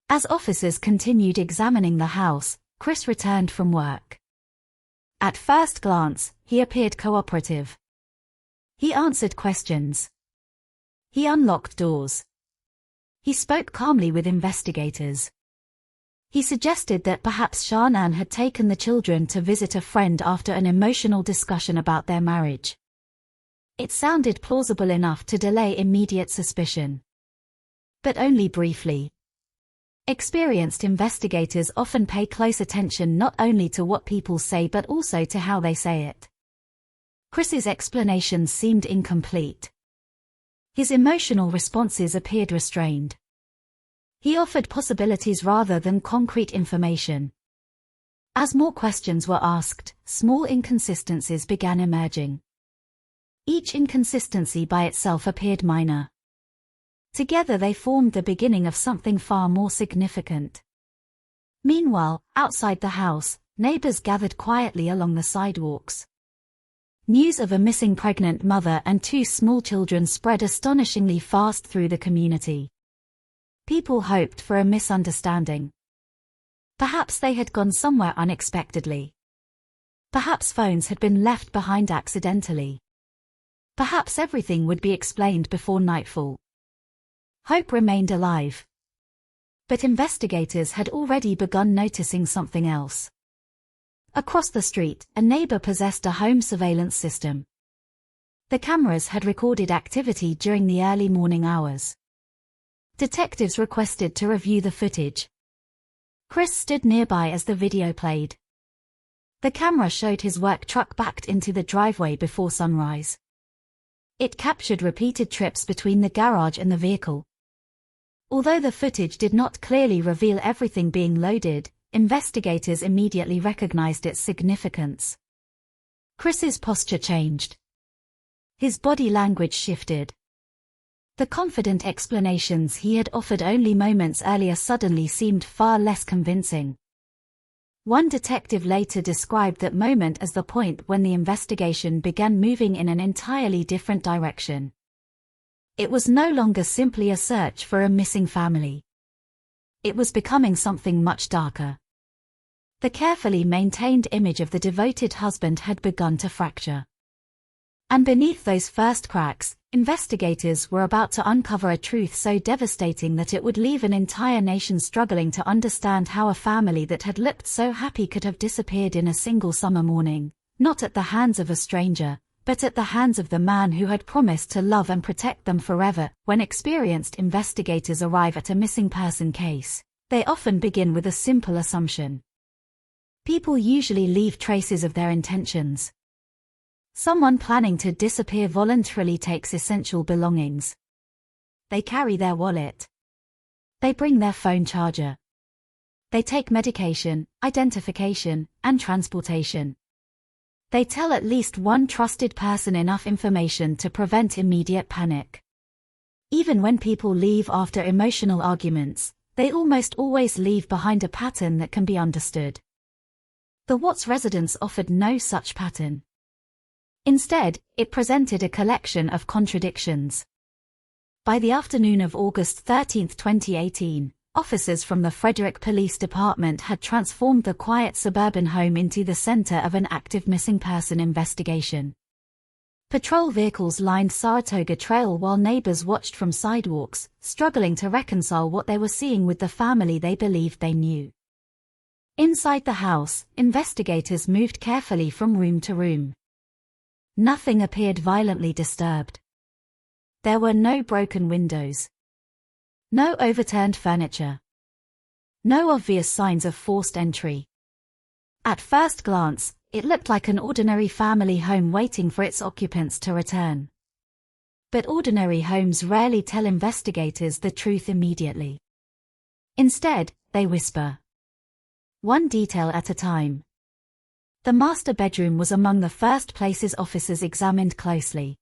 As officers continued examining the house, Chris returned from work. At first glance, he appeared cooperative. He answered questions. He unlocked doors. He spoke calmly with investigators. He suggested that perhaps Shannan had taken the children to visit a friend after an emotional discussion about their marriage. It sounded plausible enough to delay immediate suspicion. But only briefly. Experienced investigators often pay close attention not only to what people say but also to how they say it. Chris's explanations seemed incomplete. His emotional responses appeared restrained. He offered possibilities rather than concrete information. As more questions were asked, small inconsistencies began emerging. Each inconsistency by itself appeared minor. Together they formed the beginning of something far more significant. Meanwhile, outside the house, neighbors gathered quietly along the sidewalks. News of a missing pregnant mother and 2 small children spread astonishingly fast through the community. People hoped for a misunderstanding. Perhaps they had gone somewhere unexpectedly. Perhaps phones had been left behind accidentally. Perhaps everything would be explained before nightfall. Hope remained alive. But investigators had already begun noticing something else. Across the street, a neighbor possessed a home surveillance system. The cameras had recorded activity during the early morning hours. Detectives requested to review the footage. Chris stood nearby as the video played. The camera showed his work truck backed into the driveway before sunrise. It captured repeated trips between the garage and the vehicle. Although the footage did not clearly reveal everything being loaded, investigators immediately recognized its significance. Chris's posture changed. His body language shifted. The confident explanations he had offered only moments earlier suddenly seemed far less convincing. One detective later described that moment as the point when the investigation began moving in an entirely different direction. It was no longer simply a search for a missing family. It was becoming something much darker. The carefully maintained image of the devoted husband had begun to fracture. And beneath those first cracks, investigators were about to uncover a truth so devastating that it would leave an entire nation struggling to understand how a family that had looked so happy could have disappeared in a single summer morning, not at the hands of a stranger, but at the hands of the man who had promised to love and protect them forever. When experienced investigators arrive at a missing person case, They often begin with a simple assumption. People usually leave traces of their intentions. Someone planning to disappear voluntarily takes essential belongings. They carry their wallet. They bring their phone charger. They take medication, identification, and transportation. They tell at least one trusted person enough information to prevent immediate panic. Even when people leave after emotional arguments, they almost always leave behind a pattern that can be understood. The Watts residence offered no such pattern. Instead, it presented a collection of contradictions. By the afternoon of August 13, 2018, officers from the Frederick Police Department had transformed the quiet suburban home into the center of an active missing person investigation. Patrol vehicles lined Saratoga Trail while neighbors watched from sidewalks, struggling to reconcile what they were seeing with the family they believed they knew. Inside the house, investigators moved carefully from room to room. Nothing appeared violently disturbed. There were no broken windows. No overturned furniture. No obvious signs of forced entry. At first glance, it looked like an ordinary family home waiting for its occupants to return. But ordinary homes rarely tell investigators the truth immediately. Instead, they whisper. One detail at a time. The master bedroom was among the first places officers examined closely.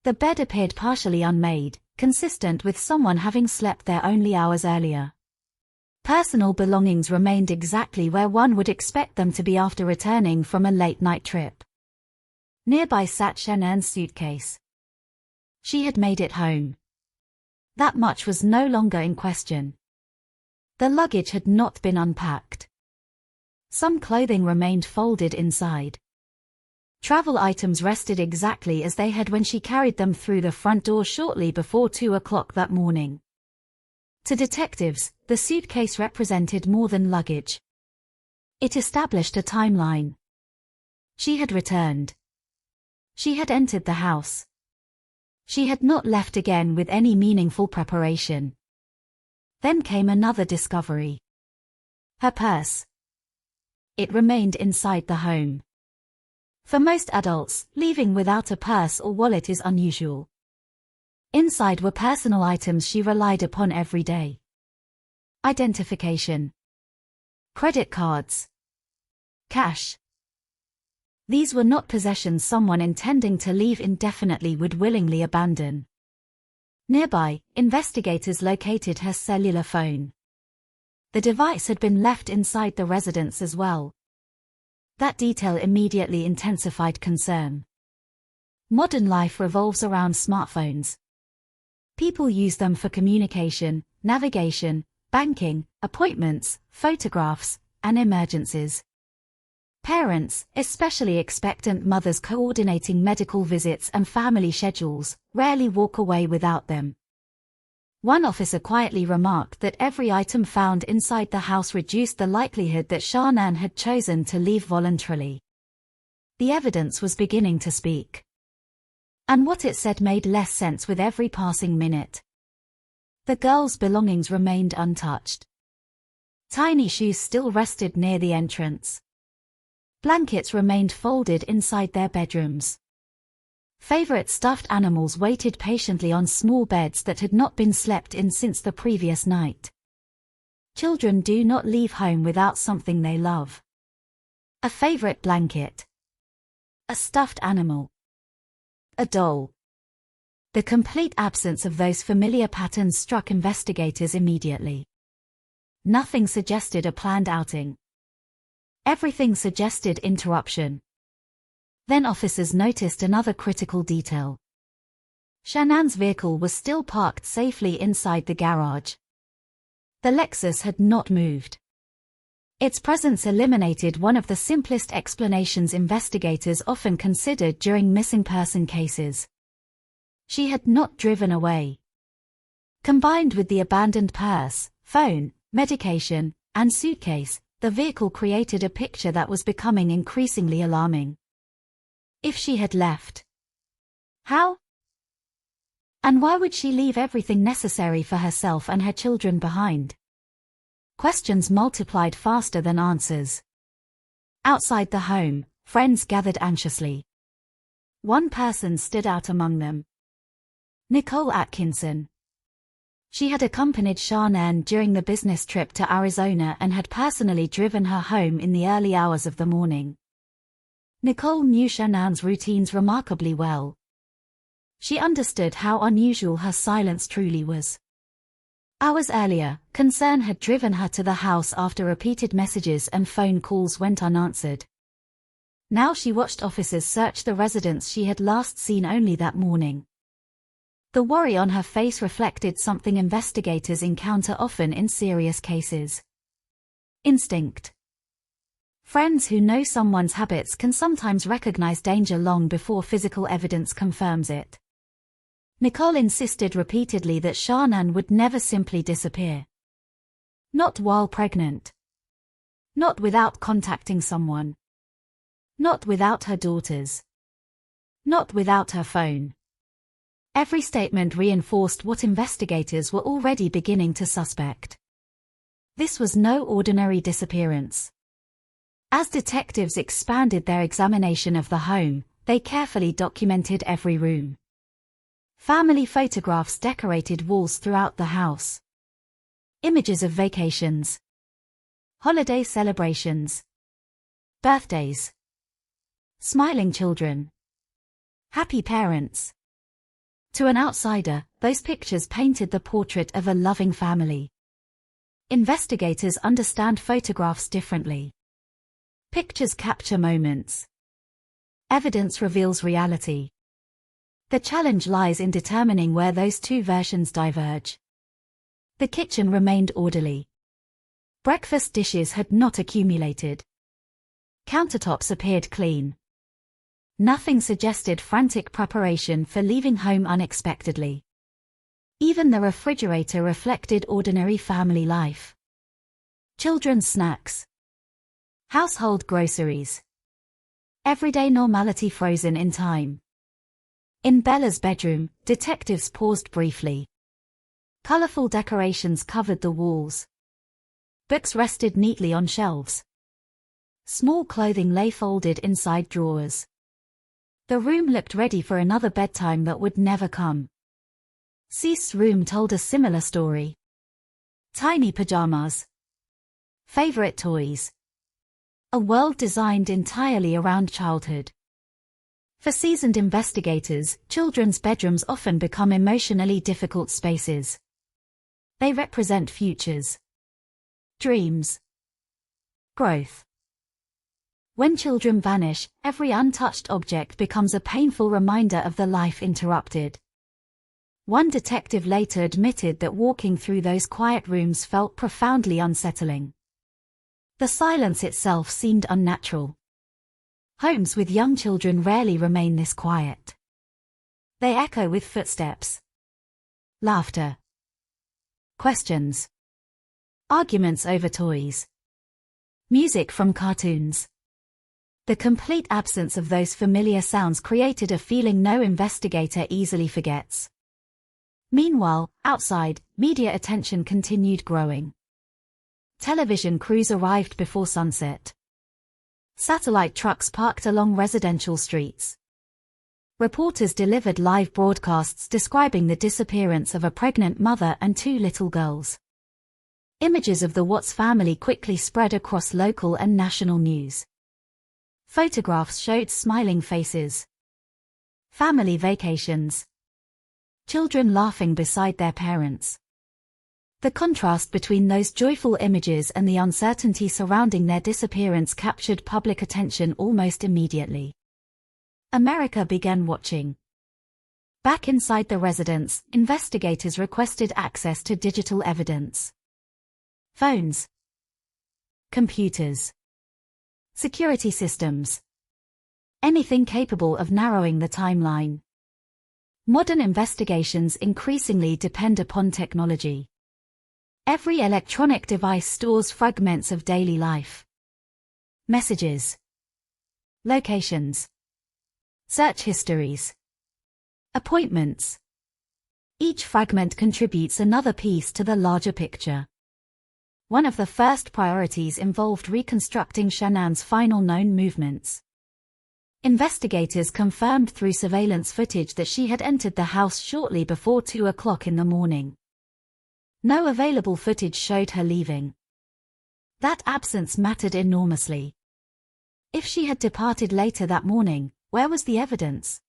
The bed appeared partially unmade, consistent with someone having slept there only hours earlier. Personal belongings remained exactly where one would expect them to be after returning from a late-night trip. Nearby sat Shannon's suitcase. She had made it home. That much was no longer in question. The luggage had not been unpacked. Some clothing remained folded inside. Travel items rested exactly as they had when she carried them through the front door shortly before 2 o'clock that morning. To detectives, the suitcase represented more than luggage. It established a timeline. She had returned. She had entered the house. She had not left again with any meaningful preparation. Then came another discovery. Her purse. It remained inside the home. For most adults, leaving without a purse or wallet is unusual. Inside were personal items she relied upon every day. Identification. Credit cards. Cash. These were not possessions someone intending to leave indefinitely would willingly abandon. Nearby, investigators located her cellular phone. The device had been left inside the residence as well. That detail immediately intensified concern. Modern life revolves around smartphones. People use them for communication, navigation, banking, appointments, photographs, and emergencies. Parents, especially expectant mothers coordinating medical visits and family schedules, rarely walk away without them. One officer quietly remarked that every item found inside the house reduced the likelihood that Shannon had chosen to leave voluntarily. The evidence was beginning to speak. And what it said made less sense with every passing minute. The girl's belongings remained untouched. Tiny shoes still rested near the entrance. Blankets remained folded inside their bedrooms. Favorite stuffed animals waited patiently on small beds that had not been slept in since the previous night. Children do not leave home without something they love. A favorite blanket. A stuffed animal. A doll. The complete absence of those familiar patterns struck investigators immediately. Nothing suggested a planned outing. Everything suggested interruption. Then officers noticed another critical detail. Shannon's vehicle was still parked safely inside the garage. The Lexus had not moved. Its presence eliminated one of the simplest explanations investigators often considered during missing person cases. She had not driven away. Combined with the abandoned purse, phone, medication, and suitcase, the vehicle created a picture that was becoming increasingly alarming. If she had left. How? And why would she leave everything necessary for herself and her children behind? Questions multiplied faster than answers. Outside the home, friends gathered anxiously. One person stood out among them. Nicole Atkinson. She had accompanied Shanann during the business trip to Arizona and had personally driven her home in the early hours of the morning. Nicole knew Shanann's routines remarkably well. She understood how unusual her silence truly was. Hours earlier, concern had driven her to the house after repeated messages and phone calls went unanswered. Now she watched officers search the residence she had last seen only that morning. The worry on her face reflected something investigators encounter often in serious cases. Instinct. Friends who know someone's habits can sometimes recognize danger long before physical evidence confirms it. Nicole insisted repeatedly that Shanann would never simply disappear. Not while pregnant. Not without contacting someone. Not without her daughters. Not without her phone. Every statement reinforced what investigators were already beginning to suspect. This was no ordinary disappearance. As detectives expanded their examination of the home, they carefully documented every room. Family photographs decorated walls throughout the house. Images of vacations, holiday celebrations, birthdays, smiling children, happy parents. To an outsider, those pictures painted the portrait of a loving family. Investigators understand photographs differently. Pictures capture moments. Evidence reveals reality. The challenge lies in determining where those two versions diverge. The kitchen remained orderly. Breakfast dishes had not accumulated. Countertops appeared clean. Nothing suggested frantic preparation for leaving home unexpectedly. Even the refrigerator reflected ordinary family life. Children's snacks. Household groceries. Everyday normality frozen in time. In Bella's bedroom, detectives paused briefly. Colorful decorations covered the walls. Books rested neatly on shelves. Small clothing lay folded inside drawers. The room looked ready for another bedtime that would never come. Cease's room told a similar story. Tiny pajamas. Favorite toys. A world designed entirely around childhood. For seasoned investigators, children's bedrooms often become emotionally difficult spaces. They represent futures, dreams, growth. When children vanish, every untouched object becomes a painful reminder of the life interrupted. One detective later admitted that walking through those quiet rooms felt profoundly unsettling. The silence itself seemed unnatural. Homes with young children rarely remain this quiet. They echo with footsteps, laughter, questions, arguments over toys, music from cartoons. The complete absence of those familiar sounds created a feeling no investigator easily forgets. Meanwhile, outside, media attention continued growing. Television crews arrived before sunset. Satellite trucks parked along residential streets. Reporters delivered live broadcasts describing the disappearance of a pregnant mother and two little girls. Images of the Watts family quickly spread across local and national news. Photographs showed smiling faces, family vacations, children laughing beside their parents. The contrast between those joyful images and the uncertainty surrounding their disappearance captured public attention almost immediately. America began watching. Back inside the residence, investigators requested access to digital evidence. Phones, computers, security systems. Anything capable of narrowing the timeline. Modern investigations increasingly depend upon technology. Every electronic device stores fragments of daily life. Messages, locations, search histories, appointments. Each fragment contributes another piece to the larger picture. One of the first priorities involved reconstructing Shannan's final known movements. Investigators confirmed through surveillance footage that she had entered the house shortly before 2 o'clock in the morning. No available footage showed her leaving. That absence mattered enormously. If she had departed later that morning, where was the evidence?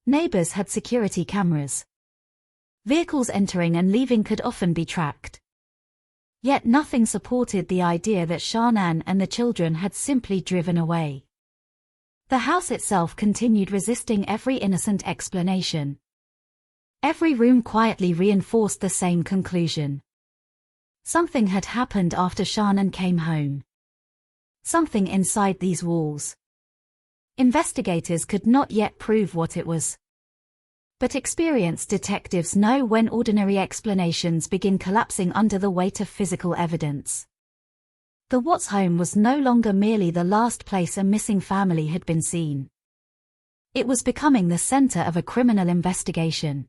Neighbors had security cameras. Vehicles entering and leaving could often be tracked. Yet nothing supported the idea that Shannan and the children had simply driven away. The house itself continued resisting every innocent explanation. Every room quietly reinforced the same conclusion. Something had happened after Shannan came home. Something inside these walls. Investigators could not yet prove what it was. But experienced detectives know when ordinary explanations begin collapsing under the weight of physical evidence. The Watts home was no longer merely the last place a missing family had been seen. It was becoming the center of a criminal investigation.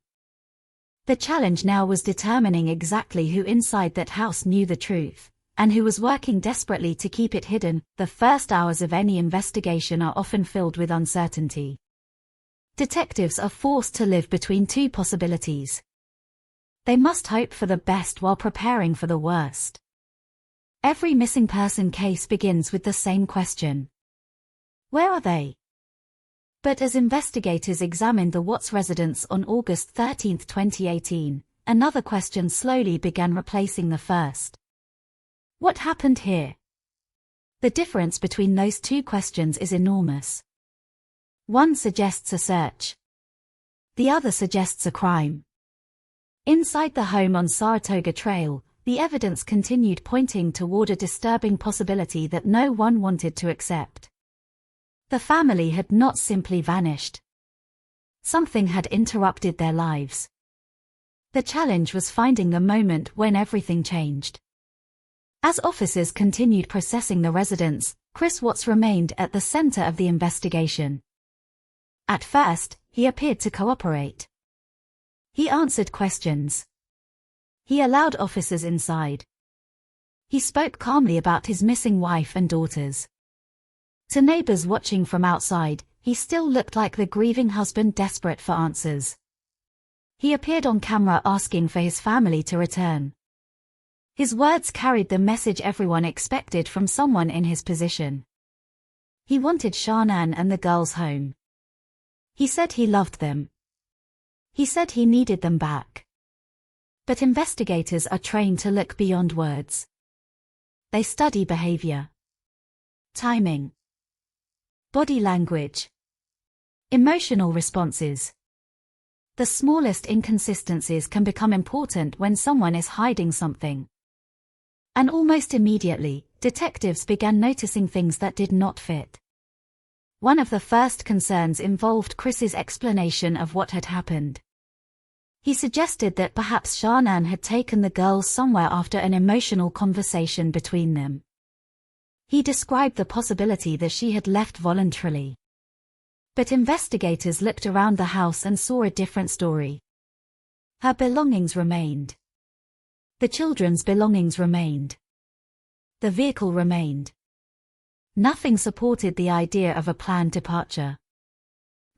The challenge now was determining exactly who inside that house knew the truth, and who was working desperately to keep it hidden. The first hours of any investigation are often filled with uncertainty. Detectives are forced to live between two possibilities. They must hope for the best while preparing for the worst. Every missing person case begins with the same question. Where are they? But as investigators examined the Watts residence on August 13, 2018, another question slowly began replacing the first. What happened here? The difference between those two questions is enormous. One suggests a search. The other suggests a crime. Inside the home on Saratoga Trail, the evidence continued pointing toward a disturbing possibility that no one wanted to accept. The family had not simply vanished. Something had interrupted their lives. The challenge was finding the moment when everything changed. As officers continued processing the residence, Chris Watts remained at the center of the investigation. At first, he appeared to cooperate. He answered questions. He allowed officers inside. He spoke calmly about his missing wife and daughters. To neighbors watching from outside, he still looked like the grieving husband desperate for answers. He appeared on camera asking for his family to return. His words carried the message everyone expected from someone in his position. He wanted Shannan and the girls home. He said he loved them. He said he needed them back. But investigators are trained to look beyond words. They study behavior, timing, body language, emotional responses. The smallest inconsistencies can become important when someone is hiding something. And almost immediately, detectives began noticing things that did not fit. One of the first concerns involved Chris's explanation of what had happened. He suggested that perhaps Shannan had taken the girls somewhere after an emotional conversation between them. He described the possibility that she had left voluntarily. But investigators looked around the house and saw a different story. Her belongings remained. The children's belongings remained. The vehicle remained. Nothing supported the idea of a planned departure.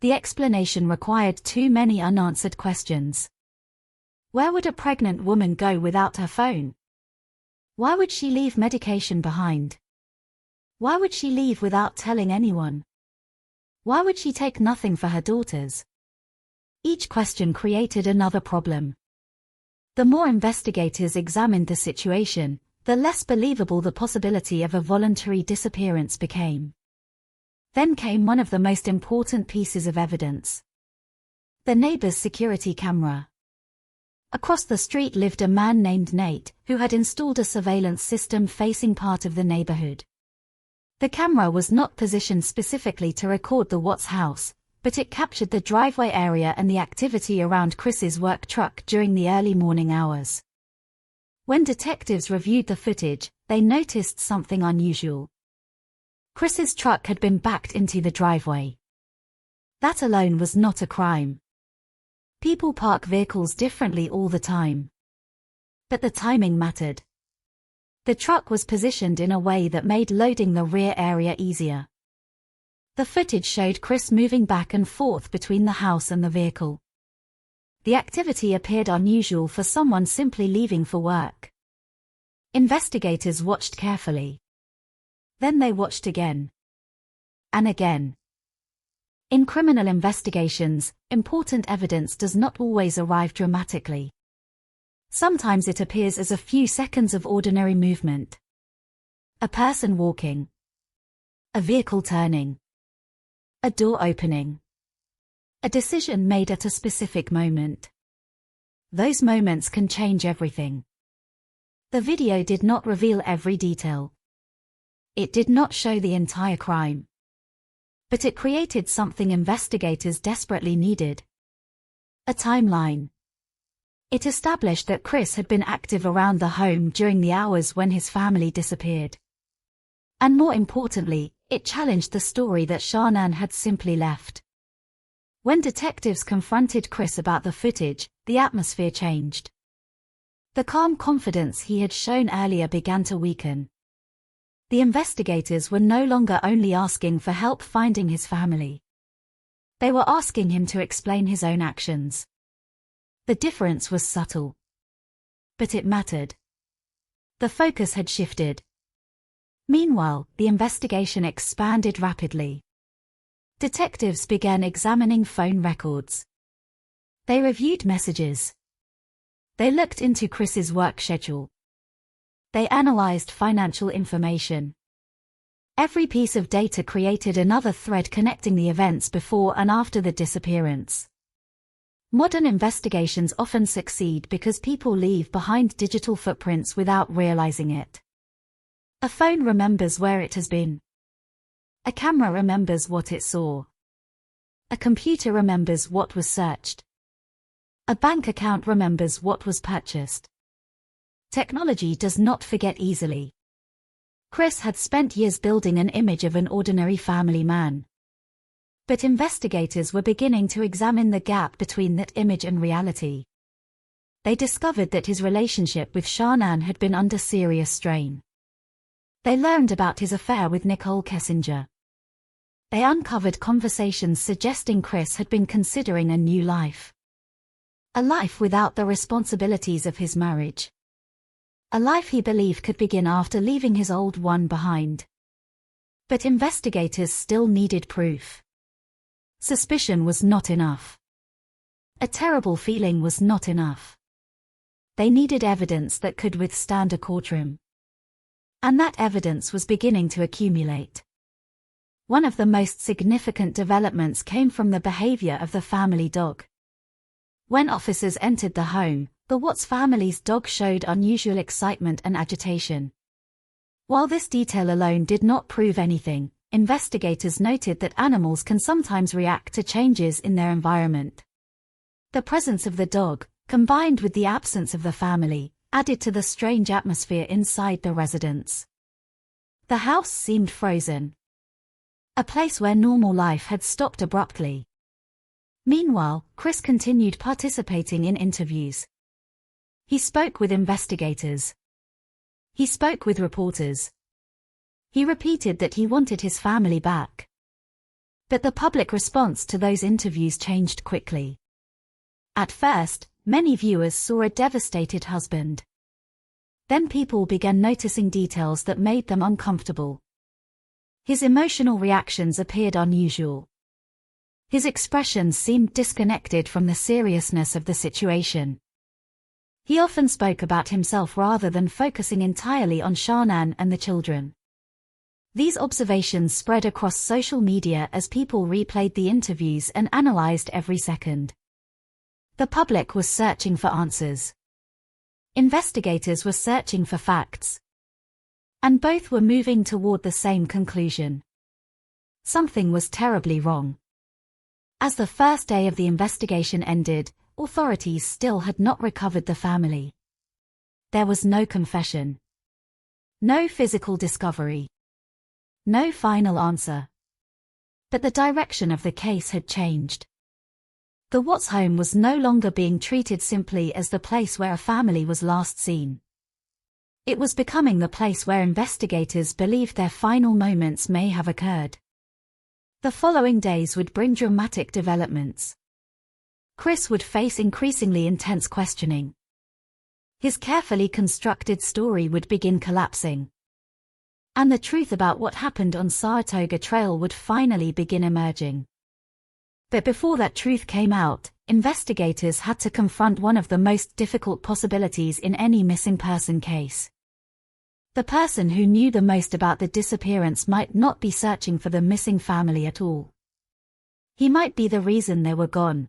The explanation required too many unanswered questions. Where would a pregnant woman go without her phone? Why would she leave medication behind? Why would she leave without telling anyone? Why would she take nothing for her daughters? Each question created another problem. The more investigators examined the situation, the less believable the possibility of a voluntary disappearance became. Then came one of the most important pieces of evidence. The neighbor's security camera. Across the street lived a man named Nate, who had installed a surveillance system facing part of the neighborhood. The camera was not positioned specifically to record the Watts house, but it captured the driveway area and the activity around Chris's work truck during the early morning hours. When detectives reviewed the footage, they noticed something unusual. Chris's truck had been backed into the driveway. That alone was not a crime. People park vehicles differently all the time. But the timing mattered. The truck was positioned in a way that made loading the rear area easier. The footage showed Chris moving back and forth between the house and the vehicle. The activity appeared unusual for someone simply leaving for work. Investigators watched carefully. Then they watched again. And again. In criminal investigations, important evidence does not always arrive dramatically. Sometimes it appears as a few seconds of ordinary movement. A person walking. A vehicle turning. A door opening. A decision made at a specific moment. Those moments can change everything. The video did not reveal every detail. It did not show the entire crime. But it created something investigators desperately needed. A timeline. It established that Chris had been active around the home during the hours when his family disappeared. And more importantly, it challenged the story that Shanann had simply left. When detectives confronted Chris about the footage, the atmosphere changed. The calm confidence he had shown earlier began to weaken. The investigators were no longer only asking for help finding his family. They were asking him to explain his own actions. The difference was subtle. But it mattered. The focus had shifted. Meanwhile, the investigation expanded rapidly. Detectives began examining phone records. They reviewed messages. They looked into Chris's work schedule. They analyzed financial information. Every piece of data created another thread connecting the events before and after the disappearance. Modern investigations often succeed because people leave behind digital footprints without realizing it. A phone remembers where it has been. A camera remembers what it saw. A computer remembers what was searched. A bank account remembers what was purchased. Technology does not forget easily. Chris had spent years building an image of an ordinary family man. But investigators were beginning to examine the gap between that image and reality. They discovered that his relationship with Shanann had been under serious strain. They learned about his affair with Nicole Kessinger. They uncovered conversations suggesting Chris had been considering a new life. A life without the responsibilities of his marriage. A life he believed could begin after leaving his old one behind. But investigators still needed proof. Suspicion was not enough. A terrible feeling was not enough. They needed evidence that could withstand a courtroom. And that evidence was beginning to accumulate. One of the most significant developments came from the behavior of the family dog. When officers entered the home, the Watts family's dog showed unusual excitement and agitation. While this detail alone did not prove anything, investigators noted that animals can sometimes react to changes in their environment. The presence of the dog, combined with the absence of the family, added to the strange atmosphere inside the residence. The house seemed frozen. A place where normal life had stopped abruptly. Meanwhile, Chris continued participating in interviews. He spoke with investigators. He spoke with reporters. He repeated that he wanted his family back. But the public response to those interviews changed quickly. At first, many viewers saw a devastated husband. Then people began noticing details that made them uncomfortable. His emotional reactions appeared unusual. His expressions seemed disconnected from the seriousness of the situation. He often spoke about himself rather than focusing entirely on Shanann and the children. These observations spread across social media as people replayed the interviews and analyzed every second. The public was searching for answers. Investigators were searching for facts. And both were moving toward the same conclusion. Something was terribly wrong. As the first day of the investigation ended, authorities still had not recovered the family. There was no confession. No physical discovery. No final answer. But the direction of the case had changed. The Watts home was no longer being treated simply as the place where a family was last seen. It was becoming the place where investigators believed their final moments may have occurred. The following days would bring dramatic developments. Chris would face increasingly intense questioning. His carefully constructed story would begin collapsing. And the truth about what happened on Saratoga Trail would finally begin emerging. But before that truth came out, investigators had to confront one of the most difficult possibilities in any missing person case. The person who knew the most about the disappearance might not be searching for the missing family at all. He might be the reason they were gone.